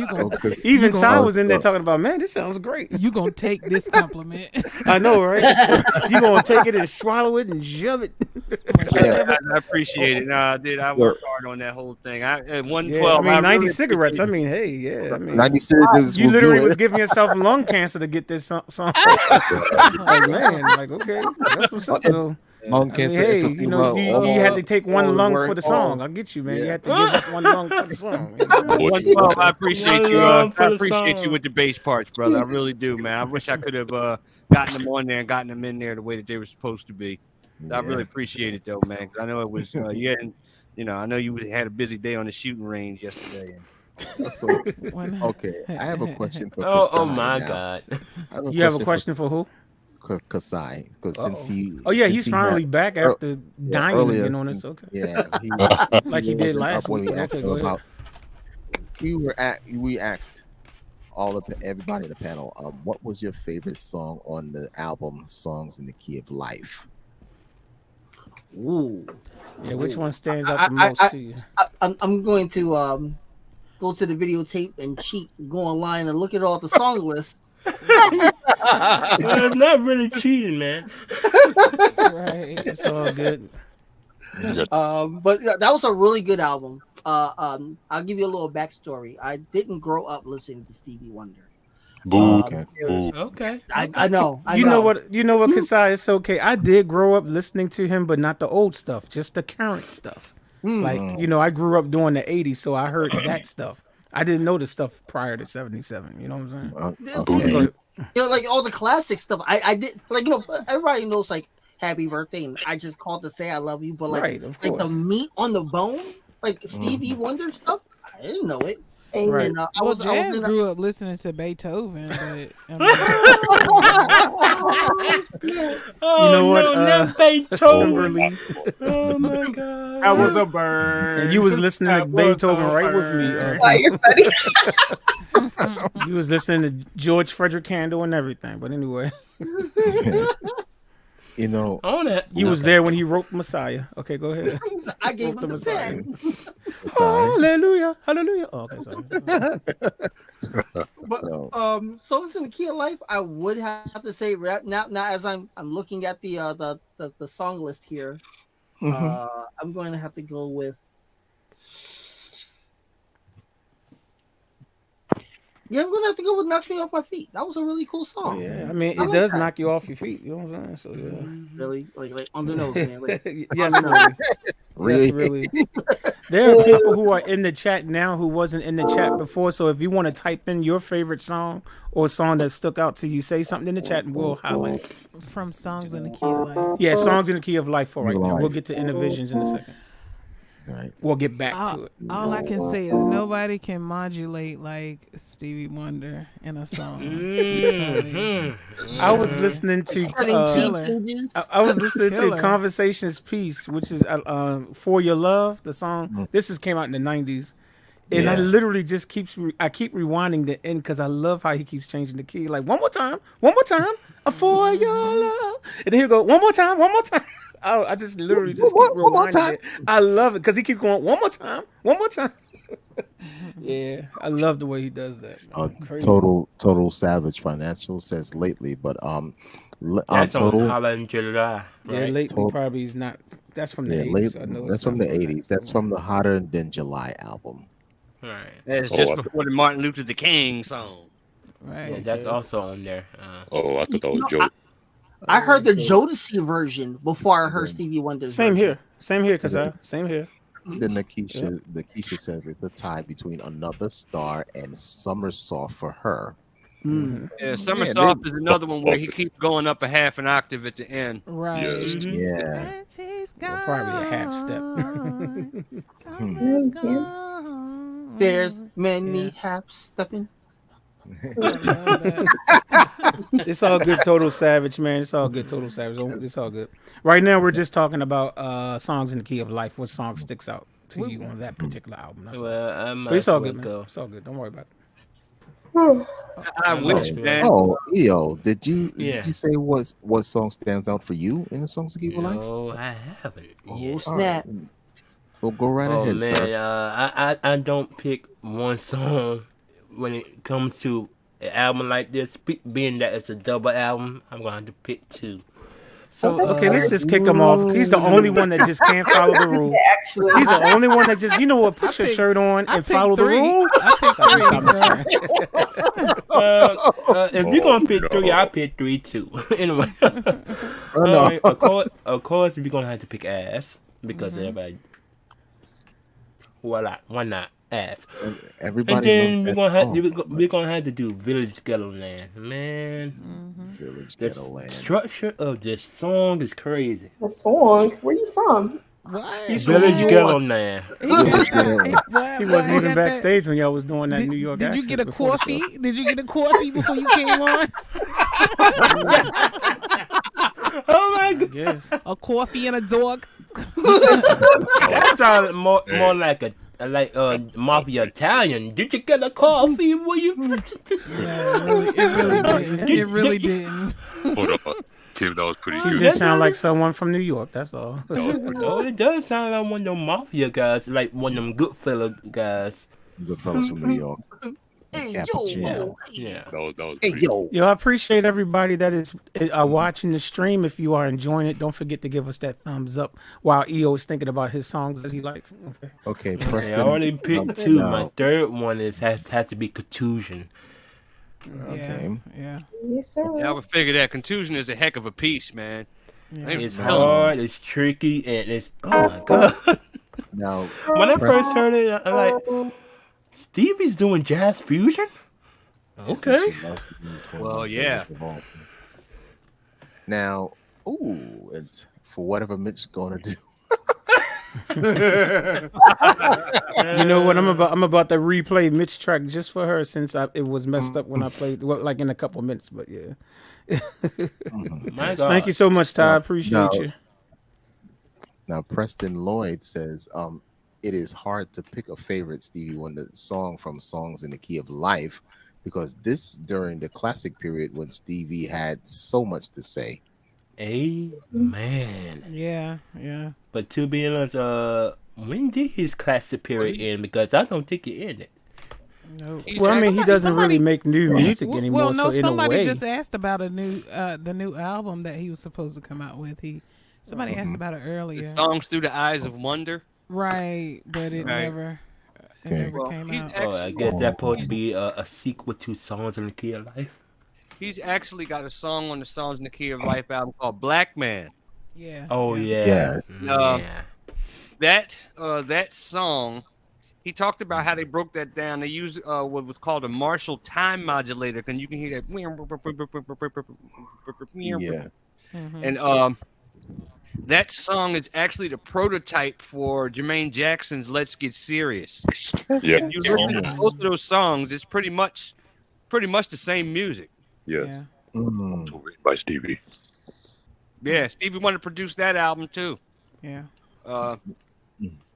[SPEAKER 4] gonna,
[SPEAKER 2] Okay.
[SPEAKER 1] Even
[SPEAKER 4] gonna-
[SPEAKER 1] Ty was in there talking about, man, this sounds great.
[SPEAKER 4] you gonna take this compliment.
[SPEAKER 1] I know, right? You gonna take it and swallow it and shove it.
[SPEAKER 2] Yeah.
[SPEAKER 3] I appreciate it. No, I did. I worked hard on that whole thing. At 112.
[SPEAKER 1] Yeah, I mean, 90
[SPEAKER 3] really
[SPEAKER 1] cigarettes. I
[SPEAKER 3] appreciate
[SPEAKER 1] mean, hey, yeah. I mean,
[SPEAKER 2] 90 cigarettes.
[SPEAKER 1] you
[SPEAKER 2] will
[SPEAKER 1] literally
[SPEAKER 2] do
[SPEAKER 1] was
[SPEAKER 2] it.
[SPEAKER 1] giving yourself lung cancer to get this song. Like, man, like, okay, that's what's up, though.
[SPEAKER 2] Lung
[SPEAKER 1] I mean,
[SPEAKER 2] cancer.
[SPEAKER 1] hey,
[SPEAKER 2] empathy,
[SPEAKER 1] you know,
[SPEAKER 2] well,
[SPEAKER 1] you had to take one
[SPEAKER 2] all
[SPEAKER 1] lung
[SPEAKER 2] work,
[SPEAKER 1] for the
[SPEAKER 2] all-
[SPEAKER 1] song. I get you, man. You
[SPEAKER 2] Yeah.
[SPEAKER 1] had to give up one lung for the song.
[SPEAKER 3] 112. I appreciate
[SPEAKER 7] One
[SPEAKER 3] you.
[SPEAKER 7] love for
[SPEAKER 3] I
[SPEAKER 7] the
[SPEAKER 3] appreciate you
[SPEAKER 7] song.
[SPEAKER 3] with the bass parts, brother. I really do, man. I wish I could have gotten them on there and gotten them in there the way that they were supposed to be. I really appreciate it, though, man. 'Cause I know it was you hadn't, I know you had a busy day on the shooting range yesterday.
[SPEAKER 2] So, okay, I have a question for
[SPEAKER 7] Oh
[SPEAKER 2] Kasai
[SPEAKER 7] my
[SPEAKER 2] now.
[SPEAKER 7] God.
[SPEAKER 1] You have a question for who?
[SPEAKER 2] Kasai, because since he
[SPEAKER 1] Oh yeah,
[SPEAKER 2] since
[SPEAKER 1] he's
[SPEAKER 2] he
[SPEAKER 1] finally
[SPEAKER 2] had-
[SPEAKER 1] back after dying
[SPEAKER 2] earlier,
[SPEAKER 1] again on us. Okay.
[SPEAKER 2] Yeah, he
[SPEAKER 1] Like he did
[SPEAKER 2] wasn't
[SPEAKER 1] last
[SPEAKER 2] up when
[SPEAKER 1] week.
[SPEAKER 2] we asked
[SPEAKER 1] Okay,
[SPEAKER 2] him
[SPEAKER 1] go ahead.
[SPEAKER 2] about. We asked everybody in the panel, what was your favorite song on the album "Songs in the Key of Life"?
[SPEAKER 8] Ooh.
[SPEAKER 1] Yeah, which one stands out the most to you?
[SPEAKER 8] I'm going to go to the videotape and cheat, go online and look at all the song lists.
[SPEAKER 7] Well, it's not really cheating, man.
[SPEAKER 4] Right.
[SPEAKER 1] It's all good.
[SPEAKER 8] But that was a really good album. I'll give you a little backstory. I didn't grow up listening to Stevie Wonder.
[SPEAKER 5] Boo.
[SPEAKER 2] Okay.
[SPEAKER 5] Boo.
[SPEAKER 7] Okay.
[SPEAKER 8] I know.
[SPEAKER 1] You know what, Kasai, it's okay. I did grow up listening to him, but not the old stuff, just the current stuff. Like, I grew up during the 80s, so I heard that stuff. I didn't know the stuff prior to 77. You know what I'm saying?
[SPEAKER 2] Okay.
[SPEAKER 8] Like all the classic stuff. I did everybody knows like Happy Birthday, and I just called to say I love you. But like,
[SPEAKER 1] Right, of
[SPEAKER 8] like the
[SPEAKER 1] course.
[SPEAKER 8] meat on the bone, like Stevie Wonder stuff, I didn't know it.
[SPEAKER 1] Right.
[SPEAKER 8] And I
[SPEAKER 4] Well,
[SPEAKER 8] was
[SPEAKER 4] Jazz
[SPEAKER 8] in
[SPEAKER 4] grew up listening to Beethoven, but
[SPEAKER 7] Oh,
[SPEAKER 1] You know what,
[SPEAKER 7] No, not Beethoven.
[SPEAKER 1] Kimberly,
[SPEAKER 7] Oh my God.
[SPEAKER 8] That was a bird.
[SPEAKER 1] and you was listening to
[SPEAKER 8] That was
[SPEAKER 1] Beethoven
[SPEAKER 8] a
[SPEAKER 1] right with me.
[SPEAKER 8] bird.
[SPEAKER 6] Why you're funny.
[SPEAKER 1] You was listening to George Frederick Handel and everything. But anyway,
[SPEAKER 2] You know,
[SPEAKER 7] On it.
[SPEAKER 1] you was there when he wrote Messiah. Okay, go ahead.
[SPEAKER 8] I gave him
[SPEAKER 1] Wrote
[SPEAKER 8] the
[SPEAKER 1] Messiah.
[SPEAKER 8] pen.
[SPEAKER 2] Kasai,
[SPEAKER 1] Hallelujah, hallelujah. Oh, okay, sorry.
[SPEAKER 8] But
[SPEAKER 2] So-
[SPEAKER 8] Songs in the Key of Life, I would have to say now as I'm looking at the song list here, I'm going to have to go with I'm gonna have to go with Knocks Me Off My Feet. That was a really cool song.
[SPEAKER 1] Yeah, I mean,
[SPEAKER 8] I
[SPEAKER 1] it
[SPEAKER 8] like
[SPEAKER 1] does
[SPEAKER 8] that.
[SPEAKER 1] knock you off your feet. You know what I'm saying? So yeah.
[SPEAKER 8] Really, like on the nose, man. Like,
[SPEAKER 1] Yes,
[SPEAKER 8] on the
[SPEAKER 1] really.
[SPEAKER 8] nose.
[SPEAKER 2] Really?
[SPEAKER 1] Yes, really. There are people who are in the chat now who wasn't in the chat before. So if you want to type in your favorite song or a song that stuck out to you, say something in the chat and we'll highlight it.
[SPEAKER 4] from Songs in the Key of Life.
[SPEAKER 1] Yeah, songs in the key of life for right now.
[SPEAKER 2] Life.
[SPEAKER 1] We'll get to Inner Visions in a second.
[SPEAKER 2] Right.
[SPEAKER 1] We'll get back to it.
[SPEAKER 4] All I can say is nobody can modulate like Stevie Wonder in a song.
[SPEAKER 1] I was listening to
[SPEAKER 8] Turning key changes.
[SPEAKER 1] I was listening to
[SPEAKER 4] Killer.
[SPEAKER 1] Conversations Peace, which is For Your Love, the song. This came out in the 90s. And I literally just keep rewinding the end because I love how he keeps changing the key. Like, one more time, for your love. And then he'll go, one more time. I just literally just keep rewinding it. I love it because he keeps going, one more time. Yeah, I love the way he does that. Man. Crazy.
[SPEAKER 2] Total Savage Financial says lately, but
[SPEAKER 7] That's on
[SPEAKER 2] total.
[SPEAKER 7] Holla in July.
[SPEAKER 1] Yeah,
[SPEAKER 7] Right?
[SPEAKER 1] lately
[SPEAKER 2] Total-
[SPEAKER 1] probably is not. That's from the
[SPEAKER 2] Yeah,
[SPEAKER 1] 80s.
[SPEAKER 2] late,
[SPEAKER 1] So I know
[SPEAKER 2] that's
[SPEAKER 1] it's
[SPEAKER 2] from
[SPEAKER 1] not
[SPEAKER 2] the
[SPEAKER 1] that.
[SPEAKER 2] 80s. That's from the Hotter Than July album.
[SPEAKER 7] Right.
[SPEAKER 3] That's
[SPEAKER 5] Oh,
[SPEAKER 3] just
[SPEAKER 5] I-
[SPEAKER 3] before the Martin Luther the King song.
[SPEAKER 4] Right.
[SPEAKER 7] Yeah, that's also on there.
[SPEAKER 5] Oh, I thought that was
[SPEAKER 8] You know,
[SPEAKER 5] Joe.
[SPEAKER 8] I heard the Jodeci version before I heard Stevie Wonder's
[SPEAKER 1] Same
[SPEAKER 8] version.
[SPEAKER 1] here, same here.
[SPEAKER 2] Then the Keisha says it's a tie between Another Star and Somersault for Her.
[SPEAKER 3] Yeah, Summer
[SPEAKER 2] Yeah,
[SPEAKER 3] Soft is another one where he keeps going up a half an octave at the end.
[SPEAKER 4] Right.
[SPEAKER 5] Yes.
[SPEAKER 2] yeah.
[SPEAKER 1] Well, probably a half step.
[SPEAKER 4] Summer's
[SPEAKER 6] Yeah.
[SPEAKER 4] gone.
[SPEAKER 8] There's many
[SPEAKER 4] Yeah.
[SPEAKER 8] half stepping.
[SPEAKER 4] I love that.
[SPEAKER 1] It's all good, Total Savage, man. It's all good, Total Savage. It's all good. Right now, we're just talking about songs in the key of life. What song sticks out to you on that particular album? That's all.
[SPEAKER 7] Well, I
[SPEAKER 1] But
[SPEAKER 7] might
[SPEAKER 1] it's
[SPEAKER 7] as
[SPEAKER 1] all
[SPEAKER 7] well
[SPEAKER 1] good, man.
[SPEAKER 7] go.
[SPEAKER 1] It's all good. Don't worry about it.
[SPEAKER 3] I
[SPEAKER 7] I
[SPEAKER 3] wish,
[SPEAKER 7] might
[SPEAKER 3] man.
[SPEAKER 2] Oh, EO, did you
[SPEAKER 7] Yeah.
[SPEAKER 2] say what song stands out for you in the songs to keep alive?
[SPEAKER 7] No, I haven't.
[SPEAKER 8] Oh
[SPEAKER 7] yet.
[SPEAKER 8] snap!
[SPEAKER 2] Well, go right
[SPEAKER 7] Oh
[SPEAKER 2] ahead,
[SPEAKER 7] man,
[SPEAKER 2] sir.
[SPEAKER 7] I don't pick one song when it comes to an album like this. Being that it's a double album, I'm gonna have to pick two. So
[SPEAKER 1] Okay, let's just kick him off. He's the only one that just can't follow the rule.
[SPEAKER 6] Actually,
[SPEAKER 1] He's the only one that just, you know what, put your shirt on
[SPEAKER 4] I
[SPEAKER 1] and
[SPEAKER 4] picked
[SPEAKER 1] follow the
[SPEAKER 4] three.
[SPEAKER 1] rule.
[SPEAKER 4] I picked three.
[SPEAKER 7] if you're gonna pick
[SPEAKER 5] no.
[SPEAKER 7] three, I'll pick three too. Anyway,
[SPEAKER 2] no.
[SPEAKER 7] of course, we're gonna have to pick ass because everybody. Why not ass? And
[SPEAKER 2] Everybody
[SPEAKER 7] then
[SPEAKER 2] loves
[SPEAKER 7] we're gonna have to do Village Ghetto Land, man.
[SPEAKER 2] Village
[SPEAKER 7] The
[SPEAKER 2] Ghetto Land.
[SPEAKER 7] structure of this song is crazy.
[SPEAKER 6] the song. Where you from?
[SPEAKER 4] What?
[SPEAKER 7] Village Ghetto Land.
[SPEAKER 2] Village Ghetto.
[SPEAKER 1] He wasn't even backstage when y'all was doing that New York
[SPEAKER 4] Did you
[SPEAKER 1] accent
[SPEAKER 4] get a
[SPEAKER 1] before the
[SPEAKER 4] coffee?
[SPEAKER 1] show.
[SPEAKER 4] Did you get a coffee before you came on?
[SPEAKER 7] Oh my god,
[SPEAKER 1] Yes.
[SPEAKER 4] A coffee and a dog?
[SPEAKER 7] that sounds more like a mafia Italian. Did you get a coffee? Will you?
[SPEAKER 4] It really didn't.
[SPEAKER 5] Hold on. Tim, that was pretty
[SPEAKER 1] She
[SPEAKER 5] good.
[SPEAKER 1] just sound like someone from New York. That's all.
[SPEAKER 5] That was pretty
[SPEAKER 7] Oh, it does sound like one of them mafia guys, like one of them good fella guys.
[SPEAKER 2] Good fellas from New York.
[SPEAKER 8] Hey
[SPEAKER 2] Cappuccino.
[SPEAKER 7] Yeah.
[SPEAKER 5] That was
[SPEAKER 2] Hey,
[SPEAKER 5] pretty
[SPEAKER 2] yo.
[SPEAKER 1] Yo, I appreciate everybody that is watching the stream. If you are enjoying it, don't forget to give us that thumbs up while EO is thinking about his songs that he likes. Okay.
[SPEAKER 2] Okay,
[SPEAKER 7] I
[SPEAKER 2] Preston.
[SPEAKER 7] already picked two.
[SPEAKER 2] now.
[SPEAKER 7] My third one has to be Contusion.
[SPEAKER 2] Okay.
[SPEAKER 4] Yeah.
[SPEAKER 6] Yes, sir.
[SPEAKER 3] Yeah, I would figure that Contusion is a heck of a piece, man. They
[SPEAKER 7] It's
[SPEAKER 3] really-
[SPEAKER 7] hard, it's tricky, and it's oh my god.
[SPEAKER 2] Now,
[SPEAKER 7] When I first heard it, I'm like, Stevie's doing jazz fusion? Okay.
[SPEAKER 3] Well, yeah.
[SPEAKER 2] Now, ooh, it's for whatever Mitch gonna do.
[SPEAKER 1] You know what? I'm about to replay Mitch track just for her since it was messed up when I played. Well, like in a couple minutes, but yeah.
[SPEAKER 7] My god.
[SPEAKER 1] Thank you so much, Ty.
[SPEAKER 2] No,
[SPEAKER 1] Appreciate
[SPEAKER 2] no.
[SPEAKER 1] you.
[SPEAKER 2] Now, Preston Lloyd says, it is hard to pick a favorite Stevie Wonder song from Songs in the Key of Life because this during the classic period when Stevie had so much to say.
[SPEAKER 7] Amen.
[SPEAKER 4] Yeah. Yeah.
[SPEAKER 7] But to be honest, when did his classic period end? Because I don't think it ended.
[SPEAKER 4] No.
[SPEAKER 1] Well, I mean, he doesn't really make new music anymore,
[SPEAKER 4] Well, no.
[SPEAKER 1] so in a
[SPEAKER 4] Somebody
[SPEAKER 1] way,
[SPEAKER 4] just asked about the new album that he was supposed to come out with. Somebody asked about it earlier.
[SPEAKER 3] Songs Through the Eyes of Wonder.
[SPEAKER 4] Right, but it
[SPEAKER 3] Right.
[SPEAKER 4] never
[SPEAKER 3] Well,
[SPEAKER 4] came
[SPEAKER 3] he's
[SPEAKER 4] out.
[SPEAKER 7] Oh, I guess that's supposed to be a sequel to Songs in the Key of Life.
[SPEAKER 3] He's actually got a song on the Songs in the Key of Life album called Black Man.
[SPEAKER 4] Yeah.
[SPEAKER 7] Oh yeah.
[SPEAKER 2] Yes.
[SPEAKER 7] Yeah.
[SPEAKER 3] That song, he talked about how they broke that down. They used what was called a Marshall time modulator, and you can hear that.
[SPEAKER 2] Yeah.
[SPEAKER 3] And that song is actually the prototype for Jermaine Jackson's "Let's Get Serious."
[SPEAKER 5] Yeah.
[SPEAKER 3] You listen to both of those songs; it's pretty much the same music.
[SPEAKER 5] Yes.
[SPEAKER 4] Yeah.
[SPEAKER 2] Mm.
[SPEAKER 5] Written by Stevie.
[SPEAKER 3] Yeah, Stevie Wonder produced that album too.
[SPEAKER 4] Yeah.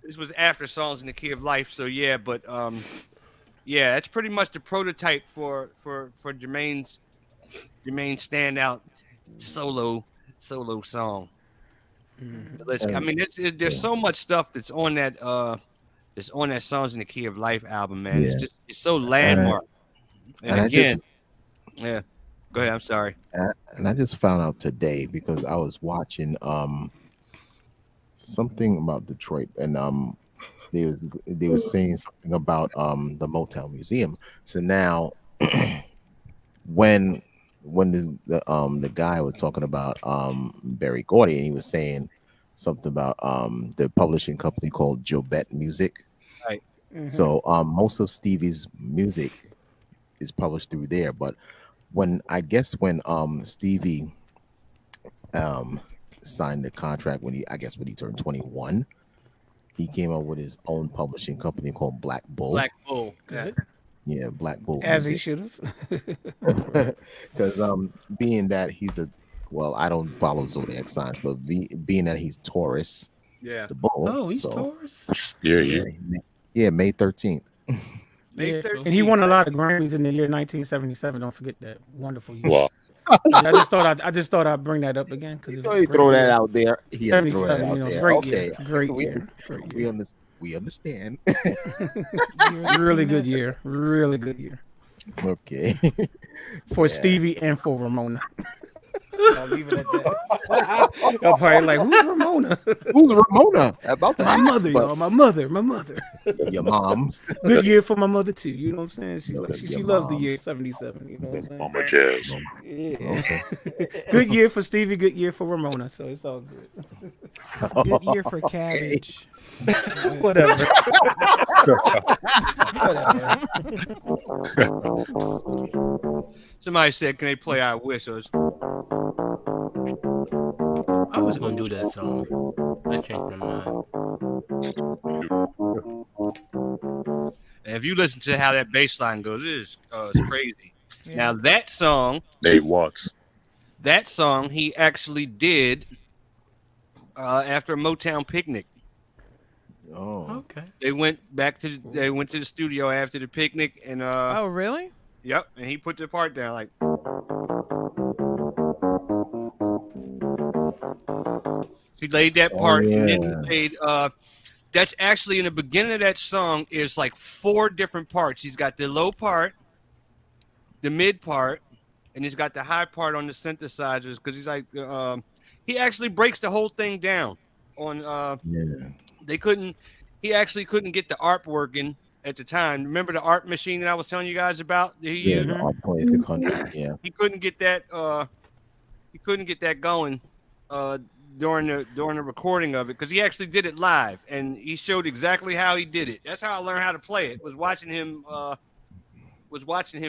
[SPEAKER 3] This was after Songs in the Key of Life, so yeah, but yeah, that's pretty much the prototype for Jermaine's standout solo song. I mean, there's so much stuff that's on that Songs in the Key of Life album, man.
[SPEAKER 2] Yeah.
[SPEAKER 3] It's so landmark. And
[SPEAKER 2] I
[SPEAKER 3] again, yeah. Go ahead. I'm sorry.
[SPEAKER 2] And I just found out today because I was watching something about Detroit, and they were saying something about the Motown Museum. So now, when the guy was talking about Berry Gordy, and he was saying something about the publishing company called Jobet Music.
[SPEAKER 3] Right.
[SPEAKER 2] So most of Stevie's music is published through there. But when Stevie signed the contract when he turned 21, he came up with his own publishing company called Black Bull.
[SPEAKER 3] Black Bull.
[SPEAKER 1] Good.
[SPEAKER 2] Yeah, Black Bull
[SPEAKER 1] As he
[SPEAKER 2] Music.
[SPEAKER 1] should have.
[SPEAKER 2] Because being that I don't follow zodiac signs, but being that he's Taurus,
[SPEAKER 3] Yeah.
[SPEAKER 2] the bull.
[SPEAKER 7] Oh, he's
[SPEAKER 2] so,
[SPEAKER 7] Taurus.
[SPEAKER 2] Yeah, May 13th.
[SPEAKER 3] May
[SPEAKER 1] Yeah.
[SPEAKER 3] 13th.
[SPEAKER 1] And he won a lot of Grammys in the year 1977. Don't forget that wonderful year.
[SPEAKER 5] Wow.
[SPEAKER 1] I just thought I'd bring that up again because
[SPEAKER 2] You throw that out there. He had to throw that
[SPEAKER 1] 77,
[SPEAKER 2] out
[SPEAKER 1] you know,
[SPEAKER 2] there.
[SPEAKER 1] great
[SPEAKER 2] Okay,
[SPEAKER 1] year, great
[SPEAKER 2] we,
[SPEAKER 1] year, great year.
[SPEAKER 2] we understand.
[SPEAKER 1] Really good year, really good year
[SPEAKER 2] Okay.
[SPEAKER 1] for Stevie and for Ramona. I'll leave it at that. Y'all probably like, who's Ramona?
[SPEAKER 2] Who's Ramona? About to
[SPEAKER 1] My
[SPEAKER 2] ask,
[SPEAKER 1] mother,
[SPEAKER 2] but
[SPEAKER 1] y'all. My mother.
[SPEAKER 2] Your mom's.
[SPEAKER 1] Good year for my mother too. You know what I'm saying? She
[SPEAKER 2] No,
[SPEAKER 1] like she
[SPEAKER 2] your
[SPEAKER 1] loves the
[SPEAKER 2] mom.
[SPEAKER 1] year 77. You know what I'm saying?
[SPEAKER 5] Mama Jazz.
[SPEAKER 1] Yeah. Good year for Stevie. Good year for Ramona. So it's all good.
[SPEAKER 4] Good year for cabbage.
[SPEAKER 1] Whatever.
[SPEAKER 3] Somebody said, "Can they play I Wish?"
[SPEAKER 7] I was gonna do that song. I changed my mind.
[SPEAKER 3] And if you listen to how that bass line goes, it's crazy.
[SPEAKER 4] Yeah.
[SPEAKER 3] Now that song
[SPEAKER 5] Dave Watts.
[SPEAKER 3] he actually did after a Motown picnic.
[SPEAKER 2] Oh.
[SPEAKER 7] Okay.
[SPEAKER 3] They went to the studio after the picnic, and
[SPEAKER 4] Oh, really?
[SPEAKER 3] yep, and he put the part down like. He laid that part, and then he laid. That's actually in the beginning of that song is like 4 different parts. He's got the low part, the mid part, and he's got the high part on the synthesizers because he's like he actually breaks the whole thing down on he actually couldn't get the ARP working at the time. Remember the ARP machine that I was telling you guys about?
[SPEAKER 2] The ARP 2600. Yeah.
[SPEAKER 3] He couldn't get that going during the recording of it because he actually did it live and he showed exactly how he did it. That's how I learned how to play it. Was watching him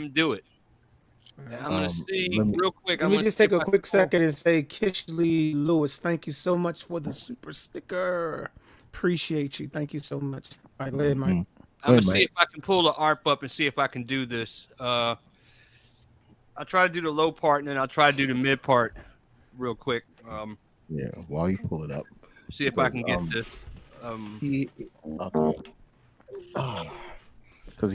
[SPEAKER 3] do it. I'm gonna see real quick.
[SPEAKER 1] Let me just take a quick second and say, Kishley Lewis, thank you so much for the super sticker. Appreciate you. Thank you so much. All right, go ahead, Mike.
[SPEAKER 3] I'm gonna see if I can pull the ARP up and see if I can do this. I'll try to do the low part and then I'll try to do the mid part real quick.
[SPEAKER 2] While you pull it up,
[SPEAKER 3] see if I can get this.
[SPEAKER 2] Because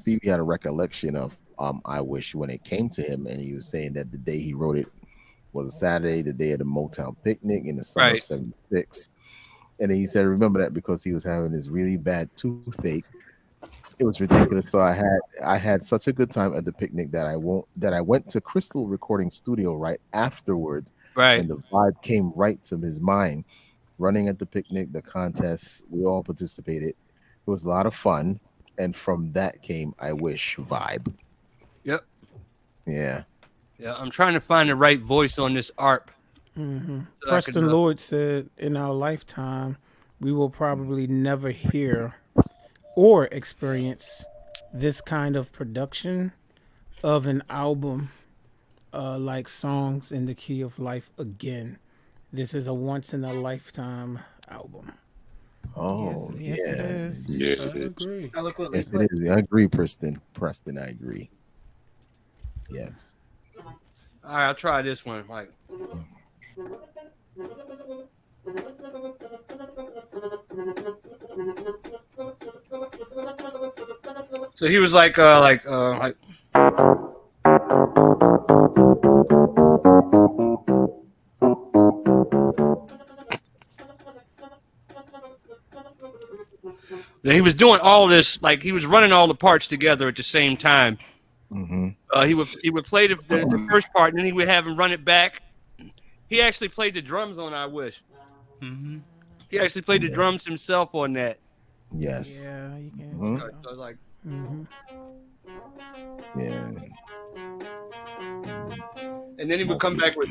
[SPEAKER 2] Stevie had a recollection of I Wish when it came to him, and he was saying that the day he wrote it was a Saturday, the day of the Motown picnic in the summer of '76. And then he said, remember that because he was having this really bad toothache. It was ridiculous. So I had such a good time at the picnic that I went to Crystal Recording Studio right afterwards.
[SPEAKER 3] Right.
[SPEAKER 2] And the vibe came right to his mind. Running at the picnic, the contests, we all participated. It was a lot of fun. And from that came I Wish vibe.
[SPEAKER 3] Yep.
[SPEAKER 2] Yeah.
[SPEAKER 3] Yeah, I'm trying to find the right voice on this ARP.
[SPEAKER 1] Mm-hmm.
[SPEAKER 3] So
[SPEAKER 1] Preston Lloyd said, in our lifetime, we will probably never hear or experience this kind of production of an album like Songs in the Key of Life again. This is a once-in-a-lifetime album.
[SPEAKER 2] Oh,
[SPEAKER 4] yes, it is.
[SPEAKER 5] Yes,
[SPEAKER 7] I agree.
[SPEAKER 2] Yes, it is. I agree, Preston. I agree. Yes.
[SPEAKER 3] All right, I'll try this one. Like. So he was like. He was doing all this, like he was running all the parts together at the same time.
[SPEAKER 2] Mm-hmm.
[SPEAKER 3] He would play the first part, and then he would have him run it back. He actually played the drums on I Wish.
[SPEAKER 7] Mm-hmm.
[SPEAKER 3] He actually played the drums himself on that.
[SPEAKER 2] Yes.
[SPEAKER 4] Yeah, you can.
[SPEAKER 2] Mm-hmm.
[SPEAKER 3] So like,
[SPEAKER 2] Yeah.
[SPEAKER 3] and then he would come back with.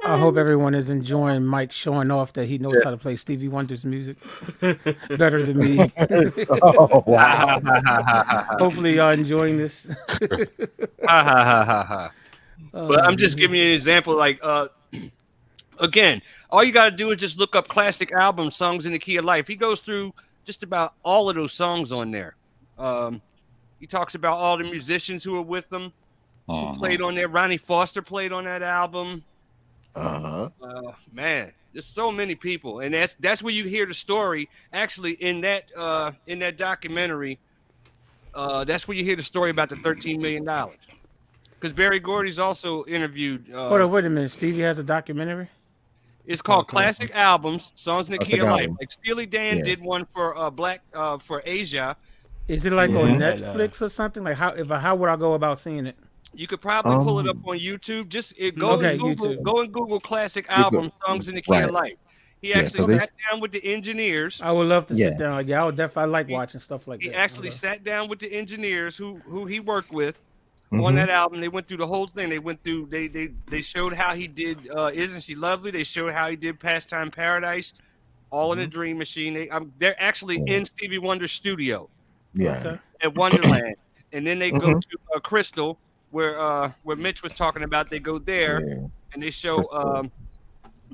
[SPEAKER 1] I hope everyone is enjoying Mike showing off that he knows how to play Stevie Wonder's music better than me.
[SPEAKER 2] Oh wow!
[SPEAKER 1] Hopefully, y'all enjoying this.
[SPEAKER 3] But I'm just giving you an example. Like, again, all you got to do is just look up classic albums, songs in the key of life. He goes through just about all of those songs on there. He talks about all the musicians who were with him, who played on there. Ronnie Foster played on that album. Man, there's so many people, and that's where you hear the story. Actually, in that documentary, that's where you hear the story about the $13 million. Because Barry Gordy's also interviewed.
[SPEAKER 1] Hold on, wait a minute. Stevie has a documentary.
[SPEAKER 3] It's called Classic Albums, Songs in the Key of Life. Like Steely Dan did one for for Asia.
[SPEAKER 1] Is it like on Netflix or something? Like how would I go about seeing it?
[SPEAKER 3] You could probably pull it up on YouTube. Go and Google Classic Albums, Songs in the Key of Life. He actually sat down with the engineers.
[SPEAKER 1] I would love to sit down. Yeah, I would definitely like watching stuff like that.
[SPEAKER 3] He actually sat down with the engineers who he worked with on that album. They went through the whole thing. They went through. They showed how he did "Isn't She Lovely." They showed how he did "Pastime Paradise," all in a Dream Machine. They're actually in Stevie Wonder's studio. At Wonderland, and then they go to Crystal, where Mitch was talking about. They go there and they show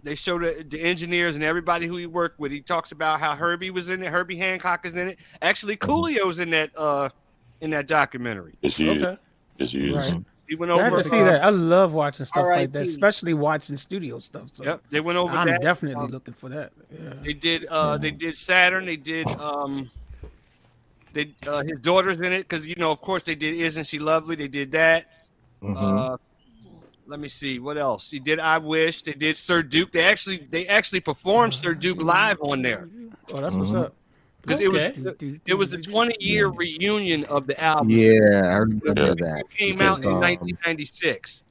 [SPEAKER 3] the engineers and everybody who he worked with. He talks about how Herbie was in it. Herbie Hancock is in it. Actually, Coolio's in that documentary.
[SPEAKER 5] Yes, he is. Yes, he is.
[SPEAKER 1] Right.
[SPEAKER 3] He went
[SPEAKER 1] I
[SPEAKER 3] over.
[SPEAKER 1] have to see that. I love watching stuff like that, especially wating studio stuff. So
[SPEAKER 3] they went over.
[SPEAKER 1] I'm
[SPEAKER 3] that.
[SPEAKER 1] definitely looking for that. Yeah.
[SPEAKER 3] They did Saturn. They did his daughter's in it because of course they did "Isn't She Lovely." They did that. Let me see what else. He did "I Wish." They did Sir Duke. They actually performed Sir Duke live on there.
[SPEAKER 1] Oh, that's what's up.
[SPEAKER 3] Because it was a 20-year reunion of the album.
[SPEAKER 2] Yeah, I remember that.
[SPEAKER 3] It came out in 1996.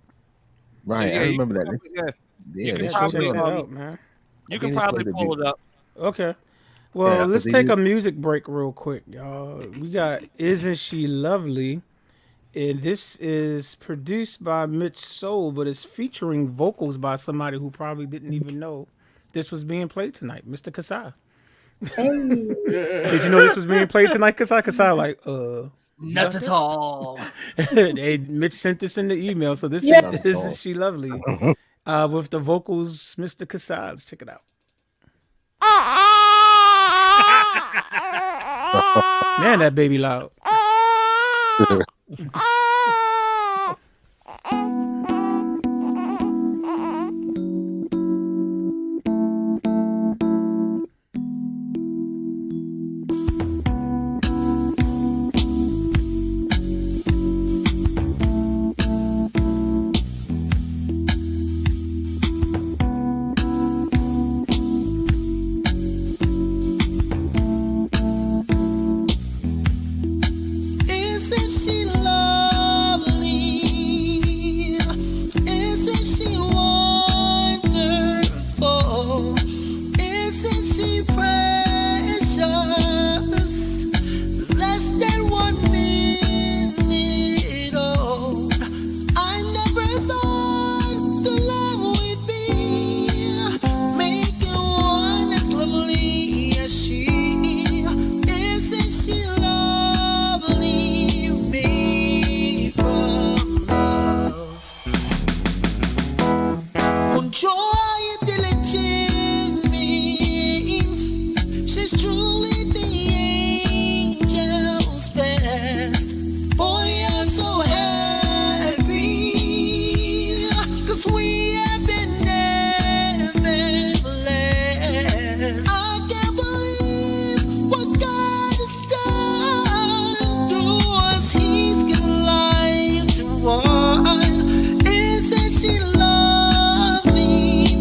[SPEAKER 2] Right,
[SPEAKER 3] So,
[SPEAKER 2] I remember that.
[SPEAKER 3] You can
[SPEAKER 1] Check that out, man.
[SPEAKER 3] You can probably pull it up.
[SPEAKER 1] Okay. Well, let's take a music break real quick, y'all. We got "Isn't She Lovely," and this is produced by Mitch Soul, but it's featuring vocals by somebody who probably didn't even know this was being played tonight, Mr. Kasai.
[SPEAKER 6] Hey.
[SPEAKER 1] Did you know this was being played tonight, Kasai? Kasai, like,
[SPEAKER 8] not at all.
[SPEAKER 1] Mitch sent this in the email, so this is "She Lovely" with the vocals, Mr. Kasai. Let's check it out. Man, that baby loud.
[SPEAKER 9] Isn't she lovely?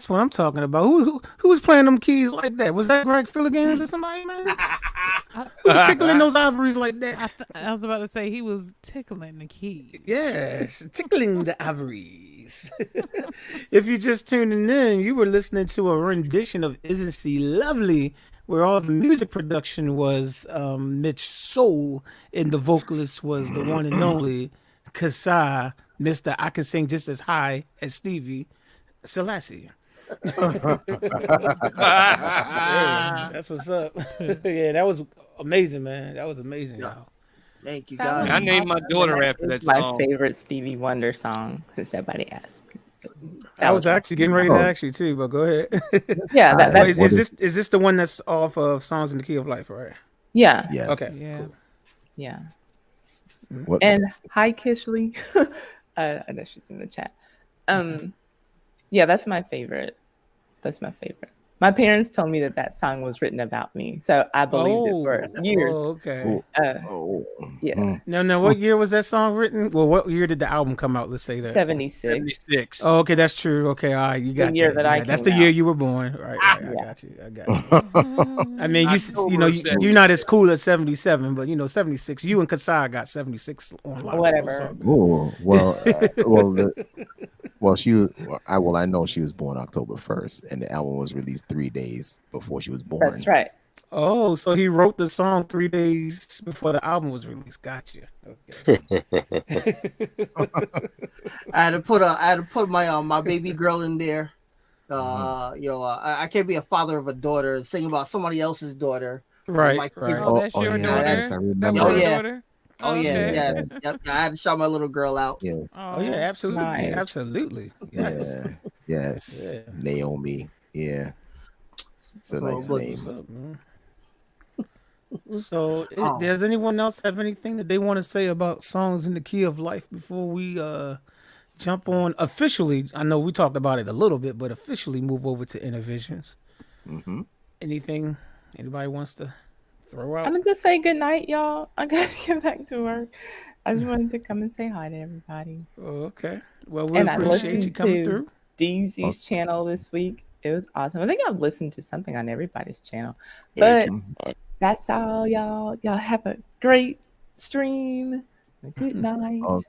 [SPEAKER 1] That's what I'm talking about. Who was playing them keys like that? Was that Greg Filligans or somebody, man? Who was tickling those ivories like that?
[SPEAKER 4] I was about to say he was tickling the key.
[SPEAKER 1] Yes, tickling the ivories. If you just tuning in, you were listening to a rendition of "Isn't She Lovely," where all the music production was Mitch Soul, and the vocalist was the one and only Kasai, Mr. I Can Sing Just as High as Stevie Selassie. Yeah, that's what's up. Yeah, that was amazing, man. That was amazing, y'all.
[SPEAKER 8] Thank you,
[SPEAKER 9] That
[SPEAKER 8] guys.
[SPEAKER 3] I named my daughter after
[SPEAKER 9] It's
[SPEAKER 3] that
[SPEAKER 9] my
[SPEAKER 3] song.
[SPEAKER 9] favorite Stevie Wonder song, since nobody asked.
[SPEAKER 1] I was actually getting ready to
[SPEAKER 2] Oh.
[SPEAKER 1] ask you too, but go ahead.
[SPEAKER 9] Yeah,
[SPEAKER 1] Wait,
[SPEAKER 9] that's
[SPEAKER 1] is this the one that's off of Songs in the Key of Life, right?
[SPEAKER 9] yeah,
[SPEAKER 2] Yes.
[SPEAKER 1] Okay.
[SPEAKER 4] Yeah.
[SPEAKER 1] Cool.
[SPEAKER 9] yeah.
[SPEAKER 2] What?
[SPEAKER 9] And hi, Kishley. I know she's in the chat. Yeah, that's my favorite. That's my favorite. My parents told me that song was written about me, so I believed it for years.
[SPEAKER 1] Oh, okay.
[SPEAKER 2] Oh.
[SPEAKER 9] Yeah,
[SPEAKER 2] Mm.
[SPEAKER 1] No. What year was that song written? Well, what year did the album come out? Let's say that.
[SPEAKER 9] 76.
[SPEAKER 3] 76.
[SPEAKER 1] Oh, okay, that's true. Okay, all right, you got
[SPEAKER 9] year
[SPEAKER 1] that.
[SPEAKER 9] that I
[SPEAKER 1] That's
[SPEAKER 9] came
[SPEAKER 1] the year
[SPEAKER 9] out.
[SPEAKER 1] you were born. Right. I
[SPEAKER 9] Yeah.
[SPEAKER 1] got you. I mean,
[SPEAKER 3] October
[SPEAKER 1] you're not as cool as 77, but 76. You and Kasai got 76 on lock.
[SPEAKER 9] Whatever.
[SPEAKER 1] So it's all good.
[SPEAKER 2] Oh, I know she was born October 1st, and the album was released 3 days before she was born.
[SPEAKER 9] That's right.
[SPEAKER 1] Oh, so he wrote the song 3 days before the album was released. Gotcha. Okay.
[SPEAKER 8] I had to put my baby girl in there. I can't be a father of a daughter and sing about somebody else's daughter.
[SPEAKER 1] Right.
[SPEAKER 8] My
[SPEAKER 1] Right.
[SPEAKER 8] kids-
[SPEAKER 4] Oh, that's your
[SPEAKER 2] yeah,
[SPEAKER 4] daughter?
[SPEAKER 2] yes, I
[SPEAKER 4] That
[SPEAKER 2] remember.
[SPEAKER 4] was
[SPEAKER 8] Oh,
[SPEAKER 4] your
[SPEAKER 8] yeah.
[SPEAKER 4] daughter?
[SPEAKER 8] Oh yeah,
[SPEAKER 4] Okay.
[SPEAKER 8] Yep. I had to shout my little girl out.
[SPEAKER 2] Yeah.
[SPEAKER 1] Oh yeah, absolutely.
[SPEAKER 9] Nice.
[SPEAKER 1] Absolutely. Yes.
[SPEAKER 2] Yeah. Yes.
[SPEAKER 1] Yeah.
[SPEAKER 2] Naomi. Yeah. It's a
[SPEAKER 8] So,
[SPEAKER 2] nice
[SPEAKER 8] look-
[SPEAKER 2] name.
[SPEAKER 1] What's up, man? So,
[SPEAKER 8] Oh.
[SPEAKER 1] does anyone else have anything that they want to say about Songs in the Key of Life before we jump on officially? I know we talked about it a little bit, but officially move over to Innovisions.
[SPEAKER 2] Mm-hmm.
[SPEAKER 1] Anything anybody wants to throw out?
[SPEAKER 9] I'm gonna just say good night, y'all. I gotta get back to work. I just wanted to come and say hi to everybody.
[SPEAKER 1] Oh, okay. Well, we
[SPEAKER 9] And I
[SPEAKER 1] appreciate you
[SPEAKER 9] listened
[SPEAKER 1] coming
[SPEAKER 9] to
[SPEAKER 1] through.
[SPEAKER 9] DZ's channel this week. It was awesome. I think I've listened to something on everybody's channel.
[SPEAKER 5] Yeah,
[SPEAKER 9] But that's all, y'all. Y'all have a great stream. A good night.
[SPEAKER 2] Oh,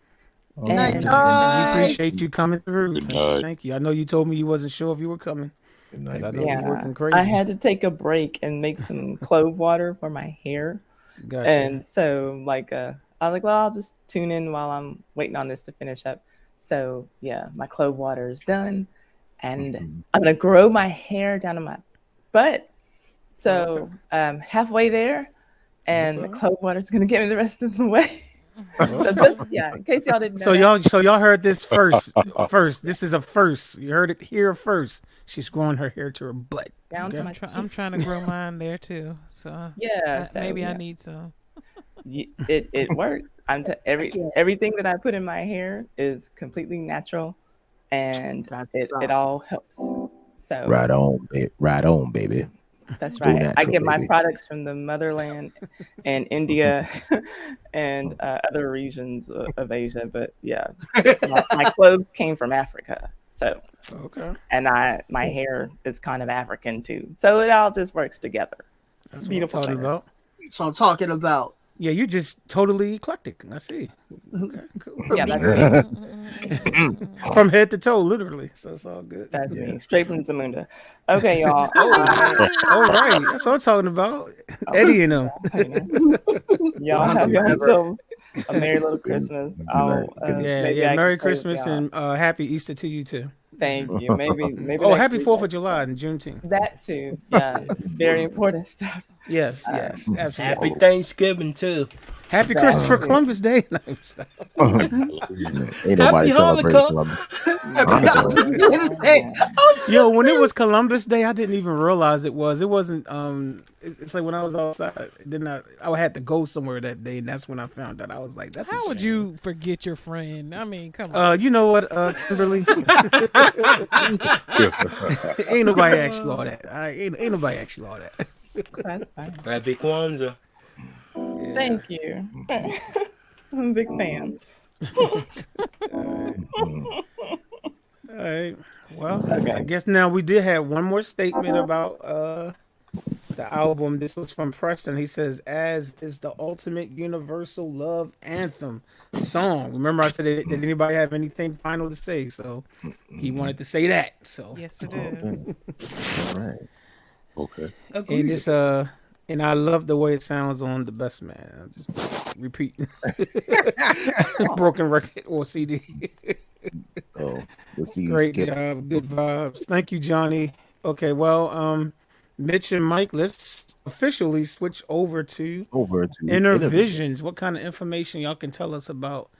[SPEAKER 8] Good night,
[SPEAKER 9] And-
[SPEAKER 8] y'all.
[SPEAKER 1] We appreciate you coming through.
[SPEAKER 5] Good
[SPEAKER 1] Thank you,
[SPEAKER 5] night.
[SPEAKER 1] thank you. I know you told me you wasn't sure if you were coming.
[SPEAKER 2] Good
[SPEAKER 1] 'Cause
[SPEAKER 2] night,
[SPEAKER 1] I know
[SPEAKER 2] baby.
[SPEAKER 1] you
[SPEAKER 9] Yeah,
[SPEAKER 1] working crazy.
[SPEAKER 9] I had to take a break and make some clove water for my hair.
[SPEAKER 1] Gotcha.
[SPEAKER 9] And so, I was like, well, I'll just tune in while I'm waiting on this to finish up. So, yeah, my clove water is done. And
[SPEAKER 2] Mhm.
[SPEAKER 9] I'm going to grow my hair down to my butt. So, halfway there. And the
[SPEAKER 1] Okay.
[SPEAKER 9] clove water is going to get me the rest of the way. Yeah, in case y'all didn't know.
[SPEAKER 1] So y'all heard this first. First, this is a first. You heard it here first. She's growing her hair to her butt.
[SPEAKER 9] down to
[SPEAKER 1] Okay.
[SPEAKER 9] my
[SPEAKER 4] I'm trying to grow mine there too. So
[SPEAKER 9] Yeah, so,
[SPEAKER 4] maybe I
[SPEAKER 9] yeah.
[SPEAKER 4] need some.
[SPEAKER 9] It works. Everything that I put in my hair is completely natural, and
[SPEAKER 8] That's
[SPEAKER 9] it all helps. So
[SPEAKER 2] Right on, baby.
[SPEAKER 9] that's
[SPEAKER 2] Go
[SPEAKER 9] right. I
[SPEAKER 2] natural,
[SPEAKER 9] get my
[SPEAKER 2] baby.
[SPEAKER 9] products from the motherland and India and other regions of Asia. But yeah, my clothes came from Africa. So
[SPEAKER 1] Okay.
[SPEAKER 9] and my hair is kind of African too. So it all just works together. It's
[SPEAKER 1] That's what I'm
[SPEAKER 9] beautiful
[SPEAKER 1] talking
[SPEAKER 9] things.
[SPEAKER 1] about.
[SPEAKER 8] So I'm talking about.
[SPEAKER 1] Yeah, you're just totally eclectic. I see. Okay, cool.
[SPEAKER 9] Yeah, that's
[SPEAKER 1] From head to toe, literally. So it's all good.
[SPEAKER 9] That's me, straight from Zamunda. Okay, y'all.
[SPEAKER 1] All right, that's what I'm talking about. Eddie and them.
[SPEAKER 9] Y'all have yourselves a merry little Christmas.
[SPEAKER 2] night.
[SPEAKER 1] Yeah. Merry Christmas and happy Easter to you too.
[SPEAKER 9] Thank you. Maybe.
[SPEAKER 1] Oh,
[SPEAKER 9] next
[SPEAKER 1] happy
[SPEAKER 9] week
[SPEAKER 1] 4th of July and Juneteenth.
[SPEAKER 9] That too. Yeah, very important stuff.
[SPEAKER 1] Yes, absolutely.
[SPEAKER 7] Happy Thanksgiving too.
[SPEAKER 1] Happy Christopher Columbus Day. No, stop.
[SPEAKER 2] Ain't nobody
[SPEAKER 7] Happy
[SPEAKER 2] celebrating
[SPEAKER 7] Hanukkah.
[SPEAKER 2] Columbus.
[SPEAKER 1] Yo, when it was Columbus Day, I didn't even realize it was. It wasn't. It's like when I was outside, then I had to go somewhere that day, and that's when I found out. I was like, "That's a
[SPEAKER 4] How would
[SPEAKER 1] shame.
[SPEAKER 4] you forget your friend? I mean, come on.
[SPEAKER 1] You know what, Kimberly? Ain't nobody asked you all that. Ain't nobody asked you all that.
[SPEAKER 9] That's fine.
[SPEAKER 7] Happy Kwanzaa.
[SPEAKER 9] Thank you. I'm a big fan.
[SPEAKER 1] All right. Well,
[SPEAKER 9] Okay.
[SPEAKER 1] I guess now we did have one more statement about the album. This was from Preston. He says, "As is the ultimate universal love anthem song." Remember, I said, did anybody have anything final to say? So he wanted to say that. So
[SPEAKER 4] Yes, it is.
[SPEAKER 2] All right.
[SPEAKER 5] Okay.
[SPEAKER 1] and it's and I love the way it sounds on The Best Man. I'll just repeat. Broken record or CD.
[SPEAKER 2] Oh, the CD
[SPEAKER 1] Great
[SPEAKER 2] skip.
[SPEAKER 1] job. Good vibes. Thank you, Johnny. Okay, well, Mitch and Mike, let's officially switch over to Inner Visions. What kind of information y'all can tell us about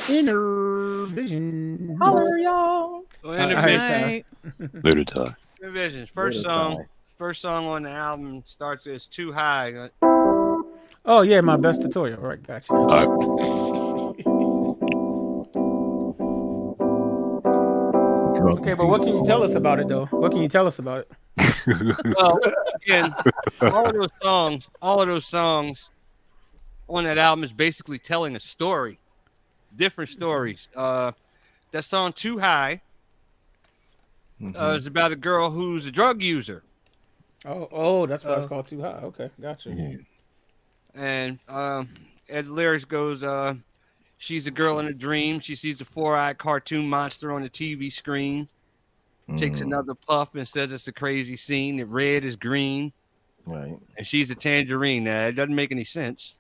[SPEAKER 1] Inner Visions?
[SPEAKER 9] Holler, y'all.
[SPEAKER 4] Night.
[SPEAKER 5] Later, Ty.
[SPEAKER 3] Inner Visions. First song on the album starts as Too High.
[SPEAKER 1] Oh yeah, my best tutorial. All right, gotcha.
[SPEAKER 5] All right.
[SPEAKER 1] Okay, but what can you tell us about it, though? What can you tell us about it?
[SPEAKER 3] Well, again, all of those songs on that album is basically telling a story, different stories. That song "Too High" is about a girl who's a drug user.
[SPEAKER 1] Oh, that's why it's called Too High. Okay, gotcha.
[SPEAKER 3] And as the lyrics goes, she's a girl in a dream. She sees a four-eyed cartoon monster on the TV screen. Takes another puff and says it's a crazy scene. The red is green.
[SPEAKER 2] Right.
[SPEAKER 3] And she's a tangerine. Now, it doesn't make any sense.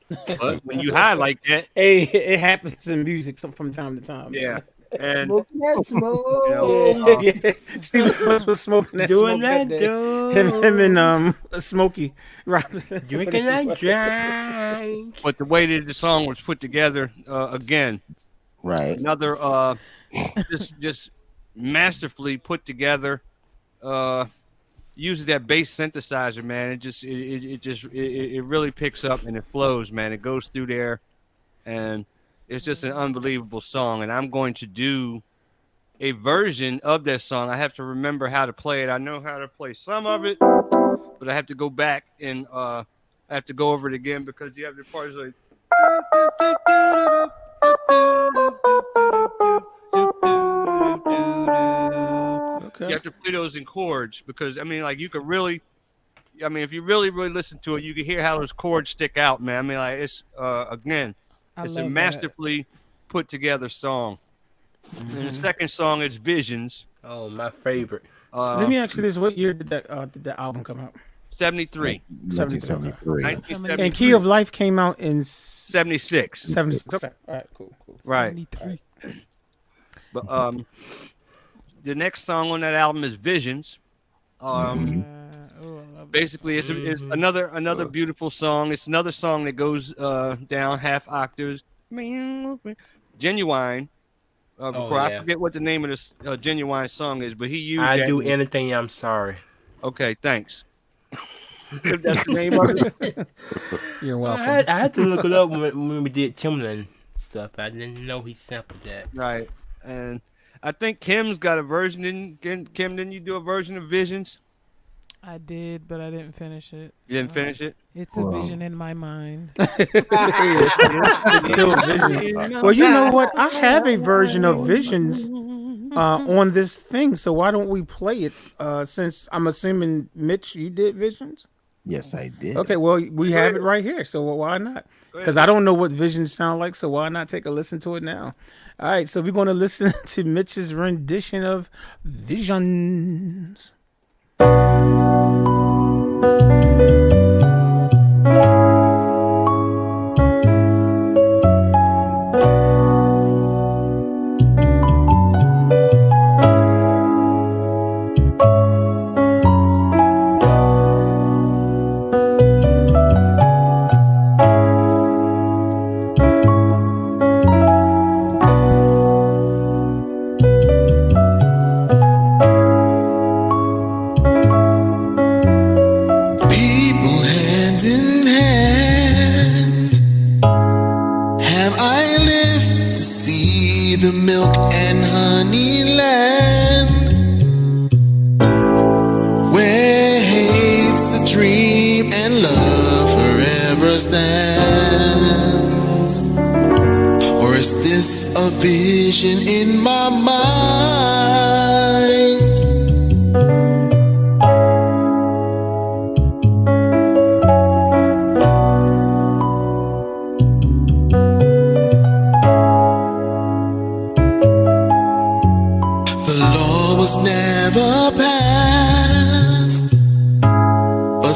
[SPEAKER 3] But when you high like that.
[SPEAKER 1] Hey, it happens in music from time to time.
[SPEAKER 3] Yeah. And
[SPEAKER 8] Smoking that smoke.
[SPEAKER 1] Yeah. Stevie Wonder was smoking that
[SPEAKER 7] Doing
[SPEAKER 1] smoke
[SPEAKER 7] that
[SPEAKER 1] day.
[SPEAKER 7] dope.
[SPEAKER 1] Him and Smokey Robinson.
[SPEAKER 7] Drinking that drink.
[SPEAKER 3] But the way that the song was put together, again,
[SPEAKER 2] Right.
[SPEAKER 3] another just masterfully put together, uses that bass synthesizer, man. It really picks up and it flows, man. It goes through there, and it's just an unbelievable song. And I'm going to do a version of that song. I have to remember how to play it. I know how to play some of it, but I have to go back and I have to go over it again because you have the parts like.
[SPEAKER 1] Okay.
[SPEAKER 3] You have to play those in chords because I mean, like you could really, I mean, if you really listen to it, you can hear how those chords stick out, man. I mean, like it's again, it's a masterfully put together song. And the second song is Visions.
[SPEAKER 7] Oh, my favorite.
[SPEAKER 1] Let me ask you this: what year did that album come out?
[SPEAKER 3] 73.
[SPEAKER 2] 1973.
[SPEAKER 1] And Key of Life came out in
[SPEAKER 3] 76.
[SPEAKER 1] 76. Okay. All right. Cool.
[SPEAKER 3] Right. But the next song on that album is Visions. Basically, it's another beautiful song. It's another song that goes down half octaves. Genuine. I forget what the name of this Genuine song is, but he used
[SPEAKER 7] I
[SPEAKER 3] that.
[SPEAKER 7] do anything. I'm sorry.
[SPEAKER 3] Okay, thanks. If that's the name of it.
[SPEAKER 1] You're welcome.
[SPEAKER 7] I had to look it up when we did Timberland stuff. I didn't know he sampled that.
[SPEAKER 3] Right. And I think Kim's got a version. Kim, didn't you do a version of Visions?
[SPEAKER 4] I did, but I didn't finish it.
[SPEAKER 3] You didn't finish it?
[SPEAKER 4] It's a vision in my mind.
[SPEAKER 1] It's still Visions. Well, you know what? I have a version of Visions on this thing, so why don't we play it? Since I'm assuming, Mitch, you did Visions?
[SPEAKER 2] Yes, I did.
[SPEAKER 1] Okay, well, we have it right here, so why not? Because I don't know what Visions sound like, so why not take a listen to it now? All right, so we're going to listen to Mitch's rendition of Visions.
[SPEAKER 10] Or is this a vision in my mind?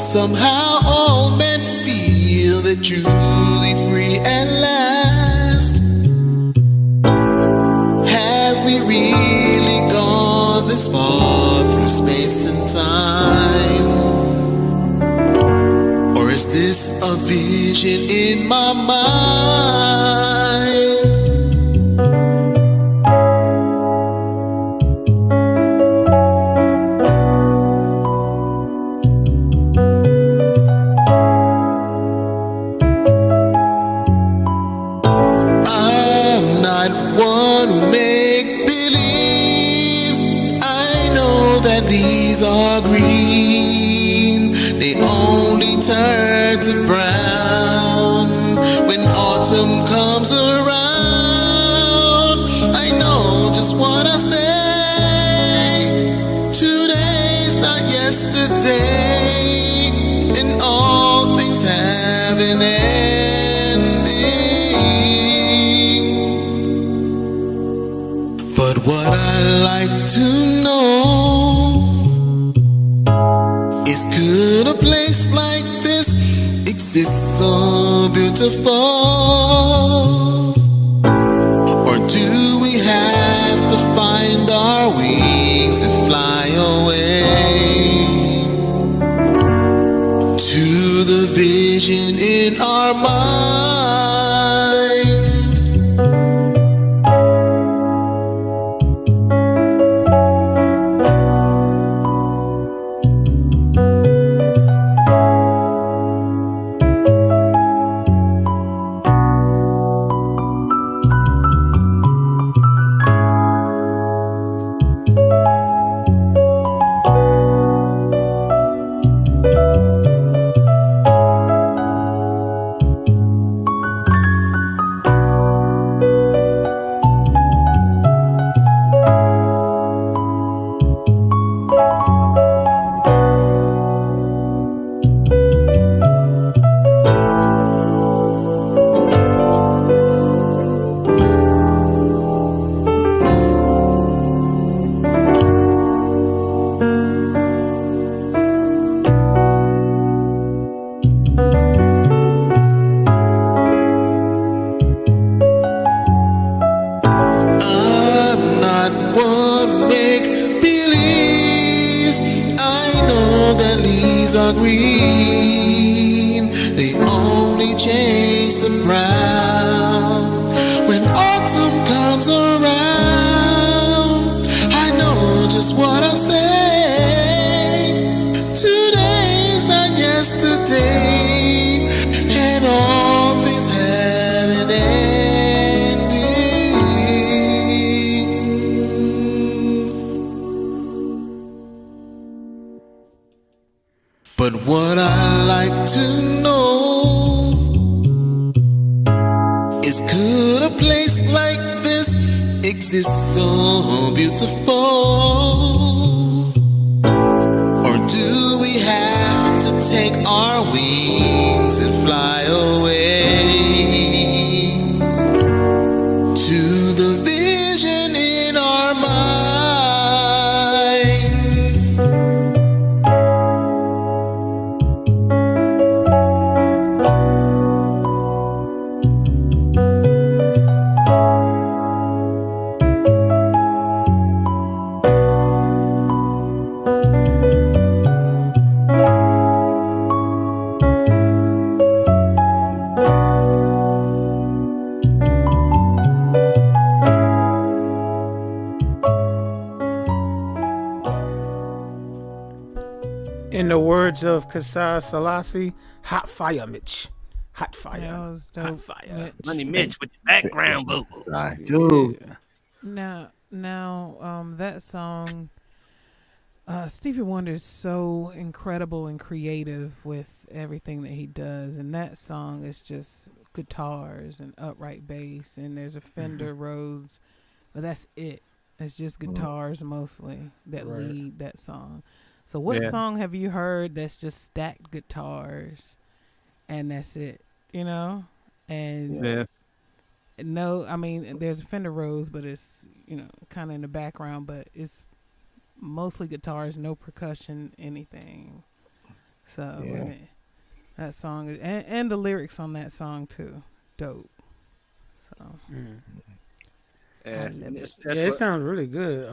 [SPEAKER 10] Somehow all men feel they're truly free at last. Have we really gone this far through space and time? Or is this a vision in my mind? Are green, they only turn to brown when autumn comes around. I know just what I say. Today's not yesterday, and all things have an ending. But what I like to know, could a place like this exist so beautiful? Or do we have to find our wings and fly away to the vision in our mind? Are green, they only change to brown when autumn comes around. I know just what I say. Today's not yesterday, and all things have an ending. But what I like to know is, could a place like this exist so beautiful? Or do we have to take our wings and fly away to the vision in our minds?
[SPEAKER 1] In the words of Kasai Selassie, hot fire, Mitch. Hot fire.
[SPEAKER 4] That was dope.
[SPEAKER 1] Hot fire.
[SPEAKER 4] Mitch.
[SPEAKER 3] Money Mitch with the background vocals.
[SPEAKER 2] Dude.
[SPEAKER 4] Now, that song, Stevie Wonder is so incredible and creative with everything that he does, and that song is just guitars and upright bass, and there's a Fender Rhodes, but that's it. It's just guitars mostly that lead that song. So what song have you heard that's just stacked guitars and that's it, you know? And no, I mean, there's a Fender Rhodes, but it's, you know, kind of in the background, but it's mostly guitars, no percussion, anything. So
[SPEAKER 2] Yeah.
[SPEAKER 4] that song and the lyrics on that song too, dope. So
[SPEAKER 3] And
[SPEAKER 4] That's
[SPEAKER 1] Yeah, it sounds really good.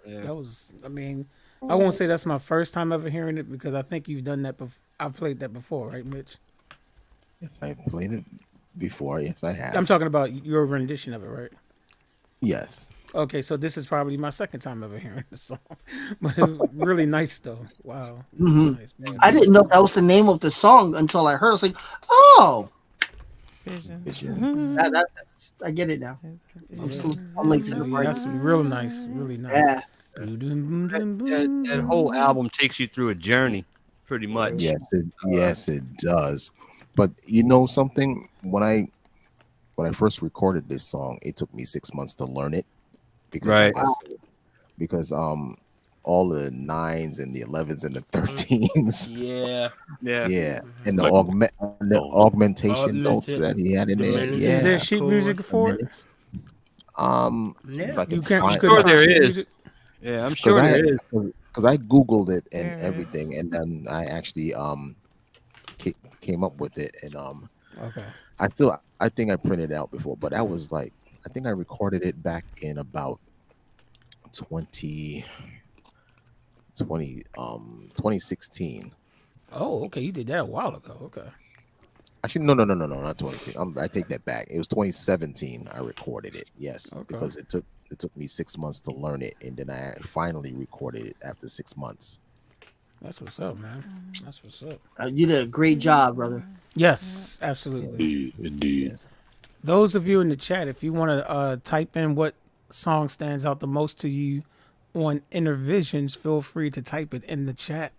[SPEAKER 3] yeah.
[SPEAKER 1] That was, I mean, I won't say that's my first time ever hearing it because I think you've done that before. I've played that before, right, Mitch?
[SPEAKER 2] Yes, I played it before. Yes, I have.
[SPEAKER 1] I'm talking about your rendition of it, right?
[SPEAKER 2] Yes.
[SPEAKER 1] Okay, so this is probably my second time ever hearing the song, but it was really nice though. Wow,
[SPEAKER 8] Mhm.
[SPEAKER 1] nice.
[SPEAKER 8] I didn't know that was the name of the song until I heard. I was like, oh,
[SPEAKER 4] Visions.
[SPEAKER 8] I get it now. I'm
[SPEAKER 1] Yeah.
[SPEAKER 8] late to
[SPEAKER 1] So,
[SPEAKER 8] the
[SPEAKER 1] yeah,
[SPEAKER 8] party.
[SPEAKER 1] that's real nice, really nice.
[SPEAKER 8] Yeah.
[SPEAKER 3] That whole album takes you through a journey, pretty much.
[SPEAKER 2] Yes, it does. But you know something? When I first recorded this song, it took me 6 months to learn it because
[SPEAKER 3] Right.
[SPEAKER 2] because all the 9s and the 11s and the 13s.
[SPEAKER 7] Yeah.
[SPEAKER 2] Yeah, and the
[SPEAKER 5] Like-
[SPEAKER 2] augmentation notes that he had in there.
[SPEAKER 7] diminished.
[SPEAKER 2] Yeah,
[SPEAKER 1] Is there sheet music for it?
[SPEAKER 2] if I can
[SPEAKER 1] You can't. You
[SPEAKER 2] find
[SPEAKER 1] couldn't
[SPEAKER 3] sure
[SPEAKER 1] find
[SPEAKER 3] there
[SPEAKER 1] sheet
[SPEAKER 3] is.
[SPEAKER 1] music?
[SPEAKER 3] Yeah, I'm sure there is.
[SPEAKER 2] because I googled it and
[SPEAKER 4] Yeah.
[SPEAKER 2] everything, and then I actually came up with it, and
[SPEAKER 1] Okay.
[SPEAKER 2] I think I printed it out before, but that was like I think I recorded it back in about 2016.
[SPEAKER 1] Oh, okay. You did that a while ago. Okay.
[SPEAKER 2] Actually, no, not 2016. I take that back. It was 2017. I recorded it. Yes,
[SPEAKER 1] Okay.
[SPEAKER 2] because it took me 6 months to learn it, and then I finally recorded it after 6 months.
[SPEAKER 1] That's what's up, man. That's what's up.
[SPEAKER 8] You did a great job, brother.
[SPEAKER 1] Yes, absolutely.
[SPEAKER 5] Indeed.
[SPEAKER 2] Yes.
[SPEAKER 1] Those of you in the chat, if you want to type in what song stands out the most to you on Inner Visions, feel free to type it in the chat,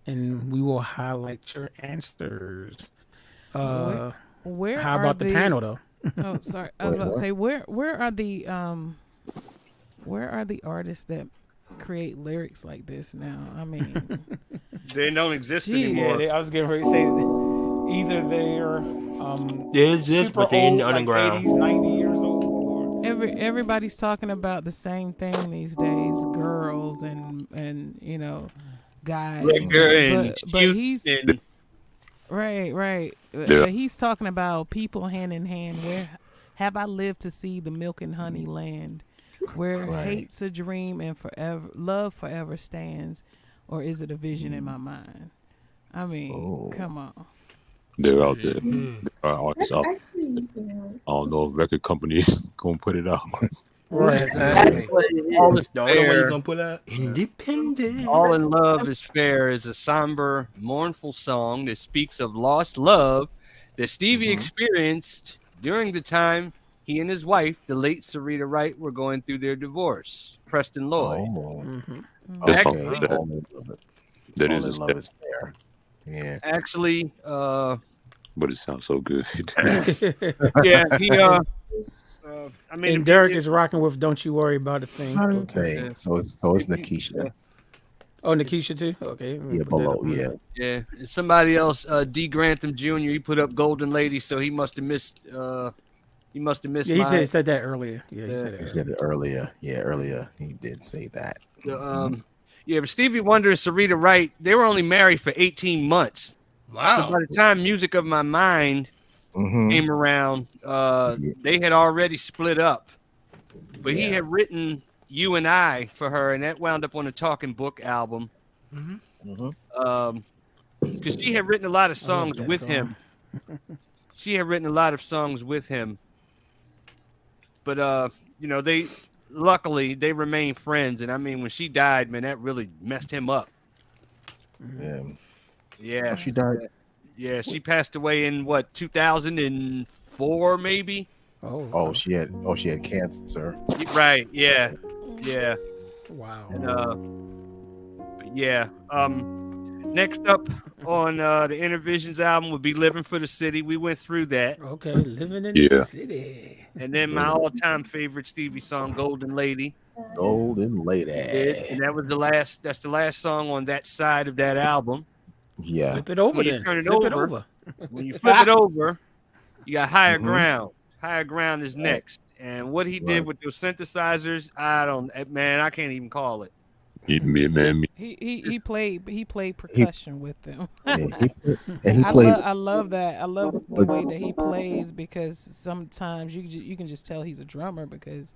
[SPEAKER 1] and we will highlight your answers.
[SPEAKER 4] Where
[SPEAKER 1] How
[SPEAKER 4] are
[SPEAKER 1] about the panel though?
[SPEAKER 4] Oh, sorry. I was about to say where are the artists that create lyrics like this now? I mean,
[SPEAKER 3] They don't exist
[SPEAKER 4] Gee.
[SPEAKER 3] anymore.
[SPEAKER 1] I was getting ready to say either they're
[SPEAKER 7] There's this,
[SPEAKER 1] super
[SPEAKER 7] but they in
[SPEAKER 1] old,
[SPEAKER 7] the
[SPEAKER 1] like
[SPEAKER 7] underground.
[SPEAKER 1] 80s, 90 years old, or
[SPEAKER 4] everybody's talking about the same thing these days, girls and you know, guys.
[SPEAKER 3] Liquor and
[SPEAKER 4] but
[SPEAKER 3] cute
[SPEAKER 4] he's
[SPEAKER 3] and
[SPEAKER 4] right.
[SPEAKER 5] Yeah.
[SPEAKER 4] But he's talking about people hand in hand. Where have I lived to see the milk and honey land, where hate's a dream and forever love forever stands, or is it a vision in my mind? I mean, come on.
[SPEAKER 5] They're out there. There are artists
[SPEAKER 6] That's
[SPEAKER 5] out.
[SPEAKER 6] actually,
[SPEAKER 5] I don't know if record companies gonna put it out.
[SPEAKER 1] right? Exactly.
[SPEAKER 3] all is
[SPEAKER 7] The only one you
[SPEAKER 3] fair.
[SPEAKER 7] gonna put out independent.
[SPEAKER 3] All in Love is Fair is a somber, mournful song that speaks of lost love that Stevie experienced during the time he and his wife, the late Sarita Wright, were going through their divorce. Preston Lloyd.
[SPEAKER 5] That's
[SPEAKER 2] Okay.
[SPEAKER 5] all-
[SPEAKER 2] All in love,
[SPEAKER 5] That
[SPEAKER 2] all
[SPEAKER 5] is
[SPEAKER 2] in
[SPEAKER 5] a
[SPEAKER 2] love
[SPEAKER 5] step,
[SPEAKER 2] is fair. Yeah.
[SPEAKER 3] Actually,
[SPEAKER 5] but it sounds so good.
[SPEAKER 3] yeah, he I mean,
[SPEAKER 1] And Derek is rocking with "Don't You Worry About a Thing."
[SPEAKER 2] Okay.
[SPEAKER 3] Yeah.
[SPEAKER 2] So it's Nikisha.
[SPEAKER 1] Oh, Nikisha too. Okay. let me
[SPEAKER 2] Yeah,
[SPEAKER 1] put that
[SPEAKER 2] below.
[SPEAKER 1] up on
[SPEAKER 2] Yeah.
[SPEAKER 1] there.
[SPEAKER 3] yeah, somebody else, D. Grantham Jr. He put up Golden Lady, so he must have missed. He must have missed.
[SPEAKER 1] Yeah, he said that earlier. Yeah, he
[SPEAKER 3] Yeah.
[SPEAKER 1] said it.
[SPEAKER 2] He said it earlier. Yeah, earlier he did say that.
[SPEAKER 3] Yeah, but Stevie Wonder and Sarita Wright, they were only married for 18 months.
[SPEAKER 7] Wow.
[SPEAKER 3] So by the time Music of My Mind came around, they had already split up. But he had written You and I for her, and that wound up on a Talking Book album. Because she had written a lot of songs
[SPEAKER 1] that
[SPEAKER 3] with
[SPEAKER 1] song.
[SPEAKER 3] him. She had written a lot of songs with him. But you know, luckily they remained friends. And I mean, when she died, man, that really messed him up.
[SPEAKER 2] Yeah.
[SPEAKER 3] Yeah.
[SPEAKER 2] She died.
[SPEAKER 3] Yeah, she passed away in what, 2004 maybe?
[SPEAKER 2] Oh, she had cancer.
[SPEAKER 3] Right, yeah. Yeah.
[SPEAKER 1] Wow.
[SPEAKER 3] But yeah. Next up on the Inner Visions album would be Living for the City. We went through that.
[SPEAKER 1] Okay, living in
[SPEAKER 5] Yeah.
[SPEAKER 1] the city.
[SPEAKER 3] And then my all-time favorite Stevie song, Golden Lady.
[SPEAKER 2] Golden Lady.
[SPEAKER 3] And that was that's the last song on that side of that album.
[SPEAKER 2] Yeah.
[SPEAKER 1] Flip it over
[SPEAKER 3] When you
[SPEAKER 1] then.
[SPEAKER 3] turn it
[SPEAKER 1] Flip it
[SPEAKER 3] over.
[SPEAKER 1] over.
[SPEAKER 3] When you flip it over, you got Higher Ground. Higher Ground is next. And what he did with those synthesizers, I can't even call it.
[SPEAKER 4] He played percussion with them.
[SPEAKER 2] Yeah, he played.
[SPEAKER 4] I love that. I love the way that he plays because sometimes you can just tell he's a drummer because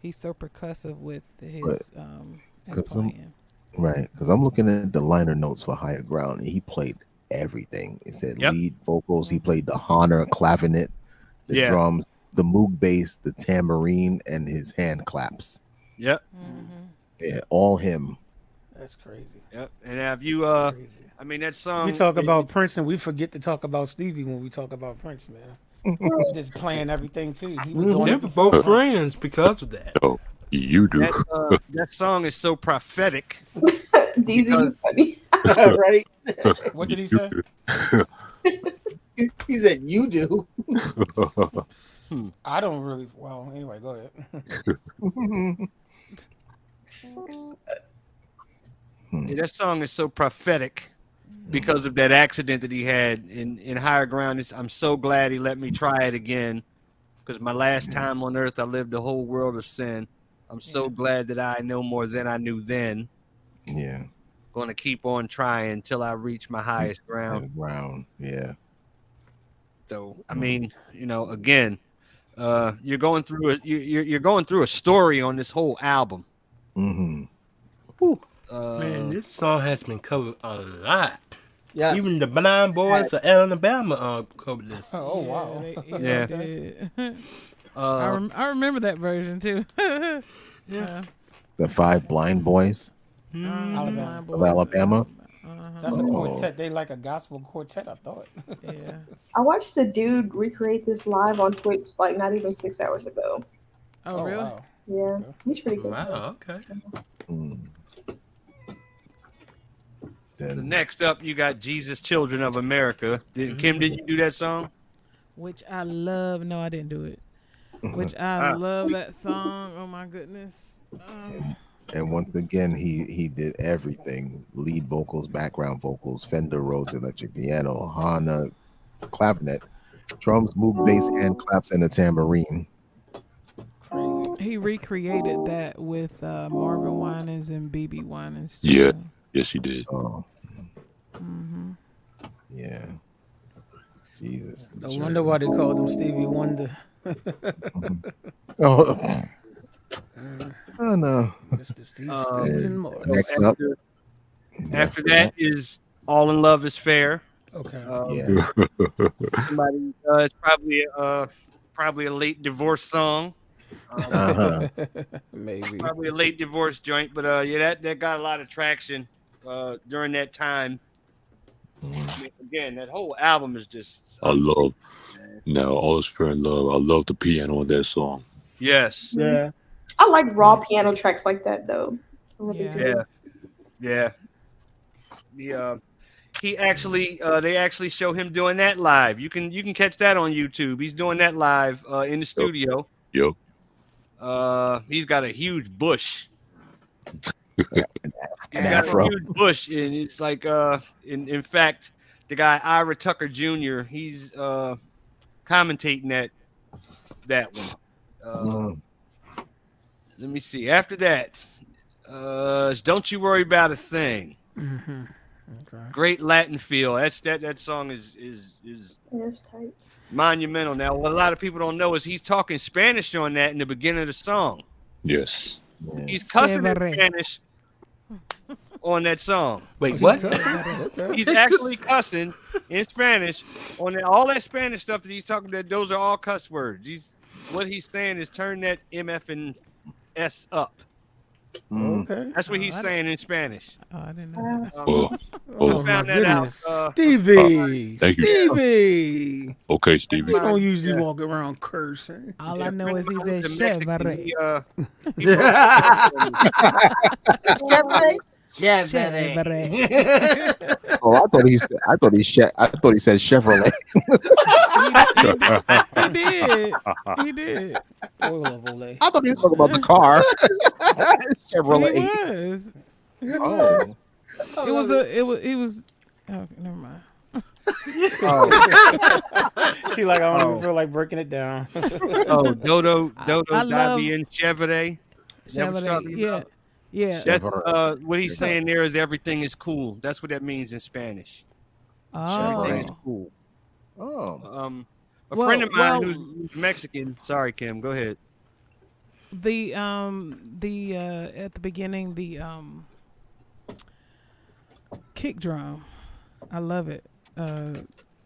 [SPEAKER 4] he's so percussive with his playing.
[SPEAKER 2] Right, because I'm looking at the liner notes for Higher Ground, and he played everything. It said lead vocals. He played the Honor clavinet, the drums, the Moog bass, the tambourine, and his hand claps.
[SPEAKER 3] Yep.
[SPEAKER 2] Yeah, all him.
[SPEAKER 1] That's crazy.
[SPEAKER 3] Yep. And have you I mean that song
[SPEAKER 1] We talk about Prince and we forget to talk about Stevie when we talk about Prince, man. Just playing everything too. He was doing
[SPEAKER 7] They
[SPEAKER 1] it
[SPEAKER 7] were
[SPEAKER 1] before
[SPEAKER 7] both
[SPEAKER 1] Prince.
[SPEAKER 7] friends because of that.
[SPEAKER 5] Oh, you do.
[SPEAKER 3] that song is so prophetic.
[SPEAKER 6] DZ was funny.
[SPEAKER 8] Right?
[SPEAKER 1] What did he say?
[SPEAKER 8] He said, "You do."
[SPEAKER 1] I don't really. Well, anyway, go ahead.
[SPEAKER 3] Yeah, that song is so prophetic because of that accident that he had in Higher Ground. I'm so glad he let me try it again because my last time on earth, I lived a whole world of sin. I'm so glad that I know more than I knew then.
[SPEAKER 2] Yeah.
[SPEAKER 3] Going to keep on trying until I reach my highest ground.
[SPEAKER 2] Yeah.
[SPEAKER 3] So, I mean, again, you're going through you're going through a story on this whole album.
[SPEAKER 2] Mm-hmm.
[SPEAKER 7] Man, this song has been covered a lot.
[SPEAKER 8] Yes.
[SPEAKER 7] Even the Blind Boys of Alabama covered this.
[SPEAKER 1] Oh wow.
[SPEAKER 3] Yeah.
[SPEAKER 4] I remember that version too. Yeah.
[SPEAKER 2] The Five Blind Boys
[SPEAKER 1] Alabama.
[SPEAKER 2] of Alabama.
[SPEAKER 1] That's a quartet. They like a gospel quartet, I thought.
[SPEAKER 4] Yeah.
[SPEAKER 6] I watched a dude recreate this live on Twitch like not even 6 hours ago.
[SPEAKER 4] Oh, really?
[SPEAKER 1] Wow.
[SPEAKER 6] Yeah, he's pretty good.
[SPEAKER 7] Wow, okay.
[SPEAKER 2] Then
[SPEAKER 3] Next up, you got Jesus Children of America. Kim, did you do that song?
[SPEAKER 4] Which I love. No, I didn't do it. Which I love that song. Oh my goodness.
[SPEAKER 2] and once again, he did everything: lead vocals, background vocals, Fender Rhodes electric piano, Hana clavinet, drums, Moog bass, hand claps, and a tambourine.
[SPEAKER 1] Crazy.
[SPEAKER 4] He recreated that with Marvin Winans and BB Winans.
[SPEAKER 5] Yeah. Yes, he did.
[SPEAKER 2] Oh. Yeah. Jesus.
[SPEAKER 1] No wonder why they called him Stevie Wonder.
[SPEAKER 2] Oh no.
[SPEAKER 1] Mr. Stephen Moore.
[SPEAKER 2] Next up.
[SPEAKER 3] After that is All in Love is Fair.
[SPEAKER 1] Okay.
[SPEAKER 2] Yeah.
[SPEAKER 3] Somebody, it's probably a late divorce song.
[SPEAKER 1] Maybe.
[SPEAKER 3] Probably a late divorce joint, but yeah, that got a lot of traction during that time. I mean, again, that whole album is just.
[SPEAKER 5] I love. Now, All Is Fair in Love. I love the piano on that song.
[SPEAKER 3] Yes.
[SPEAKER 8] Yeah.
[SPEAKER 6] I like raw piano tracks like that though. I really do.
[SPEAKER 3] Yeah. He actually, they actually show him doing that live. You can catch that on YouTube. He's doing that live in the studio.
[SPEAKER 5] Yep.
[SPEAKER 3] He's got a huge bush.
[SPEAKER 2] An afro.
[SPEAKER 3] A huge bush, and it's like in fact, the guy Ira Tucker Jr. He's commentating that one. Let me see. After that, Don't You Worry About a Thing.
[SPEAKER 1] Mm-hmm. Okay.
[SPEAKER 3] Great Latin feel. That song is
[SPEAKER 6] That's tight.
[SPEAKER 3] monumental. Now, what a lot of people don't know is he's talking Spanish on that in the beginning of the song.
[SPEAKER 5] Yes.
[SPEAKER 3] He's cussing in Spanish on that song.
[SPEAKER 7] Wait, what?
[SPEAKER 3] He's actually cussing in Spanish on that, all that Spanish stuff that he's talking about. Those are all cuss words. What he's saying is turn that MF and S up.
[SPEAKER 1] Okay.
[SPEAKER 3] That's what he's saying in Spanish.
[SPEAKER 4] Oh, I didn't know that.
[SPEAKER 1] Oh my
[SPEAKER 3] found that out,
[SPEAKER 1] goodness. Stevie.
[SPEAKER 5] thank you.
[SPEAKER 1] Stevie.
[SPEAKER 5] Okay, Stevie.
[SPEAKER 1] We don't usually walk around cursing.
[SPEAKER 4] All I know is he said
[SPEAKER 3] Mexican,
[SPEAKER 4] Chevrolet.
[SPEAKER 8] Chevrolet.
[SPEAKER 2] Oh, I thought he said Chevrolet.
[SPEAKER 4] He did.
[SPEAKER 1] Oil of Olay.
[SPEAKER 2] I thought he was talking about the car. Chevrolet.
[SPEAKER 4] He was.
[SPEAKER 2] Oh.
[SPEAKER 4] It was. Oh, never mind.
[SPEAKER 1] She like, I don't even feel like breaking it down.
[SPEAKER 3] Dodo
[SPEAKER 4] I love-
[SPEAKER 3] Davi and Chevrolet.
[SPEAKER 4] Chevrolet, yeah. Yeah.
[SPEAKER 3] That's what he's saying there is everything is cool. That's what that means in Spanish. Everything is
[SPEAKER 4] Oh.
[SPEAKER 3] cool.
[SPEAKER 2] Oh.
[SPEAKER 3] A friend of mine who's Mexican. Sorry, Kim. Go ahead.
[SPEAKER 4] The at the beginning the kick drum, I love it. I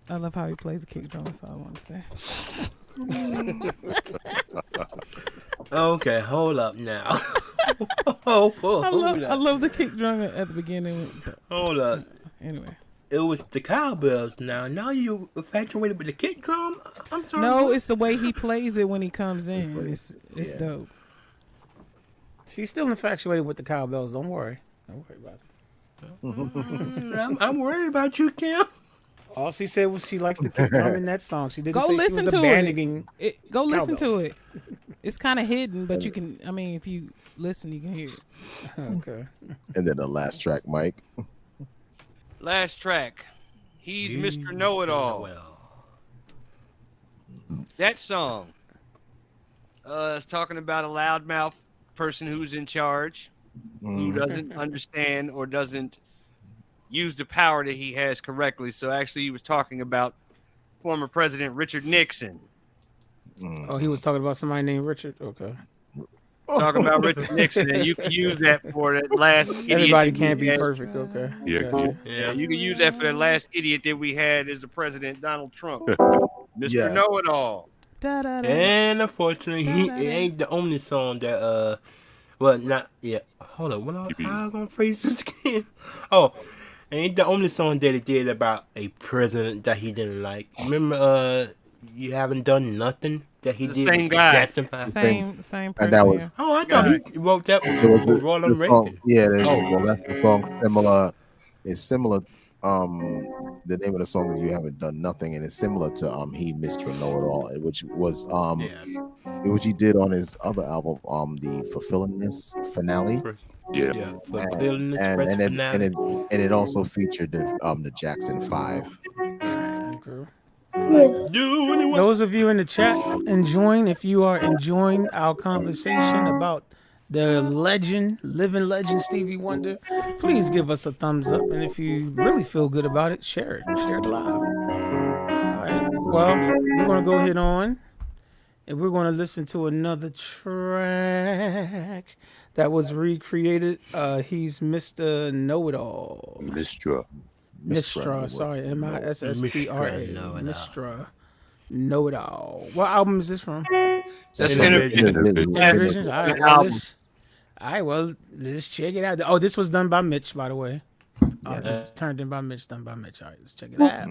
[SPEAKER 4] love how he plays the kick drum. That's all I want to say.
[SPEAKER 7] Okay, hold up now.
[SPEAKER 4] I love the kick drum at the beginning.
[SPEAKER 7] Hold up.
[SPEAKER 4] Anyway,
[SPEAKER 7] it was the cowbells. Now you infatuated with the kick drum. I'm sorry.
[SPEAKER 4] No, it's the way he plays it when he comes in. It's dope.
[SPEAKER 1] She's still infatuated with the cowbells. Don't worry about
[SPEAKER 7] it. I'm worried about you, Kim.
[SPEAKER 1] All she said was she likes the kick drum in that song. She didn't
[SPEAKER 4] go
[SPEAKER 1] say
[SPEAKER 4] listen
[SPEAKER 1] she was
[SPEAKER 4] to
[SPEAKER 1] abandoning
[SPEAKER 4] it. Go listen to
[SPEAKER 1] cowbells.
[SPEAKER 4] it. It's kind of hidden, but you can. I mean, if you listen, you can hear it.
[SPEAKER 1] Okay.
[SPEAKER 2] And then the last track, Mike.
[SPEAKER 3] Last track. He's Mr. Know-It-All. That song is talking about a loudmouth person who's in charge, who doesn't understand or doesn't use the power that he has correctly. So actually, he was talking about former President Richard Nixon.
[SPEAKER 1] Oh, he was talking about somebody named Richard? Okay.
[SPEAKER 3] Talking about Richard Nixon, and you can use that for that last idiot.
[SPEAKER 1] Everybody can't be perfect, okay?
[SPEAKER 5] Yeah,
[SPEAKER 1] Gotcha.
[SPEAKER 3] Yeah, you can use that for that last idiot that we had as the president, Donald Trump. Mr. Know-It-All.
[SPEAKER 7] And unfortunately, it ain't the only song that well, not yet. Hold up, how I gonna phrase this again? Oh, it ain't the only song that he did about a president that he didn't like. Remember, you haven't done nothing that he did.
[SPEAKER 3] Same guy.
[SPEAKER 4] Same person.
[SPEAKER 2] And that was.
[SPEAKER 7] Oh, I thought he wrote that
[SPEAKER 2] It was
[SPEAKER 7] with Roland
[SPEAKER 2] the song,
[SPEAKER 7] Reagan.
[SPEAKER 2] yeah, well, that's the song similar. It's similar. The name of the song is "You Haven't Done Nothing," and it's similar to "He Mr. Know-It-All," which was which he did on his other album, the Fulfillingness finale. And it also featured the Jackson 5.
[SPEAKER 1] Those of you in the chat enjoying, if you are enjoying our conversation about the living legend Stevie Wonder, please give us a thumbs up. And if you really feel good about it, share it live. All right. Well, we're going to go ahead on and we're going to listen to another track that was recreated. He's Mr. Know-It-All. Mistra, sorry, Mistra. Mistra. Know-It-All. What album is this from?
[SPEAKER 3] That's
[SPEAKER 1] Innervisions. All right, well, let's check it out. Oh, this was done by Mitch, by the way. This is turned in by Mitch, done by Mitch. All right, let's check it out.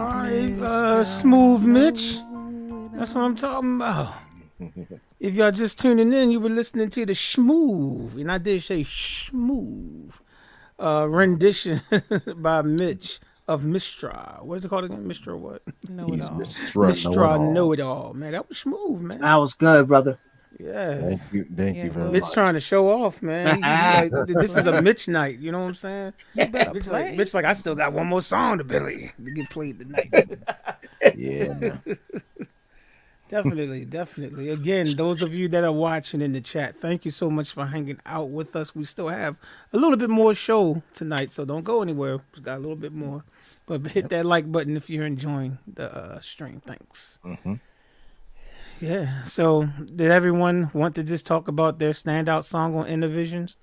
[SPEAKER 1] All right, Smooth Mitch. That's what I'm talking about. If y'all just tuning in, you were listening to the Schmoove, and I did say Schmoove, rendition by Mitch of Mistra. What is it called again? Mistra what?
[SPEAKER 2] He's
[SPEAKER 1] Mistra Know It All. Man, that was smooth, man.
[SPEAKER 8] That was good, brother.
[SPEAKER 1] Yes.
[SPEAKER 2] Thank you very
[SPEAKER 1] Mitch
[SPEAKER 2] much.
[SPEAKER 1] trying to show off, man. He like, this is a Mitch night. You know what I'm saying? Mitch like, I still got one more song to get played tonight.
[SPEAKER 2] Yeah.
[SPEAKER 1] Definitely. Again, those of you that are watching in the chat, thank you so much for hanging out with us. We still have a little bit more show tonight, so don't go anywhere. We got a little bit more. But hit that like button if you're enjoying the stream. Thanks.
[SPEAKER 2] Mm-hmm.
[SPEAKER 1] Yeah. So, did everyone want to just talk about their standout song on Innovisions?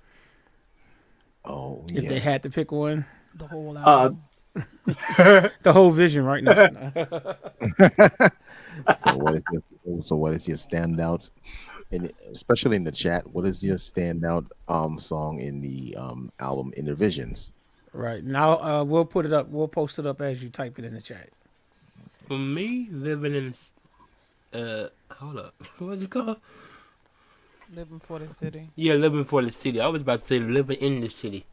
[SPEAKER 2] Oh,
[SPEAKER 1] if they had to pick one,
[SPEAKER 4] the whole album,
[SPEAKER 1] the whole vision right now.
[SPEAKER 2] So what is your standout, and especially in the chat? What is your standout song in the album Innovisions?
[SPEAKER 1] Right now, we'll put it up. We'll post it up as you type it in the chat.
[SPEAKER 7] For me, living in hold up, what's it called?
[SPEAKER 4] Living for the City.
[SPEAKER 7] Yeah, Living for the City. I was about to say Living in the City.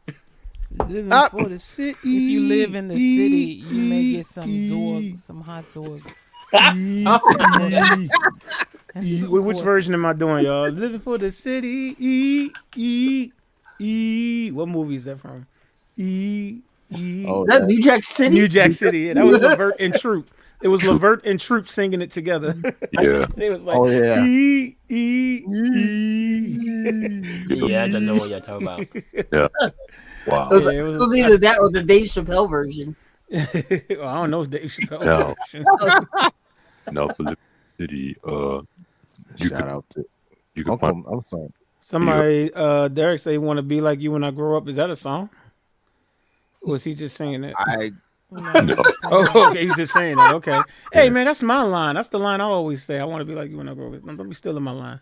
[SPEAKER 1] Living for the city.
[SPEAKER 4] If you live in the city, you may get some hot dogs.
[SPEAKER 1] Which version am I doing, y'all? Living for the city. What movie is that from?
[SPEAKER 8] Oh, that New Jack City.
[SPEAKER 1] New Jack City. Yeah, that was Levert and Troop. It was Levert and Troop singing it together.
[SPEAKER 5] Yeah.
[SPEAKER 1] It was like,
[SPEAKER 7] Yeah, I don't know what you're talking about.
[SPEAKER 5] Yeah. Wow.
[SPEAKER 8] It was either that or the Dave Chappelle version.
[SPEAKER 1] Well, I don't know Dave Chappelle version.
[SPEAKER 5] No, for the city,
[SPEAKER 2] shout out to
[SPEAKER 5] you can find.
[SPEAKER 2] I'm sorry.
[SPEAKER 1] Somebody, Derek say, "Want to be like you when I grow up." Is that a song? Or was he just singing it?
[SPEAKER 5] No.
[SPEAKER 1] Oh, okay. He's just saying that. Okay. Hey, man, that's my line. That's the line I always say. I want to be like you when I grow up. Don't be stealing my line.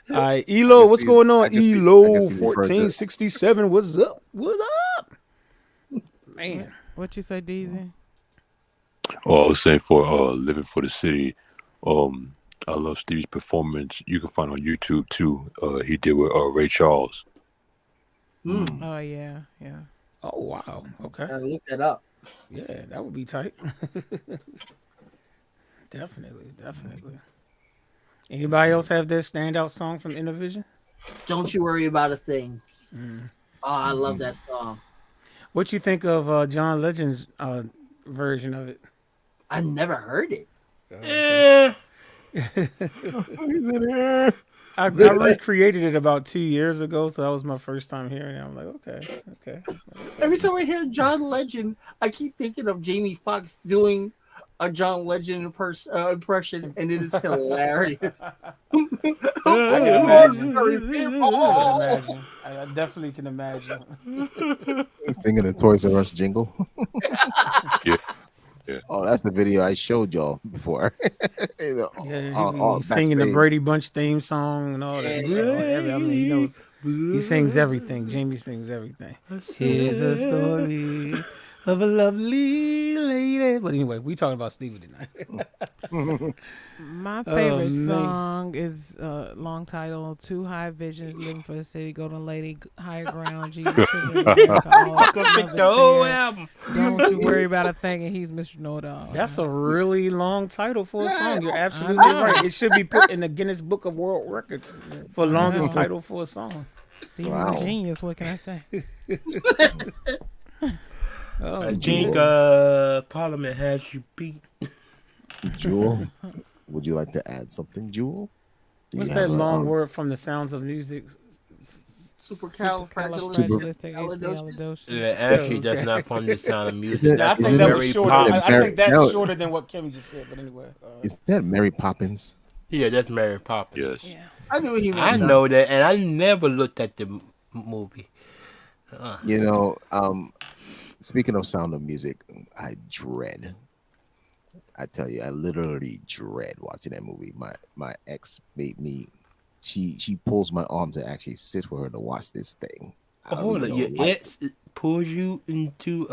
[SPEAKER 1] All right, Elo, what's going on? Elo 1467. What's up? What up? Man,
[SPEAKER 4] what you say, DZ?
[SPEAKER 5] Oh, I was saying for Living for the City. I love Stevie's performance. You can find on YouTube too. He did with Ray Charles.
[SPEAKER 4] Oh yeah.
[SPEAKER 1] Oh wow. Okay.
[SPEAKER 8] I look that up.
[SPEAKER 1] Yeah, that would be tight. Definitely. Anybody else have their standout song from Innovision?
[SPEAKER 8] Don't You Worry About a Thing. Oh, I love that song.
[SPEAKER 1] What you think of John Legend's version of it?
[SPEAKER 8] I never heard it.
[SPEAKER 2] He's in here.
[SPEAKER 1] I recreated it about 2 years ago, so that was my first time hearing it. I'm like, okay.
[SPEAKER 8] Every time I hear John Legend, I keep thinking of Jamie Foxx doing a John Legend impression, and it is hilarious.
[SPEAKER 1] I definitely can imagine.
[SPEAKER 2] Singing the Toys R Us jingle.
[SPEAKER 5] Yeah.
[SPEAKER 2] Oh, that's the video I showed y'all before.
[SPEAKER 1] Singing the Brady Bunch theme song and all that. I mean, he knows. He sings everything. Jamie sings everything. Here's a story of a lovely lady. But anyway, we talking about Stevie tonight.
[SPEAKER 4] My favorite song is long title, Two High Visions, Living for the City, Golden Lady, Higher Ground, Jesus, Children of America,
[SPEAKER 7] The whole album.
[SPEAKER 4] Don't you worry about a thing, and he's Mr. Know-It-All.
[SPEAKER 1] That's a really long title for a song. You're absolutely right. It should be put in the Guinness Book of World Records for longest title for a song.
[SPEAKER 4] Stevie's a genius. What can I say?
[SPEAKER 7] I think Parliament has you beat.
[SPEAKER 2] Jewel, would you like to add something, Jewel?
[SPEAKER 1] What's that long word from The Sounds of Music?
[SPEAKER 8] Supercalifragilisticexpialidocious.
[SPEAKER 7] Yeah, actually, that's not from The Sound of Music.
[SPEAKER 1] I think that was shorter. I think that's shorter than what Kim just said. But anyway,
[SPEAKER 2] is that Mary Poppins?
[SPEAKER 7] Yeah, that's Mary Poppins.
[SPEAKER 5] Yes.
[SPEAKER 4] Yeah.
[SPEAKER 8] I knew he.
[SPEAKER 7] I know that, and I never looked at the movie.
[SPEAKER 2] You know, speaking of Sound of Music, I tell you, I literally dread watching that movie. My ex made me. She pulls my arm to actually sit with her to watch this thing.
[SPEAKER 7] Hold on, your ex pulls you into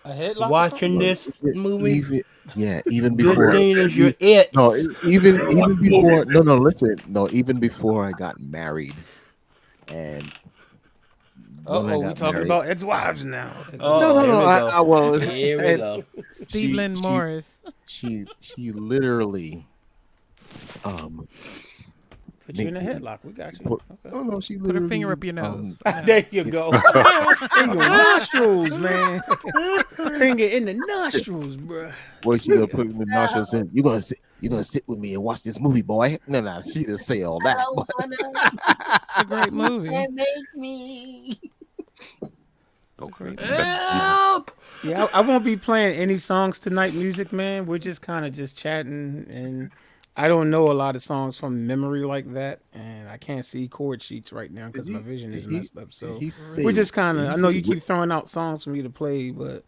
[SPEAKER 1] A headlock.
[SPEAKER 7] Watching this movie.
[SPEAKER 2] Even
[SPEAKER 7] Good
[SPEAKER 2] before.
[SPEAKER 7] thing is your ex.
[SPEAKER 2] No, even before. No, listen. No, even before I got married, and
[SPEAKER 1] we talking about ex-wives now. Okay,
[SPEAKER 2] no.
[SPEAKER 7] Here we go.
[SPEAKER 4] Steve Morris.
[SPEAKER 2] She literally.
[SPEAKER 1] Put you in a headlock. We got you.
[SPEAKER 2] No, she
[SPEAKER 4] Put
[SPEAKER 2] literally
[SPEAKER 4] her finger up your nose.
[SPEAKER 1] There you go. In your nostrils, man. Finger in the nostrils, bro.
[SPEAKER 2] Well, she gonna put in the nostrils and you're gonna sit with me and watch this movie, boy. No, she didn't say all that.
[SPEAKER 4] It's a great movie.
[SPEAKER 8] Make me.
[SPEAKER 7] Help!
[SPEAKER 1] Yeah, I won't be playing any songs tonight, music man. We're just kind of just chatting, and I don't know a lot of songs from memory like that, and I can't see chord sheets right now because my vision is messed up. So we're just kind of. I know you keep throwing out songs for me to play, but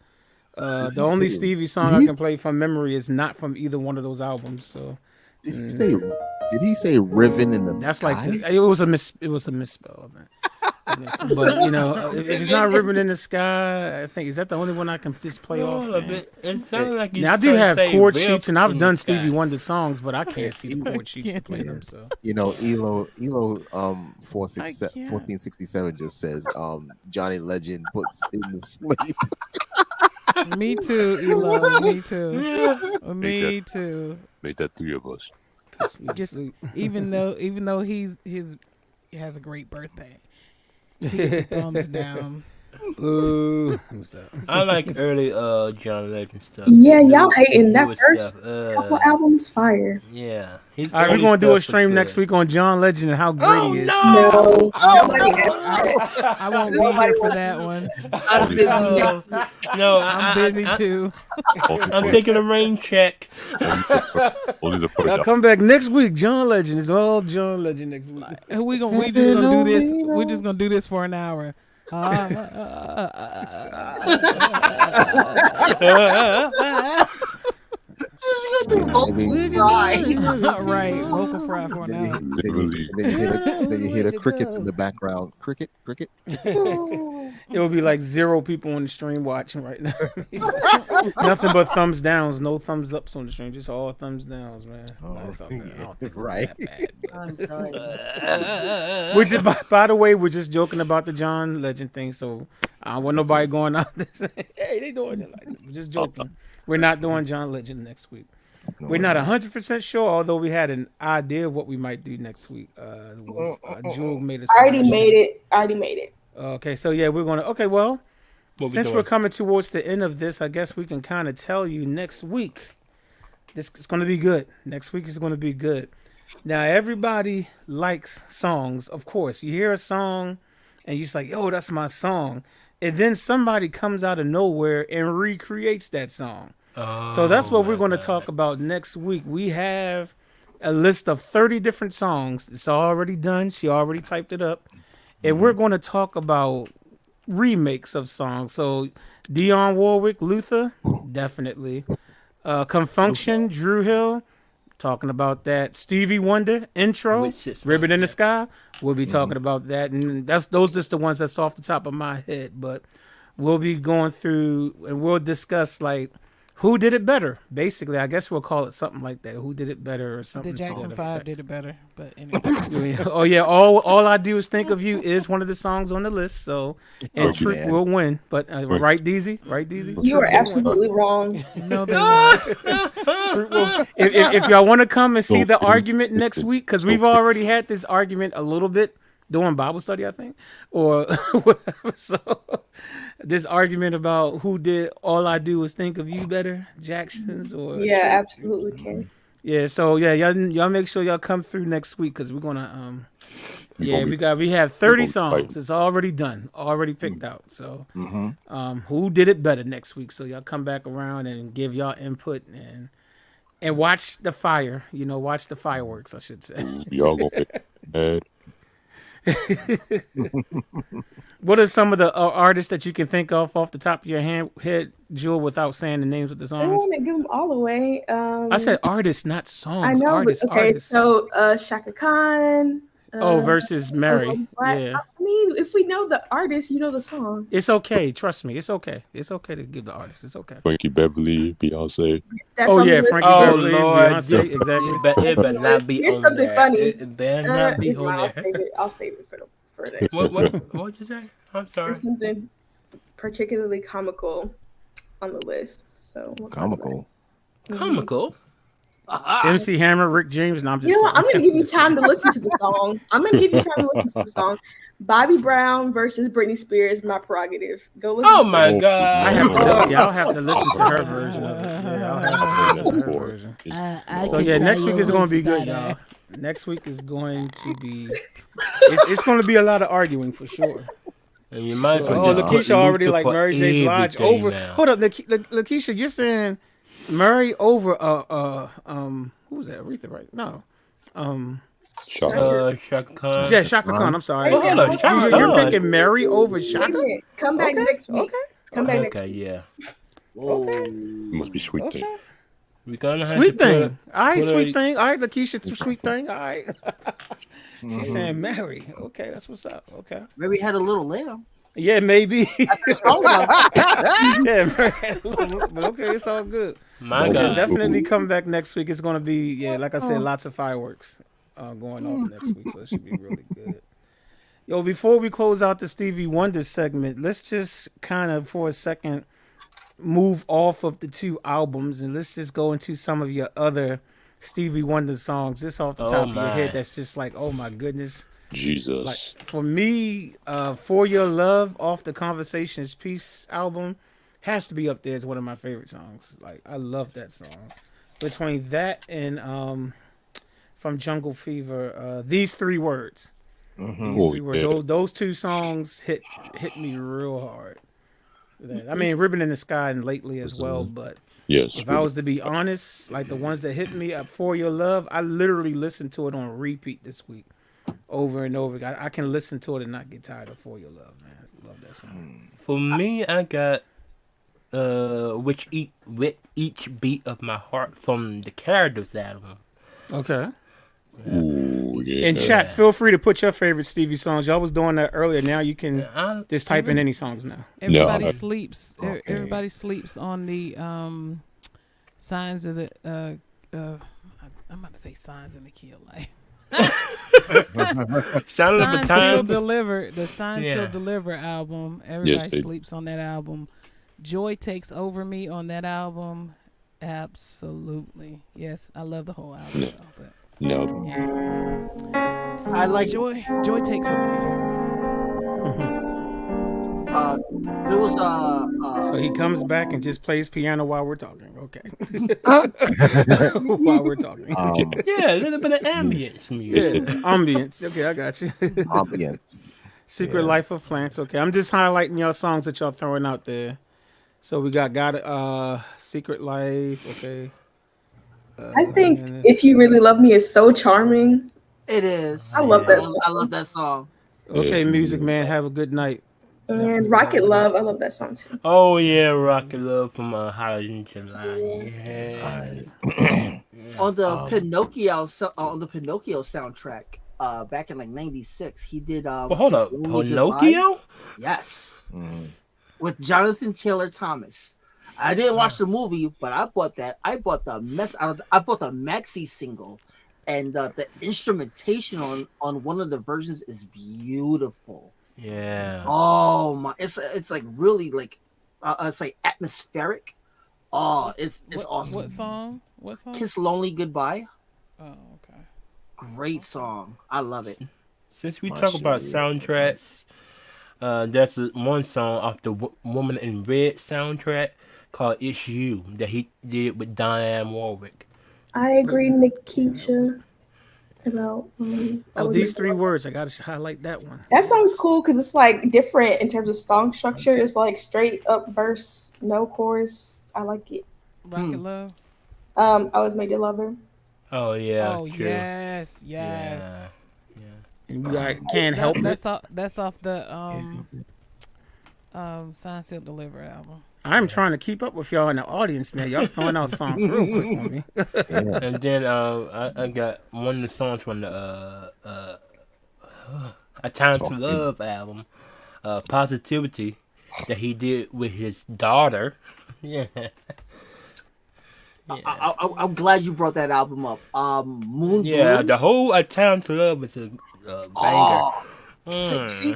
[SPEAKER 1] the only Stevie song I can play from memory is not from either one of those albums. So
[SPEAKER 2] did he say "Riven in the
[SPEAKER 1] That's
[SPEAKER 2] Sky"?
[SPEAKER 1] like it was a misspell, man. But if it's not "Ribbon in the Sky," I think is that the only one I can just play off.
[SPEAKER 7] It sounds like
[SPEAKER 1] now I do have chord sheets, and I've done Stevie Wonder songs, but I can't see the chord sheets to play them. So
[SPEAKER 2] Elo 1467 just says Johnny Legend puts in the sleep.
[SPEAKER 4] Me too, Elo. Me too. Me too.
[SPEAKER 5] Make that three of us.
[SPEAKER 4] Even though he has a great birthday. He gets a thumbs down.
[SPEAKER 1] Ooh,
[SPEAKER 7] I like early John Legend stuff.
[SPEAKER 6] Yeah, y'all hating that first couple albums fire.
[SPEAKER 7] Yeah.
[SPEAKER 1] All right, we're gonna do a stream next week on John Legend and how great he is.
[SPEAKER 6] No.
[SPEAKER 4] I won't be here for that one.
[SPEAKER 8] I'm busy.
[SPEAKER 4] I'm busy too.
[SPEAKER 7] I'm taking a rain check.
[SPEAKER 5] Only the first.
[SPEAKER 1] Now come back next week. John Legend. It's all John Legend next week.
[SPEAKER 4] We just gonna do this. We're just gonna do this for an hour. Right, vocal fry for an hour.
[SPEAKER 2] Then you hear the crickets in the background. Cricket.
[SPEAKER 1] It will be like 0 people on the stream watching right now. Nothing but thumbs downs, no thumbs ups on the stream, just all thumbs downs, man. I don't think
[SPEAKER 2] right.
[SPEAKER 1] We're just, by the way, we're just joking about the John Legend thing, so I don't want nobody going out there saying, "Hey, they doing it." We're just joking. We're not doing John Legend next week. We're not 100% sure, although we had an idea of what we might do next week. Jewel made a suggestion.
[SPEAKER 6] I already made it.
[SPEAKER 1] Okay, so yeah, we're gonna. Okay, well, since we're coming towards the end of this, I guess we can kind of tell you next week. This is going to be good. Next week is going to be good. Now, everybody likes songs, of course. You hear a song, and you're just like, "Yo, that's my song," and then somebody comes out of nowhere and recreates that song. So that's what we're going to talk about next week. We have a list of 30 different songs. It's already done. She already typed it up. And we're going to talk about remakes of songs. So Dionne Warwick, Luther, definitely. Confunction, Drew Hill, talking about that. Stevie Wonder, Intro, Ribbon in the Sky. We'll be talking about that. And those just the ones that's off the top of my head. But we'll be going through and we'll discuss like who did it better? Basically, I guess we'll call it something like that. Who did it better or something?
[SPEAKER 4] The Jackson 5 did it better, but anyway.
[SPEAKER 1] Oh yeah, all I do is think of you is one of the songs on the list. So and Trick will win, but right, Deezy, right, Deezy.
[SPEAKER 6] You are absolutely wrong.
[SPEAKER 4] No, they won't.
[SPEAKER 1] If y'all want to come and see the argument next week, because we've already had this argument a little bit during Bible study, I think, or whatever. So. This argument about who did All I Do Is Think of You better, Jackson's or
[SPEAKER 6] absolutely can.
[SPEAKER 1] Yeah, so yeah, y'all make sure y'all come through next week because we're gonna we have 30 songs. It's already done, already picked out. So who did it better next week? So y'all come back around and give y'all input and watch the fire. Watch the fireworks, I should say.
[SPEAKER 5] Y'all gonna get mad.
[SPEAKER 1] What are some of the artists that you can think of off the top of your head, Jewel, without saying the names of the songs?
[SPEAKER 6] I don't want to give them all away.
[SPEAKER 1] I said artists, not songs.
[SPEAKER 6] I know.
[SPEAKER 1] Artists,
[SPEAKER 6] okay,
[SPEAKER 1] artists.
[SPEAKER 6] so Shaka Khan.
[SPEAKER 1] Versus Mary. Yeah.
[SPEAKER 6] I mean, if we know the artist, you know the song.
[SPEAKER 1] It's okay. Trust me. It's okay. It's okay to give the artist. It's okay.
[SPEAKER 5] Frankie Beverly, Beyonce.
[SPEAKER 6] That's on the list.
[SPEAKER 1] Frankie
[SPEAKER 7] Oh
[SPEAKER 1] Beverly,
[SPEAKER 7] Lord,
[SPEAKER 1] Beyonce, exactly.
[SPEAKER 7] it better not be
[SPEAKER 6] Here's
[SPEAKER 7] on
[SPEAKER 6] something
[SPEAKER 7] there.
[SPEAKER 6] funny.
[SPEAKER 7] It better not be
[SPEAKER 6] Never
[SPEAKER 7] on
[SPEAKER 6] mind,
[SPEAKER 7] there.
[SPEAKER 6] I'll save it for next.
[SPEAKER 7] What'd you say? I'm sorry.
[SPEAKER 6] There's something particularly comical on the list. So we'll talk about
[SPEAKER 2] Comical.
[SPEAKER 6] it.
[SPEAKER 7] Comical.
[SPEAKER 1] MC Hammer, Rick James. No, I'm just.
[SPEAKER 6] You know what? I'm going to give you time to listen to the song. Bobby Brown versus Britney Spears, my prerogative. Go listen.
[SPEAKER 7] Oh my God!
[SPEAKER 1] I'll have to listen to her version of it. Yeah, I'll have to listen to her version. So yeah, next week is going to be good, y'all. Next week is going to be. It's going to be a lot of arguing for sure.
[SPEAKER 7] And you might
[SPEAKER 1] Lakeisha already like Mary J. Blige over.
[SPEAKER 7] Now.
[SPEAKER 1] Hold up, Lakeisha, you're saying Murray over who was that? Aretha, right? No.
[SPEAKER 7] Shaka Khan.
[SPEAKER 1] Yeah, Shaka Khan. I'm sorry.
[SPEAKER 7] Oh, hold on,
[SPEAKER 1] You're picking Mary over Shaka?
[SPEAKER 6] Come back next week.
[SPEAKER 1] Okay.
[SPEAKER 6] Come back next week.
[SPEAKER 7] Yeah.
[SPEAKER 1] Okay.
[SPEAKER 5] It must be Sweet Thing.
[SPEAKER 7] We gonna have
[SPEAKER 1] Sweet
[SPEAKER 7] to
[SPEAKER 1] Thing. All right,
[SPEAKER 7] put
[SPEAKER 1] Sweet Thing. All right, Lakeisha, Sweet Thing. All right. She's saying Mary. Okay, that's what's up. Okay.
[SPEAKER 8] Maybe had a little lamb.
[SPEAKER 1] Yeah, maybe.
[SPEAKER 8] Yeah,
[SPEAKER 1] Mary had a little, but okay, it's all good.
[SPEAKER 7] My God.
[SPEAKER 1] Definitely come back next week. It's going to be, like I said, lots of fireworks going off next week, so it should be really good. Yo, before we close out the Stevie Wonder segment, let's just kind of, for a second, move off of the two albums and let's just go into some of your other Stevie Wonder songs. Just off the top of your head, that's just like, oh my goodness.
[SPEAKER 5] Jesus.
[SPEAKER 1] Like, for me, For Your Love off the Conversations Peace album has to be up there as one of my favorite songs. Like, I love that song. Between that and from Jungle Fever, These Three Words. These three words. Those two songs hit me real hard. I mean, Ribbon in the Sky and Lately as well, but if I was to be honest, like the ones that hit me up, For Your Love, I literally listened to it on repeat this week. Over and over. I can listen to it and not get tired of For Your Love, man. Love that song.
[SPEAKER 7] For me, I got with each beat of my heart from the Characters album.
[SPEAKER 1] Okay.
[SPEAKER 5] Ooh, yeah.
[SPEAKER 1] In chat, feel free to put your favorite Stevie songs. Y'all was doing that earlier. Now you can just type in any songs now.
[SPEAKER 4] Everybody sleeps. Okay. Everybody sleeps on the signs of the. I'm about to say signs in the key of life. Sign Still Deliver, the Sign Still Deliver album. Everybody sleeps on that album. Joy Takes Over Me on that album. Absolutely. Yes, I love the whole album.
[SPEAKER 8] I like
[SPEAKER 4] Joy Takes Over Me.
[SPEAKER 8] There was
[SPEAKER 1] so he comes back and just plays piano while we're talking. Okay. While we're talking.
[SPEAKER 7] Yeah, a little bit of ambience music.
[SPEAKER 1] Yeah, ambience. Okay, I got you.
[SPEAKER 2] Ambience.
[SPEAKER 1] Secret Life of Plants. Okay, I'm just highlighting y'all songs that y'all throwing out there. So we got Secret Life. Okay.
[SPEAKER 6] I think If You Really Love Me is so charming.
[SPEAKER 8] It is.
[SPEAKER 6] I love that song.
[SPEAKER 8] I love that song.
[SPEAKER 1] Okay, Music Man, have a good night.
[SPEAKER 6] And Rocket Love, I love that song too.
[SPEAKER 7] Oh yeah, Rocket Love from Holiday in July. Yeah.
[SPEAKER 8] On the Pinocchio soundtrack, back in like '96, he did.
[SPEAKER 7] Hold up, Pinocchio?
[SPEAKER 8] Yes, with Jonathan Taylor Thomas. I didn't watch the movie, but I bought that. I bought the maxi single, and the instrumentation on one of the versions is beautiful.
[SPEAKER 7] Yeah.
[SPEAKER 8] Oh my! It's like really like it's like atmospheric. Oh, it's awesome.
[SPEAKER 4] What song?
[SPEAKER 8] Kiss Lonely Goodbye.
[SPEAKER 4] Oh, okay.
[SPEAKER 8] Great song. I love it.
[SPEAKER 7] Since we talk about soundtracks, that's one song off the Woman in Red soundtrack called "It's You" that he did with Diane Warwick.
[SPEAKER 6] I agree, Nikisha. About
[SPEAKER 1] These Three Words. I gotta highlight that one.
[SPEAKER 6] That song's cool because it's like different in terms of song structure. It's like straight up verse, no chorus. I like it.
[SPEAKER 4] Rocket Love.
[SPEAKER 6] I Was Made Your Lover.
[SPEAKER 7] Oh yeah.
[SPEAKER 4] Oh
[SPEAKER 7] true.
[SPEAKER 4] yes.
[SPEAKER 7] Yeah.
[SPEAKER 1] And you Can't Help It.
[SPEAKER 4] That's off the Sign Still Deliver album.
[SPEAKER 1] I'm trying to keep up with y'all in the audience, man. Y'all throwing out songs real quick on me.
[SPEAKER 7] And then I got one of the songs from the A Time to
[SPEAKER 2] Talking.
[SPEAKER 7] Love album, Positivity, that he did with his daughter. Yeah.
[SPEAKER 8] I'm glad you brought that album up. Moon
[SPEAKER 7] Yeah,
[SPEAKER 8] Blue.
[SPEAKER 7] the whole A Time to Love is a banger.
[SPEAKER 8] Oh, see,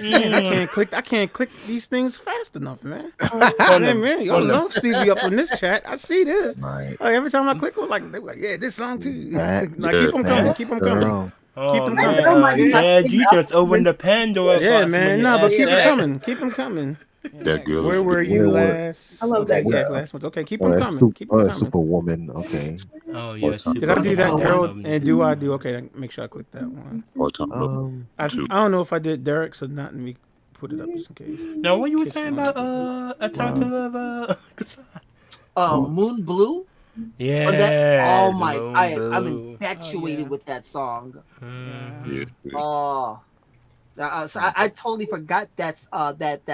[SPEAKER 1] Man, I can't click these things fast enough, man.
[SPEAKER 7] On the-
[SPEAKER 1] Man, y'all
[SPEAKER 7] on the-
[SPEAKER 1] love Stevie up in this chat. I see this.
[SPEAKER 2] Right.
[SPEAKER 1] Like, every time I click, I'm like, they were like, yeah, this song too.
[SPEAKER 2] That-
[SPEAKER 1] Like, keep them coming,
[SPEAKER 2] that
[SPEAKER 1] keep them coming.
[SPEAKER 2] girl.
[SPEAKER 7] Oh,
[SPEAKER 1] Keep 'em
[SPEAKER 7] man,
[SPEAKER 1] coming.
[SPEAKER 6] Girl might be my
[SPEAKER 7] Dad, you
[SPEAKER 6] favorite
[SPEAKER 7] just opened the Pandora
[SPEAKER 1] Yeah,
[SPEAKER 7] box
[SPEAKER 1] man,
[SPEAKER 7] when you
[SPEAKER 1] no, but
[SPEAKER 7] asked
[SPEAKER 1] keep it
[SPEAKER 7] that.
[SPEAKER 1] coming, keep them coming.
[SPEAKER 5] That girl
[SPEAKER 1] Where
[SPEAKER 5] is
[SPEAKER 1] were
[SPEAKER 5] good.
[SPEAKER 1] you
[SPEAKER 2] Where were-
[SPEAKER 1] last?
[SPEAKER 6] I love
[SPEAKER 1] Okay,
[SPEAKER 6] that
[SPEAKER 1] yeah,
[SPEAKER 6] girl.
[SPEAKER 1] last month. Okay, keep them coming, keep them coming.
[SPEAKER 2] Superwoman. Okay.
[SPEAKER 7] Oh, yeah.
[SPEAKER 2] What time?
[SPEAKER 1] Did I do that,
[SPEAKER 8] Oh,
[SPEAKER 1] girl?
[SPEAKER 7] wow.
[SPEAKER 1] And do I do? Okay, then make sure I click that one.
[SPEAKER 5] Part-time lover.
[SPEAKER 1] I
[SPEAKER 5] Two.
[SPEAKER 1] don't know if I did Derek's or not. Let me put it up just in case.
[SPEAKER 7] Now, what you were
[SPEAKER 1] Kiss
[SPEAKER 7] saying
[SPEAKER 1] one.
[SPEAKER 7] about A Time to Love?
[SPEAKER 8] Moon Blue.
[SPEAKER 7] Yeah.
[SPEAKER 8] Oh my! I'm infatuated
[SPEAKER 4] Oh, yeah.
[SPEAKER 8] with that song.
[SPEAKER 5] Yeah.
[SPEAKER 8] Oh, so I totally forgot that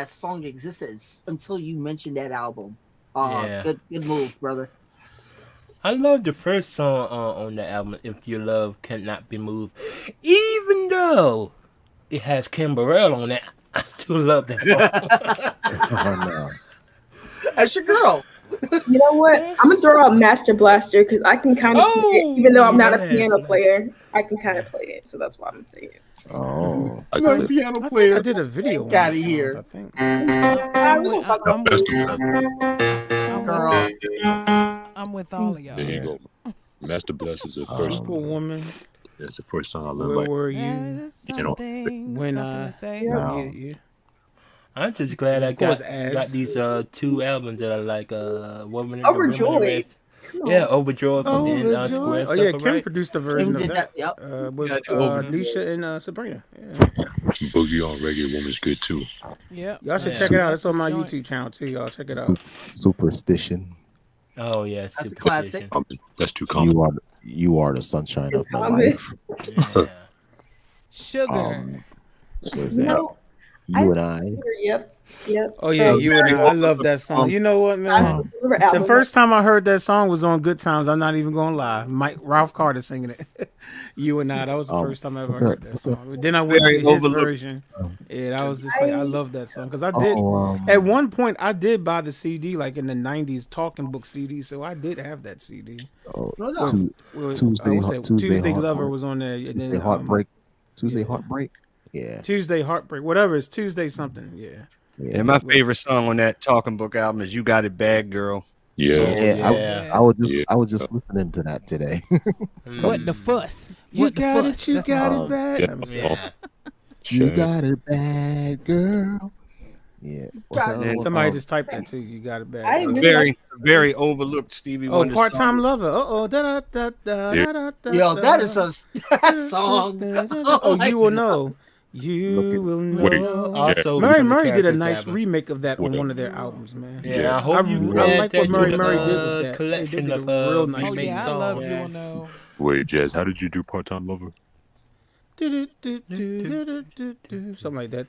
[SPEAKER 8] song existed until you mentioned that album.
[SPEAKER 7] Yeah.
[SPEAKER 8] Good move, brother.
[SPEAKER 7] I love the first song on the album, If Your Love Cannot Be Moved. Even though it has Kim Burrell on it, I still love that song.
[SPEAKER 2] Oh, no.
[SPEAKER 8] That's your girl.
[SPEAKER 6] You know what? I'm gonna throw out Master Blaster because I can kind of play it, even though I'm not a
[SPEAKER 7] yes.
[SPEAKER 6] piano player. I can kind of play it, so that's why I'm gonna say it.
[SPEAKER 2] Oh.
[SPEAKER 5] I
[SPEAKER 8] You're a
[SPEAKER 5] could-
[SPEAKER 8] piano
[SPEAKER 1] I think
[SPEAKER 8] player.
[SPEAKER 1] I did a video on
[SPEAKER 8] Get outta
[SPEAKER 1] that song,
[SPEAKER 8] here.
[SPEAKER 1] I think.
[SPEAKER 4] I'm with all of y'all.
[SPEAKER 5] There you go. Master Bless is the first.
[SPEAKER 1] Superwoman.
[SPEAKER 5] That's the first song I learned.
[SPEAKER 1] Where
[SPEAKER 5] Like,
[SPEAKER 1] were you
[SPEAKER 4] There's
[SPEAKER 5] You know,
[SPEAKER 4] something,
[SPEAKER 1] when
[SPEAKER 4] something to say.
[SPEAKER 1] I needed you?
[SPEAKER 7] I'm just glad I
[SPEAKER 1] Of course,
[SPEAKER 7] got these two albums that I like. Woman
[SPEAKER 6] Overjoyed. Come on.
[SPEAKER 7] Yeah, Overjoyed from the
[SPEAKER 1] Overjoyed.
[SPEAKER 7] Square
[SPEAKER 1] Oh yeah,
[SPEAKER 7] Supper,
[SPEAKER 1] Kim
[SPEAKER 7] right?
[SPEAKER 1] produced the version
[SPEAKER 8] Kim
[SPEAKER 1] of
[SPEAKER 8] did
[SPEAKER 1] that.
[SPEAKER 8] that, yep.
[SPEAKER 1] With
[SPEAKER 3] Got you over.
[SPEAKER 1] Nisha and Sabrina. Yeah.
[SPEAKER 5] Boogie on Reggae Woman's good too.
[SPEAKER 4] Yep.
[SPEAKER 1] Y'all should
[SPEAKER 7] Yeah.
[SPEAKER 1] check it out. It's on my
[SPEAKER 4] Joint.
[SPEAKER 1] YouTube channel too. Y'all check it out.
[SPEAKER 2] Superstition.
[SPEAKER 7] Oh yeah,
[SPEAKER 8] That's the
[SPEAKER 7] Superstition.
[SPEAKER 8] classic.
[SPEAKER 5] That's too common.
[SPEAKER 2] You are the sunshine of my
[SPEAKER 6] Common.
[SPEAKER 2] life.
[SPEAKER 7] Yeah.
[SPEAKER 4] Sugar.
[SPEAKER 2] What is
[SPEAKER 6] You
[SPEAKER 2] that?
[SPEAKER 6] know,
[SPEAKER 2] You and I.
[SPEAKER 6] Yep.
[SPEAKER 1] Oh yeah, you and I love that song. You know what, man? The first time I heard that song was on Good Times. I'm not even gonna lie. Ralph Carter singing it. You and I. That was the first time I ever heard that song. Then I went
[SPEAKER 3] Very
[SPEAKER 1] to his
[SPEAKER 3] overlooked.
[SPEAKER 1] version. Yeah, I was just like, I love that song because I did.
[SPEAKER 2] Oh,
[SPEAKER 1] At one point, I did buy the CD, like in the '90s, Talking Book CD. So I did have that CD.
[SPEAKER 2] oh,
[SPEAKER 8] No, no.
[SPEAKER 1] Tuesday Lover
[SPEAKER 2] Heartbreak.
[SPEAKER 1] was on there. And
[SPEAKER 2] Tuesday
[SPEAKER 1] then,
[SPEAKER 2] Heartbreak. Tuesday
[SPEAKER 1] yeah.
[SPEAKER 2] Heartbreak. Yeah.
[SPEAKER 1] Tuesday Heartbreak, whatever. It's Tuesday something. Yeah.
[SPEAKER 2] Yeah.
[SPEAKER 3] And my favorite song on that Talking Book album is "You Got It Bad, Girl."
[SPEAKER 5] Yeah.
[SPEAKER 2] Yeah, I was just listening to that today.
[SPEAKER 4] What the fuss?
[SPEAKER 1] You
[SPEAKER 4] What the
[SPEAKER 1] got
[SPEAKER 4] fuss?
[SPEAKER 1] it. You
[SPEAKER 4] That's
[SPEAKER 1] got
[SPEAKER 4] my
[SPEAKER 1] it bad.
[SPEAKER 5] Yeah.
[SPEAKER 1] Let me see.
[SPEAKER 7] Yeah.
[SPEAKER 2] You got it bad, girl. Yeah. What's that
[SPEAKER 8] Got
[SPEAKER 2] other
[SPEAKER 8] it.
[SPEAKER 2] one?
[SPEAKER 1] Somebody just typed that too. You got it bad.
[SPEAKER 6] I agree.
[SPEAKER 3] Very overlooked Stevie
[SPEAKER 1] Oh,
[SPEAKER 3] Wonder.
[SPEAKER 1] part-time
[SPEAKER 3] song.
[SPEAKER 1] lover. Da da da da
[SPEAKER 5] Yeah.
[SPEAKER 1] da da.
[SPEAKER 8] Yo, that is that song.
[SPEAKER 1] Oh, you will know. You
[SPEAKER 2] Look at-
[SPEAKER 1] will
[SPEAKER 5] Wait.
[SPEAKER 1] know.
[SPEAKER 7] Also,
[SPEAKER 1] Murray
[SPEAKER 7] from the
[SPEAKER 1] Murray did a
[SPEAKER 7] Characters
[SPEAKER 1] nice
[SPEAKER 7] album.
[SPEAKER 1] remake of that on
[SPEAKER 5] Whatever.
[SPEAKER 1] one of their albums, man.
[SPEAKER 7] Yeah,
[SPEAKER 5] Yeah.
[SPEAKER 7] I hope
[SPEAKER 1] I
[SPEAKER 7] you
[SPEAKER 1] like
[SPEAKER 7] add
[SPEAKER 1] what
[SPEAKER 7] that
[SPEAKER 1] Murray
[SPEAKER 7] to
[SPEAKER 1] Murray
[SPEAKER 7] the,
[SPEAKER 1] did with that. They
[SPEAKER 7] collection
[SPEAKER 1] did
[SPEAKER 7] of
[SPEAKER 1] a real nice
[SPEAKER 4] Oh
[SPEAKER 7] remake
[SPEAKER 4] yeah, I
[SPEAKER 7] songs.
[SPEAKER 4] love you
[SPEAKER 1] Yeah.
[SPEAKER 4] will know.
[SPEAKER 5] Wait, Jazz, how did you do Part-Time Lover?
[SPEAKER 1] Something like that.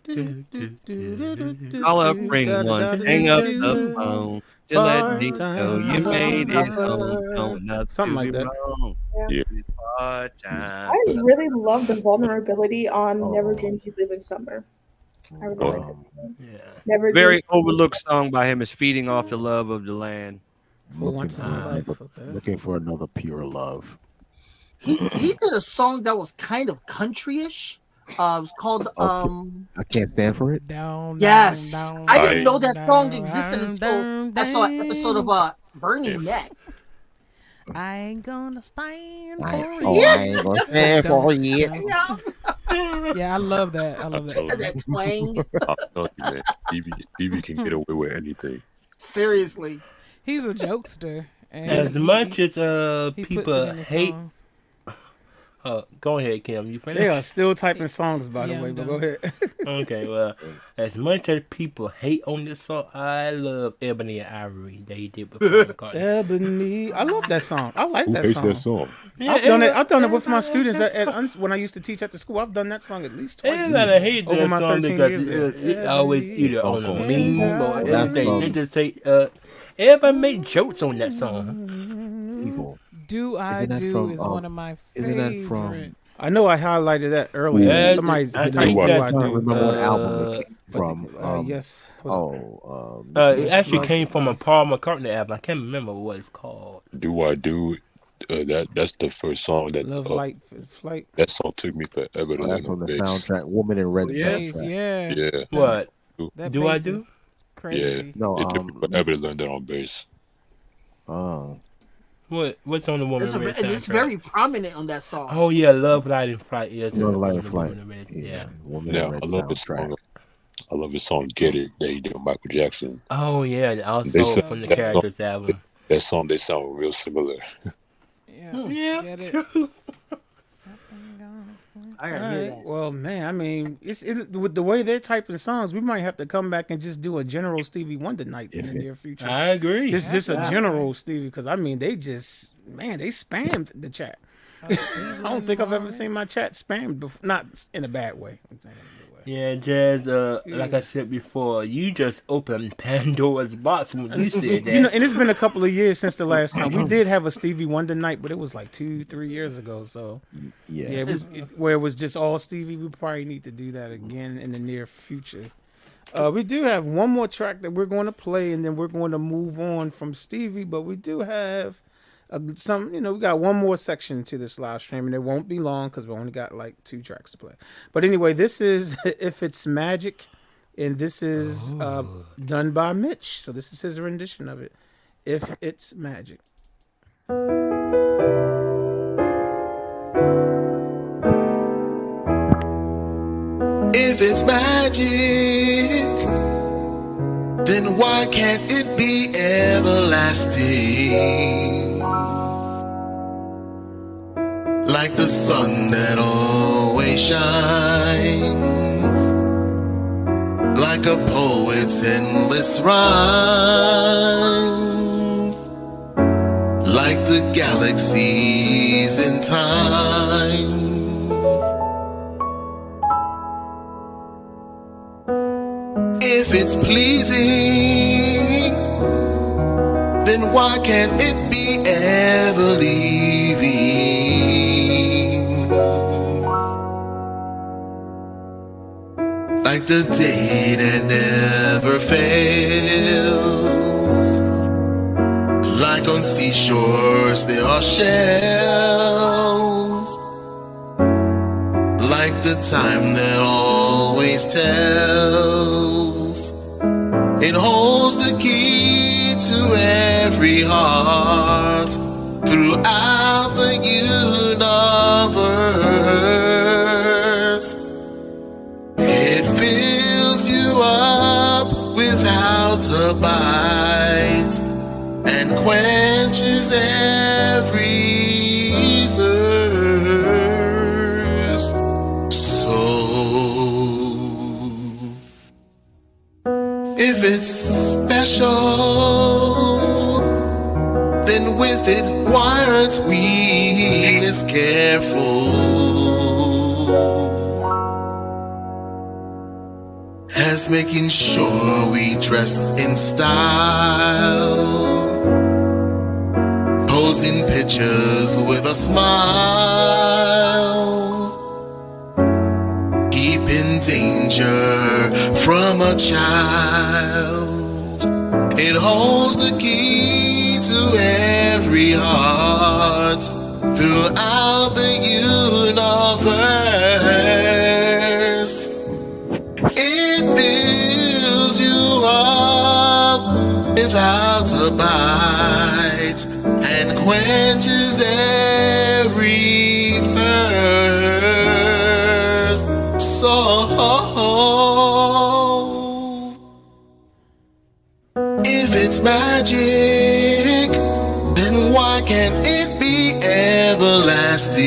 [SPEAKER 3] Call up, ring one, hang up the phone to let me know you made it home. No, nothing
[SPEAKER 1] Something like that.
[SPEAKER 3] wrong.
[SPEAKER 5] Yeah.
[SPEAKER 3] Part-time.
[SPEAKER 6] I really love the vulnerability on "Never Dreamed You'd Live in Summer." I really like it.
[SPEAKER 7] Yeah.
[SPEAKER 6] Never
[SPEAKER 3] Very
[SPEAKER 6] Dreamed-
[SPEAKER 3] overlooked song by him is "Feeding Off the Love of the Land."
[SPEAKER 1] For once in my life, okay.
[SPEAKER 2] Looking for another pure love.
[SPEAKER 8] He did a song that was kind of countryish. It was called
[SPEAKER 2] I can't stand for it.
[SPEAKER 4] Down.
[SPEAKER 8] Yes.
[SPEAKER 4] Down,
[SPEAKER 8] I
[SPEAKER 4] down,
[SPEAKER 8] didn't know that
[SPEAKER 4] down,
[SPEAKER 8] song existed
[SPEAKER 4] down,
[SPEAKER 8] until
[SPEAKER 4] down,
[SPEAKER 8] I saw an episode of Burning Neck.
[SPEAKER 4] I ain't gonna stand for
[SPEAKER 2] I
[SPEAKER 4] it.
[SPEAKER 2] ain't gonna stand for it.
[SPEAKER 8] Yeah,
[SPEAKER 4] Yeah, I love that. I love
[SPEAKER 5] telling
[SPEAKER 4] that.
[SPEAKER 8] that twang.
[SPEAKER 5] I'm telling you, man. Stevie can get away with anything.
[SPEAKER 8] Seriously.
[SPEAKER 4] He's a jokester. And
[SPEAKER 7] As much as
[SPEAKER 4] he puts
[SPEAKER 7] people
[SPEAKER 4] it in his
[SPEAKER 7] hate,
[SPEAKER 4] songs.
[SPEAKER 7] go ahead, Kim. You
[SPEAKER 1] They
[SPEAKER 7] finished?
[SPEAKER 1] are still typing songs, by the
[SPEAKER 4] Yeah,
[SPEAKER 1] way,
[SPEAKER 4] I'm
[SPEAKER 1] but
[SPEAKER 4] done.
[SPEAKER 1] go ahead.
[SPEAKER 7] Okay, well, as much as people hate on this song, I love Ebony and Ivory that he did with Paul McCartney.
[SPEAKER 1] Ebony. I love that song. I like
[SPEAKER 5] Who
[SPEAKER 1] that
[SPEAKER 5] hates
[SPEAKER 1] song.
[SPEAKER 5] that song?
[SPEAKER 1] I've done it with my students when I used to teach at the school. I've done that song at least twice.
[SPEAKER 7] Everybody hate
[SPEAKER 1] Over
[SPEAKER 7] that
[SPEAKER 1] my
[SPEAKER 7] song
[SPEAKER 1] 13
[SPEAKER 7] because
[SPEAKER 1] years
[SPEAKER 7] it's always either on a meme or
[SPEAKER 2] That's
[SPEAKER 7] anything. They just say, everybody make jokes on that song.
[SPEAKER 2] Evil.
[SPEAKER 4] Do I
[SPEAKER 2] Isn't that
[SPEAKER 4] Do
[SPEAKER 2] from,
[SPEAKER 4] is one of my
[SPEAKER 2] isn't
[SPEAKER 4] favorite.
[SPEAKER 2] that from
[SPEAKER 1] I know I highlighted that earlier.
[SPEAKER 7] Yeah,
[SPEAKER 1] Somebody
[SPEAKER 7] I
[SPEAKER 1] typed
[SPEAKER 7] think
[SPEAKER 1] what
[SPEAKER 7] that's
[SPEAKER 1] I
[SPEAKER 2] trying to
[SPEAKER 1] do.
[SPEAKER 2] remember what album it came
[SPEAKER 1] But,
[SPEAKER 2] from.
[SPEAKER 1] yes.
[SPEAKER 7] it
[SPEAKER 1] Yes,
[SPEAKER 7] actually
[SPEAKER 1] love.
[SPEAKER 7] came from a Paul McCartney album. I can't remember what it's called.
[SPEAKER 5] Do I do? That's the first song that
[SPEAKER 1] Love Light Flight.
[SPEAKER 5] that song took me forever to
[SPEAKER 2] Oh,
[SPEAKER 5] learn
[SPEAKER 2] that's
[SPEAKER 5] on
[SPEAKER 2] from the
[SPEAKER 5] bass.
[SPEAKER 2] soundtrack, Woman in Red
[SPEAKER 7] Yeah.
[SPEAKER 4] Bass,
[SPEAKER 2] soundtrack.
[SPEAKER 4] yeah.
[SPEAKER 5] Yeah,
[SPEAKER 7] What?
[SPEAKER 4] That
[SPEAKER 7] Do I
[SPEAKER 4] bass
[SPEAKER 7] do?
[SPEAKER 4] is crazy.
[SPEAKER 2] No,
[SPEAKER 5] it took me forever to learn that on bass.
[SPEAKER 7] What's on the Woman
[SPEAKER 8] It's, a,
[SPEAKER 7] Red
[SPEAKER 8] and it's
[SPEAKER 7] soundtrack?
[SPEAKER 8] very prominent on that song.
[SPEAKER 7] Oh yeah, Love, Light, and Flight. Yes,
[SPEAKER 2] Love, Light,
[SPEAKER 7] on
[SPEAKER 2] and
[SPEAKER 7] the
[SPEAKER 2] Flight.
[SPEAKER 7] Woman Red.
[SPEAKER 2] Yeah,
[SPEAKER 7] Yeah.
[SPEAKER 2] Woman in
[SPEAKER 5] Now
[SPEAKER 2] Red
[SPEAKER 5] I love this
[SPEAKER 2] soundtrack.
[SPEAKER 5] song. I love the song "Get It" that he did with Michael Jackson.
[SPEAKER 7] Oh yeah,
[SPEAKER 5] They
[SPEAKER 7] also
[SPEAKER 5] sound,
[SPEAKER 7] from the
[SPEAKER 5] that song,
[SPEAKER 7] Characters album.
[SPEAKER 5] that song they sound real similar.
[SPEAKER 4] Yeah.
[SPEAKER 7] Yeah,
[SPEAKER 4] Get it.
[SPEAKER 7] true.
[SPEAKER 8] I
[SPEAKER 1] All
[SPEAKER 8] gotta hear
[SPEAKER 1] right.
[SPEAKER 8] that.
[SPEAKER 1] Well, man, I mean, with the way they're typing songs, we might have to come back and just do a general Stevie Wonder night in the near future.
[SPEAKER 7] I agree.
[SPEAKER 1] Just a
[SPEAKER 4] Yeah.
[SPEAKER 1] general Stevie, because I mean, they spammed the chat. I don't think I've ever seen my chat spammed before. Not in a bad way. I'm saying in a good way.
[SPEAKER 7] Yeah, Jazz. Like I said before, you just opened Pandora's box when you said that.
[SPEAKER 1] You know, and it's been a couple of years since the last time we did have a Stevie Wonder night, but it was like 2-3 years ago. So
[SPEAKER 2] Yes.
[SPEAKER 1] where it was just all Stevie. We probably need to do that again in the near future. We do have one more track that we're going to play, and then we're going to move on from Stevie. But we do have we got one more section to this live stream, and it won't be long because we only got like 2 tracks to play. But anyway, this is If It's Magic, and this is done by Mitch. So this is his rendition of it. If It's Magic.
[SPEAKER 10] If it's magic, then why can't it be everlasting? Like the sun that always shines, like a poet's endless rhymes, like the galaxies in time. If it's pleasing, then why can't it be ever leaving? Like the day that never fails, like on seashores there are shells, like the time that always tells. It holds the key to every heart throughout the universe. It fills you up without a bite and quenches every thirst. So if it's special, then with it, why aren't we as careful as making sure we dress in style, posing pictures with a smile, keeping danger from a child. It holds the key to every heart throughout the universe. It builds you up without a bite and quenches every thirst. So if it's magic, then why can't it be everlasting?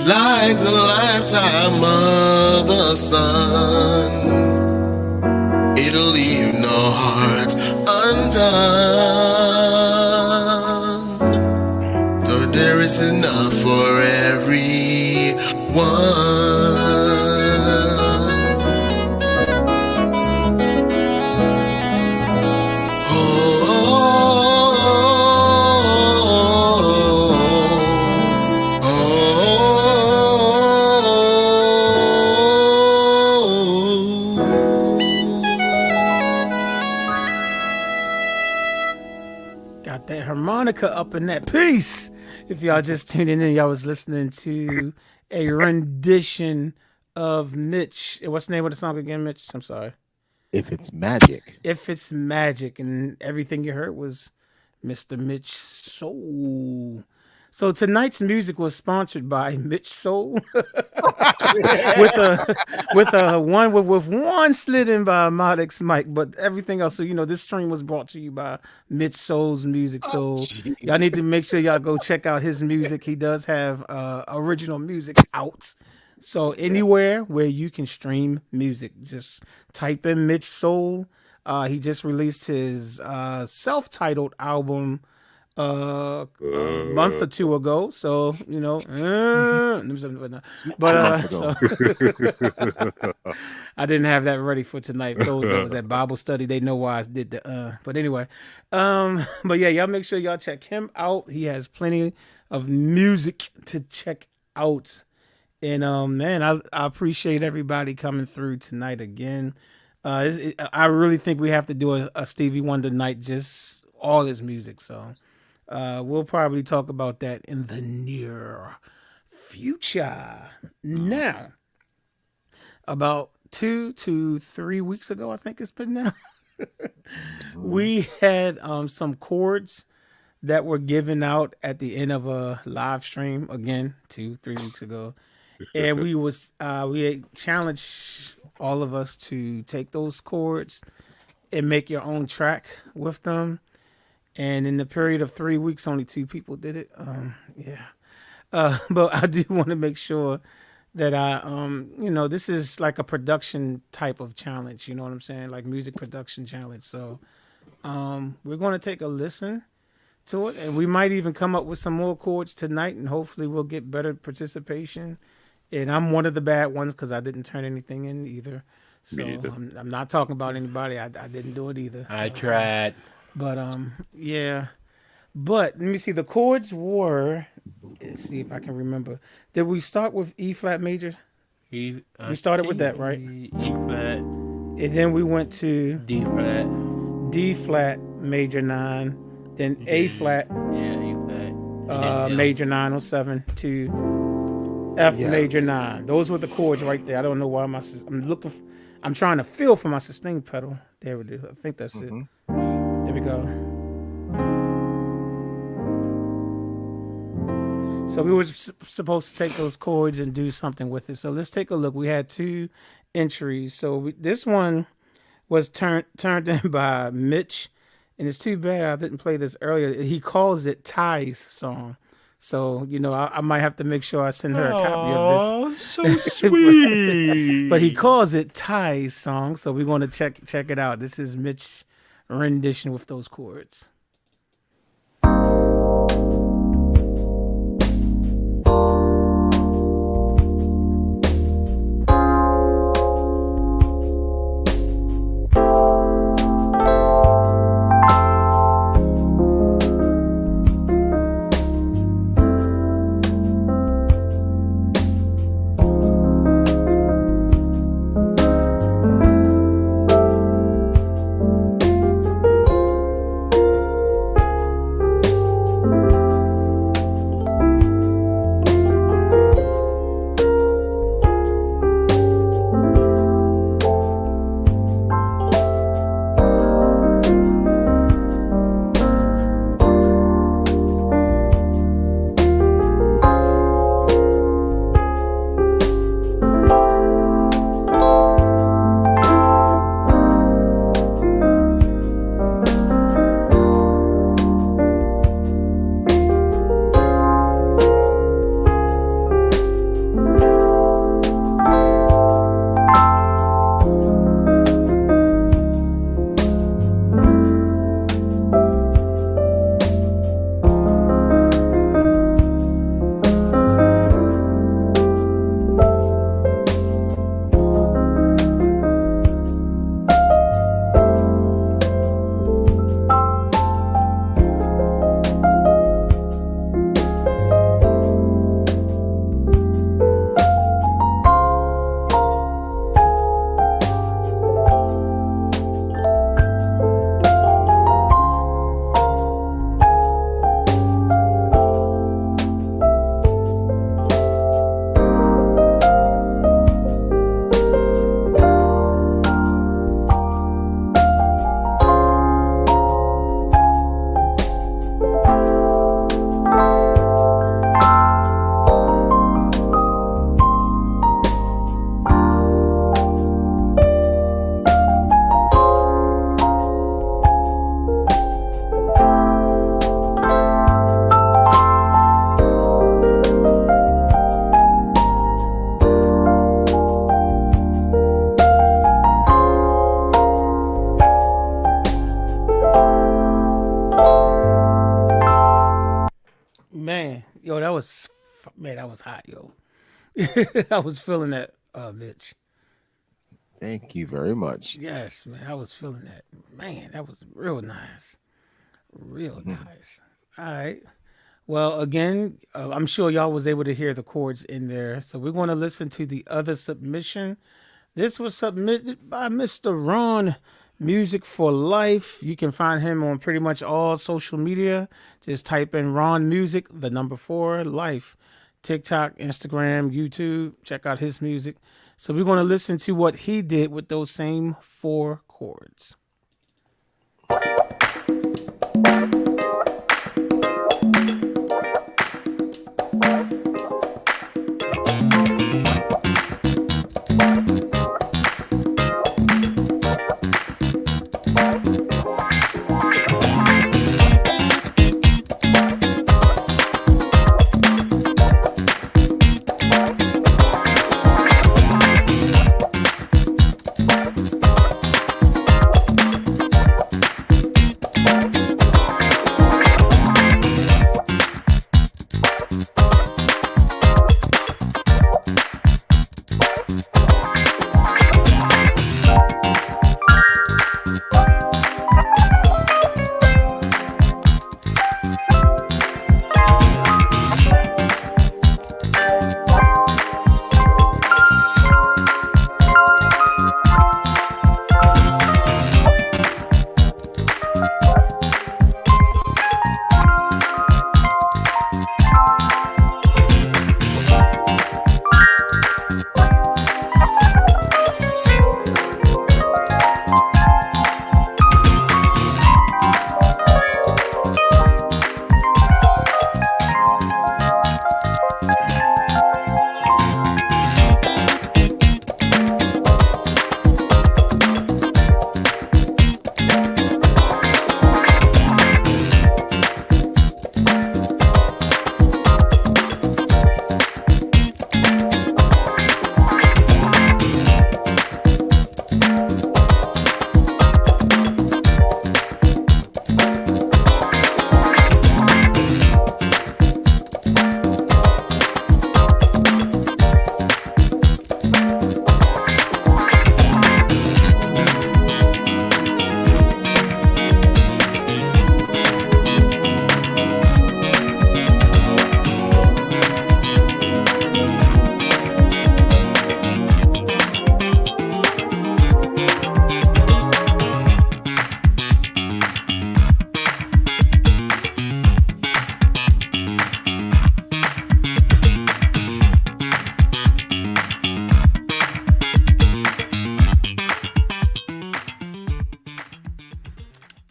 [SPEAKER 10] Like the lifetime of the sun, it'll leave no heart undone. Though there is enough for everyone. Oh,
[SPEAKER 1] Monica up in that piece. If y'all just tuning in, y'all was listening to a rendition of Mitch. What's the name of the song again, Mitch? I'm sorry.
[SPEAKER 2] If It's Magic.
[SPEAKER 1] If It's Magic. And everything you heard was Mr. Mitch Soul. So tonight's music was sponsored by Mitch Soul with one slid in by Modix Mike, but everything else. So this stream was brought to you by Mitch Soul's music. So y'all need to make sure y'all go check out his music. He does have original music out. So anywhere where you can stream music, just type in Mitch Soul. He just released his self-titled album a month or two ago, so but so I didn't have that ready for tonight. Those that was at Bible study, they know why I did the but anyway, but yeah, y'all make sure y'all check him out. He has plenty of music to check out, and man, I appreciate everybody coming through tonight again. I really think we have to do a Stevie Wonder night, just all his music, so we'll probably talk about that in the near future. Now, about 2 to 3 weeks ago, I think it's been now, we had some chords that were given out at the end of a live stream, again, 2-3 weeks ago. And we challenged all of us to take those chords and make your own track with them. And in the period of 3 weeks, only 2 people did it. But I do want to make sure that this is like a production type of challenge. You know what I'm saying? Like music production challenge. So we're going to take a listen to it, and we might even come up with some more chords tonight, and hopefully we'll get better participation. And I'm one of the bad ones because I didn't turn anything in either. So I'm not talking about anybody. I didn't do it either. So.
[SPEAKER 7] I tried.
[SPEAKER 1] But yeah. But let me see. The chords were. Let's see if I can remember. Did we start with E flat major? We started with that, right?
[SPEAKER 7] E flat.
[SPEAKER 1] And then we went to D flat major 9, then A flat.
[SPEAKER 7] Yeah, E flat.
[SPEAKER 1] Major 9 on 7 to F major 9. Those were the chords right there. I don't know why I'm trying to feel for my sustain pedal. There we go. I think that's it. There we go. So we were supposed to take those chords and do something with it. So let's take a look. We had 2 entries. So this one was turned in by Mitch, and it's too bad I didn't play this earlier. He calls it Ty's song. So, I might have to make sure I send her a copy of this.
[SPEAKER 7] Oh, so sweet.
[SPEAKER 1] But he calls it Ty's song. So we're going to check it out. This is Mitch's rendition with those chords. was hot, yo. I was feeling that, Mitch.
[SPEAKER 2] Thank you very much.
[SPEAKER 1] Yes, man, I was feeling that. Man, that was real nice. Real nice. All right. Well, again, I'm sure y'all was able to hear the chords in there. So we're going to listen to the other submission. This was submitted by Mr. Ron, Music for Life. You can find him on pretty much all social media. Just type in Ron Music, the number 4, Life. TikTok, Instagram, YouTube. Check out his music. So we're going to listen to what he did with those same 4 chords.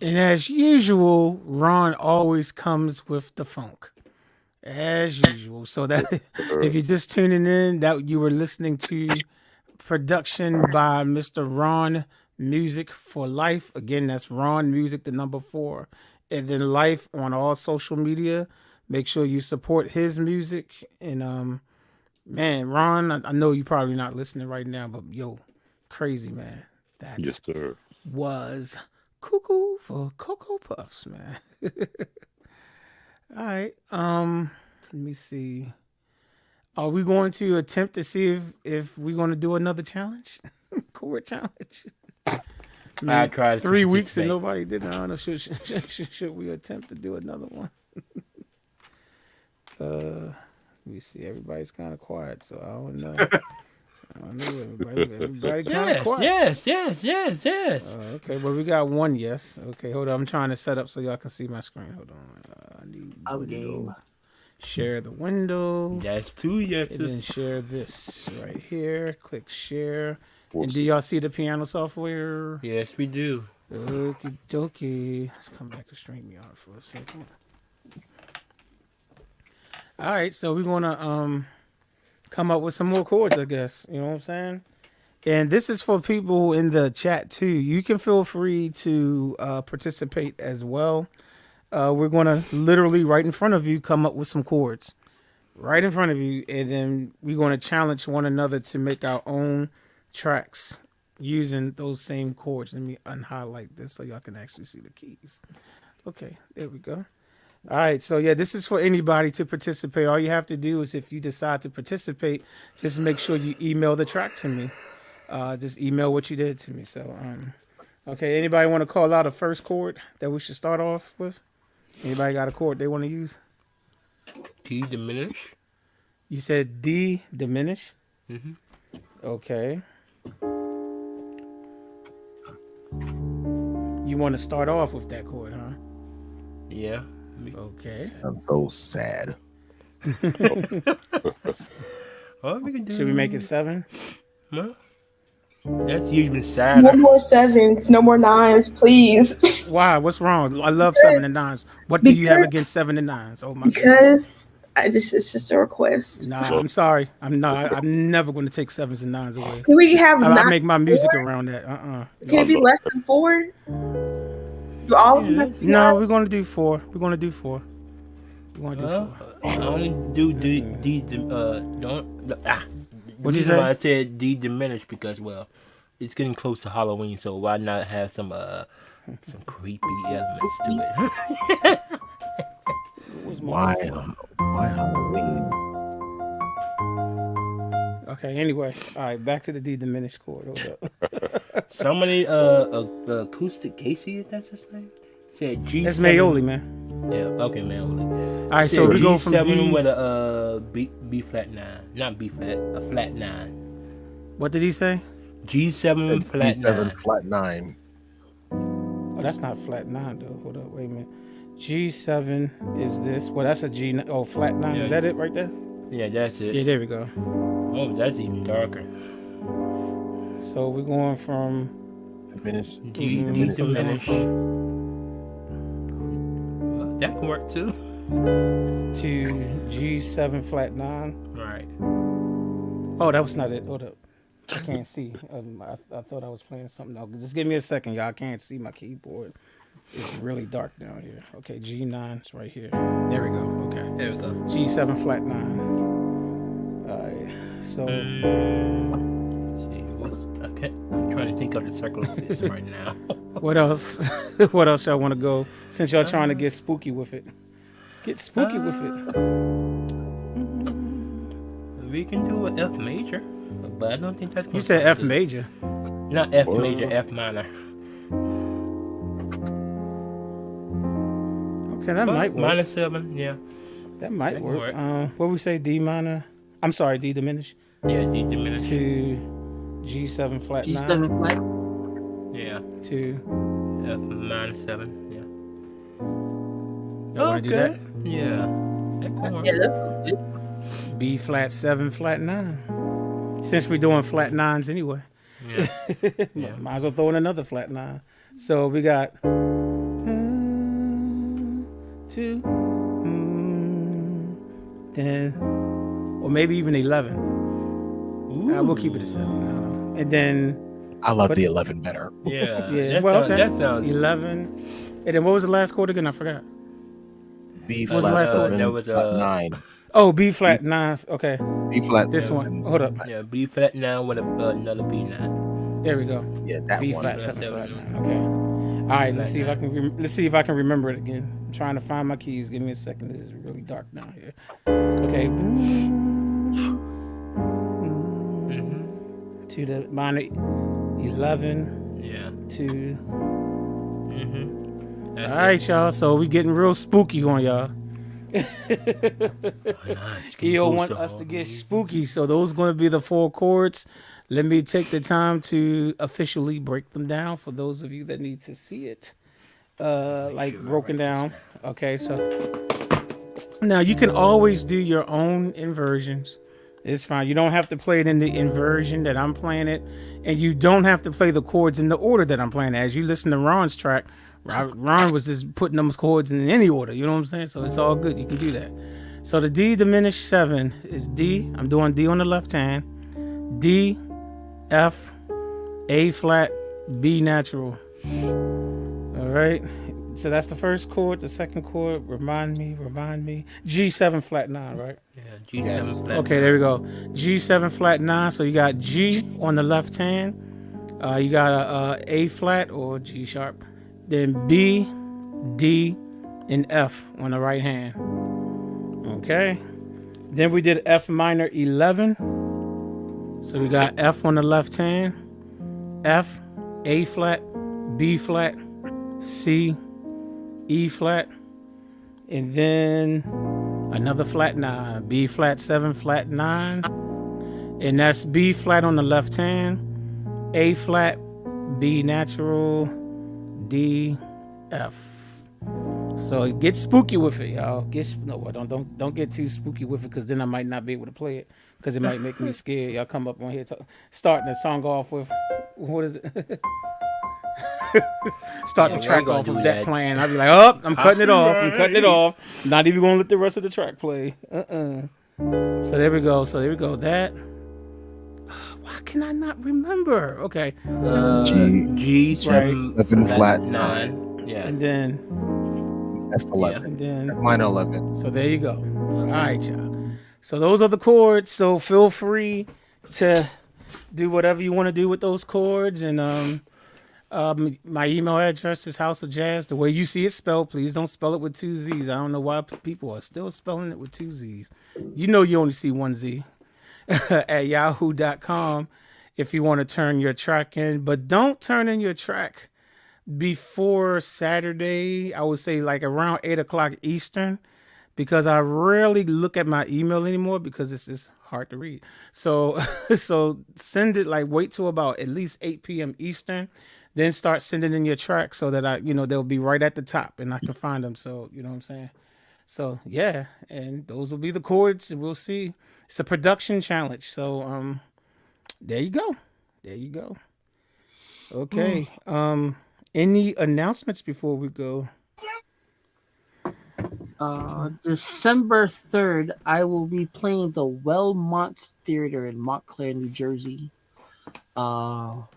[SPEAKER 1] And as usual, Ron always comes with the funk. As usual. So that if you're just tuning in, that you were listening to production by Mr. Ron Music for Life. Again, that's Ron Music, the number 4. And then Life on all social media. Make sure you support his music. And man, Ron, I know you're probably not listening right now, but yo, crazy, man. That
[SPEAKER 5] Yes, sir.
[SPEAKER 1] was cuckoo for Cocoa Puffs, man. All right. Let me see. Are we going to attempt to see if we're going to do another challenge? Chord challenge.
[SPEAKER 7] I tried
[SPEAKER 1] 3 weeks and nobody did it. I don't know. Should we attempt to do another one? Let me see. Everybody's kind of quiet, so I don't know. I don't know. Everybody kind of quiet.
[SPEAKER 7] Yes.
[SPEAKER 1] Okay, well, we got one yes. Okay, hold on. I'm trying to set up so y'all can see my screen. Hold on. I need window.
[SPEAKER 8] Game.
[SPEAKER 1] Share the window.
[SPEAKER 7] That's 2 yeses.
[SPEAKER 1] And then share this right here. Click share. And do y'all see the piano software?
[SPEAKER 7] Yes, we do.
[SPEAKER 1] Okie dokie. Let's come back to StreamYard for a second. All right, so we're gonna come up with some more chords, I guess. You know what I'm saying? And this is for people in the chat too. You can feel free to participate as well. We're gonna literally right in front of you come up with some chords, right in front of you, and then we're gonna challenge one another to make our own tracks using those same chords. Let me unhighlight this so y'all can actually see the keys. Okay, there we go. All right, so yeah, this is for anybody to participate. All you have to do is, if you decide to participate, just make sure you email the track to me. Just email what you did to me. So, okay, anybody want to call out a first chord that we should start off with? Anybody got a chord they want to use?
[SPEAKER 7] D diminish.
[SPEAKER 1] You said D diminish?
[SPEAKER 7] Mm-hmm.
[SPEAKER 1] Okay. You want to start off with that chord, huh?
[SPEAKER 7] Yeah.
[SPEAKER 1] Okay.
[SPEAKER 2] I'm so sad.
[SPEAKER 7] Oh, we can do.
[SPEAKER 1] Should we make it 7?
[SPEAKER 7] No. That's even
[SPEAKER 6] No
[SPEAKER 7] sadder.
[SPEAKER 6] more 7s, no more 9s, please.
[SPEAKER 1] Why? What's wrong? I love 7 and 9s. What do you have against 7 and 9s? Oh my goodness.
[SPEAKER 6] Because it's just a request.
[SPEAKER 1] Nah, I'm sorry. I'm never going to take 7s and 9s away.
[SPEAKER 6] Can we have
[SPEAKER 1] I
[SPEAKER 6] 9
[SPEAKER 1] make my music
[SPEAKER 6] 4?
[SPEAKER 1] around that.
[SPEAKER 6] Can it be less than 4? Do all of them have to be
[SPEAKER 1] No,
[SPEAKER 6] 9?
[SPEAKER 1] we're going to do 4. We're going to do 4. We're going to do 4.
[SPEAKER 7] I only do D don't.
[SPEAKER 1] What'd you
[SPEAKER 7] reason
[SPEAKER 1] say?
[SPEAKER 7] why I said D diminish because it's getting close to Halloween, so why not have some creepy elements to it?
[SPEAKER 2] Why Halloween?
[SPEAKER 1] Okay, anyway. All right, back to the D diminished chord. Hold up.
[SPEAKER 7] Somebody acoustic Casey, if that's his name, said G.
[SPEAKER 1] That's Mayoli, man.
[SPEAKER 7] Yeah, okay, Mayoli.
[SPEAKER 1] All right, so we go from
[SPEAKER 7] G7
[SPEAKER 1] D.
[SPEAKER 7] with a B flat 9, not B flat, a flat 9.
[SPEAKER 1] What did he say?
[SPEAKER 7] G7 flat 9.
[SPEAKER 2] G7 flat 9.
[SPEAKER 1] Oh, that's not flat 9 though. Hold up, wait a minute. G7 is this? Well, that's a G. Oh, flat 9.
[SPEAKER 7] Yeah.
[SPEAKER 1] Is that it right there?
[SPEAKER 7] Yeah, that's it.
[SPEAKER 1] Yeah, there we go.
[SPEAKER 7] Oh, that's even darker.
[SPEAKER 1] So we're going from
[SPEAKER 2] Diminish.
[SPEAKER 7] D
[SPEAKER 2] Diminish.
[SPEAKER 7] diminish. That can work too.
[SPEAKER 1] to G7 flat 9.
[SPEAKER 7] Right.
[SPEAKER 1] Oh, that was not it. Hold up. I can't see. I thought I was playing something else. Just give me a second, y'all. I can't see my keyboard. It's really dark down here. Okay, G9 is right here. There we go. Okay.
[SPEAKER 7] There we go.
[SPEAKER 1] G7 flat 9. All right. So.
[SPEAKER 7] I'm trying to think of the circle of this right now.
[SPEAKER 1] What else? What else y'all want to go? Since y'all trying to get spooky with it. Get spooky with it.
[SPEAKER 7] We can do an F major, but I don't think that's gonna
[SPEAKER 1] You said F
[SPEAKER 7] good.
[SPEAKER 1] major.
[SPEAKER 7] Not F major, F minor.
[SPEAKER 1] Okay, that might work.
[SPEAKER 7] Minor 7, yeah.
[SPEAKER 1] That might
[SPEAKER 7] That can
[SPEAKER 1] work.
[SPEAKER 7] work.
[SPEAKER 1] What we say? D minor. I'm sorry, D diminished.
[SPEAKER 7] Yeah, D diminished.
[SPEAKER 1] To G7 flat 9.
[SPEAKER 8] G7 flat.
[SPEAKER 7] Yeah.
[SPEAKER 1] To
[SPEAKER 7] F minor 7, yeah.
[SPEAKER 1] y'all want to do that?
[SPEAKER 7] Yeah. That can work.
[SPEAKER 8] Yeah, that's good.
[SPEAKER 1] B flat 7 flat 9. Since we're doing flat 9s anyway.
[SPEAKER 7] Yeah. Yeah.
[SPEAKER 1] Might as well throw in another flat 9. So we got 2, then, or maybe even 11. We'll keep it at 7. I don't know. And then
[SPEAKER 2] I love the 11 better.
[SPEAKER 7] Yeah.
[SPEAKER 1] yeah, well, okay.
[SPEAKER 7] That sounds
[SPEAKER 1] 11. And then what was the last chord again? I forgot.
[SPEAKER 2] B
[SPEAKER 1] What's the
[SPEAKER 2] flat
[SPEAKER 1] last
[SPEAKER 2] 7
[SPEAKER 7] that was,
[SPEAKER 2] flat 9.
[SPEAKER 1] Oh, B flat 9. Okay,
[SPEAKER 2] B flat.
[SPEAKER 1] this one. Hold up.
[SPEAKER 7] Yeah, B flat 9 with another B9.
[SPEAKER 1] There we go.
[SPEAKER 2] Yeah, that
[SPEAKER 1] B
[SPEAKER 2] one.
[SPEAKER 1] flat 7
[SPEAKER 7] Seven.
[SPEAKER 1] flat 9. Okay. All right. Let's see if I can. Let's see if I can remember it again. I'm trying to find my keys. Give me a second. This is really dark down here. Okay. To the minor 11.
[SPEAKER 7] Yeah.
[SPEAKER 1] To.
[SPEAKER 7] Mm-hmm.
[SPEAKER 1] All right, y'all. So we getting real spooky on y'all. EO want us to get spooky, so those going to be the 4 chords. Let me take the time to officially break them down for those of you that need to see it, like broken down. Okay, so now you can always do your own inversions. It's fine. You don't have to play it in the inversion that I'm playing it, and you don't have to play the chords in the order that I'm playing it. As you listen to Ron's track, Ron was just putting those chords in any order. You know what I'm saying? So it's all good. You can do that. So the D diminished 7 is D. I'm doing D on the left hand. D, F, A flat, B natural. All right. So that's the first chord. The second chord, remind me. G7 flat 9, right?
[SPEAKER 7] Yeah, G7 flat.
[SPEAKER 1] Okay, there we go. G7 flat 9. So you got G on the left hand. You got a A flat or G sharp. Then B, D, in F on the right hand. Okay. Then we did F minor 11. So we got F on the left hand, F, A flat, B flat, C, E flat, and then another flat 9, B flat 7, flat 9, and that's B flat on the left hand, A flat, B natural, D, F. So get spooky with it, y'all. Don't get too spooky with it, because then I might not be able to play it, because it might make me scared. Y'all come up on here starting the song off with, what is it? Start the track off with that playing. I'll be like, oh, I'm cutting it off. I'm cutting it off. Not even gonna let the rest of the track play. So there we go. That. Why can I not remember? Okay.
[SPEAKER 7] G
[SPEAKER 1] right.
[SPEAKER 2] 7 flat 9.
[SPEAKER 7] Yeah.
[SPEAKER 1] And then
[SPEAKER 2] F11.
[SPEAKER 1] And then
[SPEAKER 2] F minor 11.
[SPEAKER 1] So there you go. All right, y'all. So those are the chords. So feel free to do whatever you want to do with those chords. And my email address is House of Jazz. The way you see it spelled, please don't spell it with 2 Z's. I don't know why people are still spelling it with 2 Z's. You know you only see 1 Z at yahoo.com if you want to turn your track in. But don't turn in your track before Saturday. I would say like around 8 o'clock Eastern, because I rarely look at my email anymore because it's just hard to read. So send it, like wait till about at least 8 p.m. Eastern, then start sending in your track so that they'll be right at the top and I can find them. So, you know what I'm saying? So yeah, and those will be the chords, and we'll see. It's a production challenge. So there you go. Okay. Any announcements before we go?
[SPEAKER 8] December 3rd, I will be playing the Wellmont Theater in Montclair, New Jersey. I'll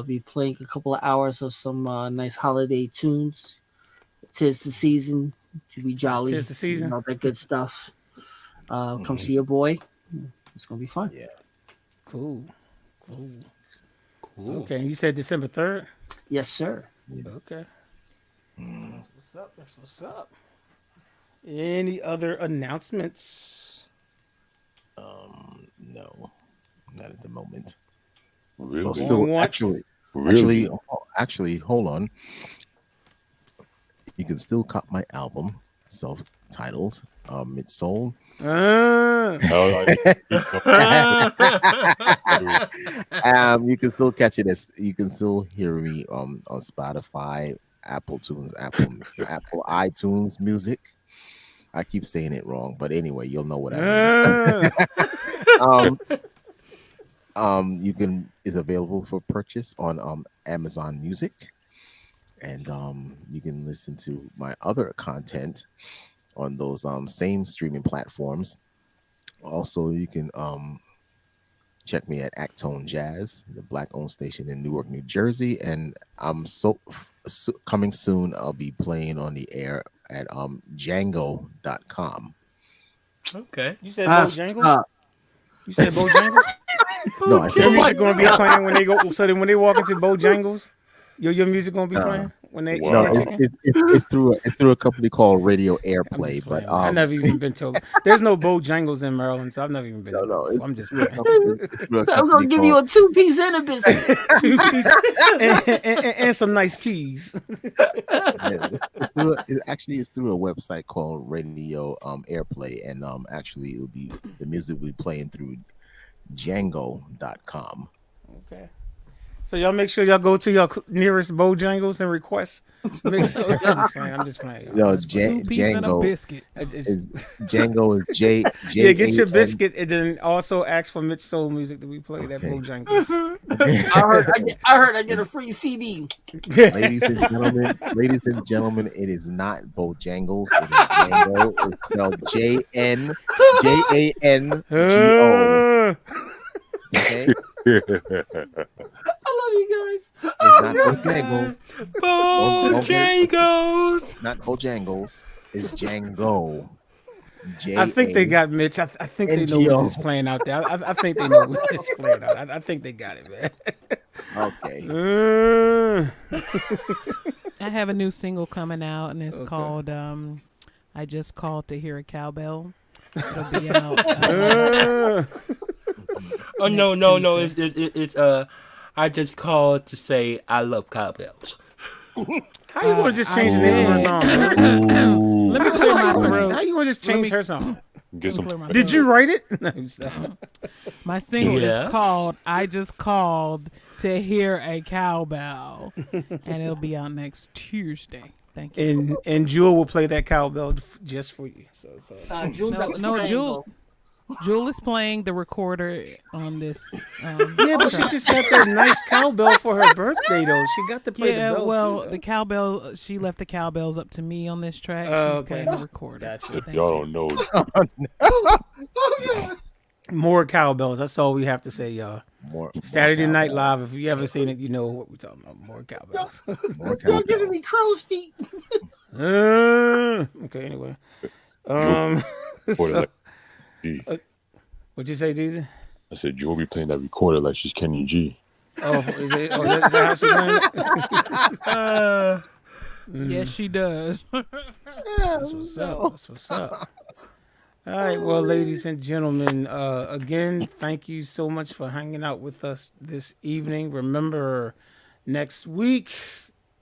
[SPEAKER 8] be playing a couple of hours of some nice holiday tunes. 'Tis the season to be jolly.
[SPEAKER 1] 'Tis the season.
[SPEAKER 8] All that good stuff. Come see your boy. It's going to be fun.
[SPEAKER 2] Yeah.
[SPEAKER 1] Cool. Okay, you said December 3rd?
[SPEAKER 8] Yes, sir.
[SPEAKER 1] Okay. That's what's up. Any other announcements?
[SPEAKER 2] No, not at the moment.
[SPEAKER 5] Really?
[SPEAKER 2] Well, still, actually, hold on. You can still cop my album, self-titled, Mid-Soul. You can still catch it. You can still hear me on Spotify, Apple Tunes, Apple iTunes Music. I keep saying it wrong, but anyway, you'll know what I mean. It's available for purchase on Amazon Music, and you can listen to my other content on those same streaming platforms. Also, you can check me at Actone Jazz, the Black-owned station in Newark, New Jersey, and coming soon, I'll be playing on the air at Django.com.
[SPEAKER 7] Okay.
[SPEAKER 1] You said Bojangles? You said Bojangles?
[SPEAKER 2] No, I said
[SPEAKER 1] your music gonna be playing when they go. So then, when they walk into Bojangles, your music gonna be playing when they.
[SPEAKER 2] No, it's through a company called Radio Airplay. But
[SPEAKER 1] I've never even been told. There's no Bojangles in Maryland, so I've never even been.
[SPEAKER 2] No,
[SPEAKER 1] I'm just.
[SPEAKER 8] I'm gonna give you a 2-piece and a biscuit.
[SPEAKER 1] 2-piece and some nice keys.
[SPEAKER 2] It's through a website called Radio Airplay, and actually the music will be playing through Django.com.
[SPEAKER 1] Okay. So y'all make sure y'all go to your nearest Bojangles and request. I'm just playing.
[SPEAKER 2] Yo,
[SPEAKER 4] Django and a biscuit.
[SPEAKER 2] Django is J.
[SPEAKER 1] Yeah, get your biscuit and then also ask for Mitch Soul Music to be played at Bojangles.
[SPEAKER 8] I heard I get a free CD.
[SPEAKER 2] Ladies and gentlemen, it is not Bojangles. It is Django. It's spelled Jango. Okay.
[SPEAKER 8] I love you guys.
[SPEAKER 2] It's not Bojangles.
[SPEAKER 7] Bojangles.
[SPEAKER 2] It's not Bojangles. It's Django.
[SPEAKER 1] I think they got Mitch. I think they know what is playing out there. I think they know what is playing out. I think they got it, man.
[SPEAKER 2] Okay.
[SPEAKER 4] I have a new single coming out, and it's called "I Just Called to Hear a Cowbell." It'll be out.
[SPEAKER 7] Oh no! It's I just called to say I love cowbells.
[SPEAKER 1] How you gonna just change the name of her song?
[SPEAKER 4] Let me clear my throat.
[SPEAKER 1] How you gonna just change her song?
[SPEAKER 4] Did
[SPEAKER 1] you write it? No,
[SPEAKER 4] my single is called "I Just Called to Hear a Cowbell," and it'll be out next Tuesday. Thank you.
[SPEAKER 1] And Jewel will play that cowbell just for you.
[SPEAKER 4] Jewel is playing the recorder on this.
[SPEAKER 1] Yeah, but she just got that nice cowbell for her birthday, though. She got to play the bell.
[SPEAKER 4] Well,
[SPEAKER 1] too,
[SPEAKER 4] the cowbell, she left the cowbells up to me on this track. She's playing the recorder.
[SPEAKER 1] Gotcha.
[SPEAKER 5] If y'all don't know,
[SPEAKER 1] more cowbells. That's all we have to say, y'all.
[SPEAKER 2] More
[SPEAKER 1] Saturday Night Live. If you ever seen it, you know what we're talking about. More cowbells.
[SPEAKER 8] You're giving me crow's feet.
[SPEAKER 1] Okay. Anyway, so, what'd you say, DJ?
[SPEAKER 5] I said Jewel be playing that recorder like she's Kenny G.
[SPEAKER 1] Oh, is that how she playing it?
[SPEAKER 4] Yes, she does.
[SPEAKER 1] That's what's up. That's what's up. All right, well, ladies and gentlemen, again, thank you so much for hanging out with us this evening. Remember, next week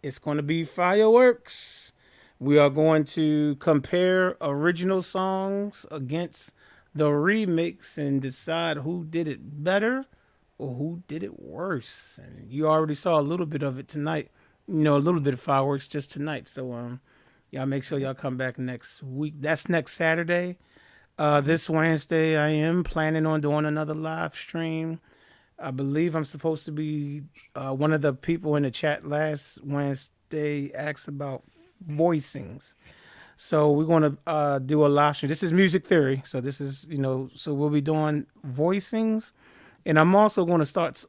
[SPEAKER 1] it's going to be fireworks. We are going to compare original songs against the remix and decide who did it better or who did it worse. And you already saw a little bit of it tonight. You know, a little bit of fireworks just tonight. So y'all make sure y'all come back next week. That's next Saturday. This Wednesday, I am planning on doing another live stream. I believe I'm supposed to be one of the people in the chat last Wednesday asked about voicings. So we're going to do a live stream. This is music theory. So this is, so we'll be doing voicings. And I'm also going to start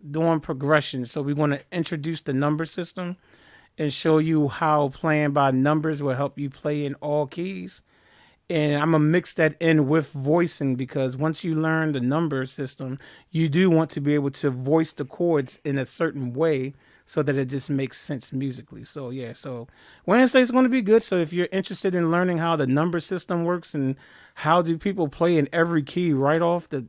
[SPEAKER 1] doing progression. So we're going to introduce the number system and show you how playing by numbers will help you play in all keys. And I'm going to mix that in with voicing because once you learn the number system, you do want to be able to voice the chords in a certain way so that it just makes sense musically. So, yeah, so Wednesday is going to be good. So if you're interested in learning how the number system works and how do people play in every key right off the,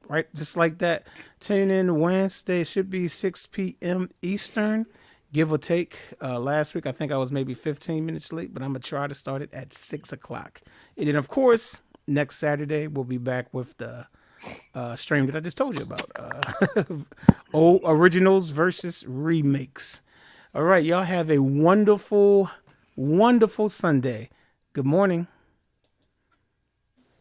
[SPEAKER 1] right, just like that, tune in Wednesday. It should be 6 p.m. Eastern. Give or take. Last week, I think I was maybe 15 minutes late, but I'm going to try to start it at 6 o'clock. And then, of course, next Saturday, we'll be back with the stream that I just told you about. Old originals versus remakes. All right, y'all have a wonderful, wonderful Sunday. Good morning.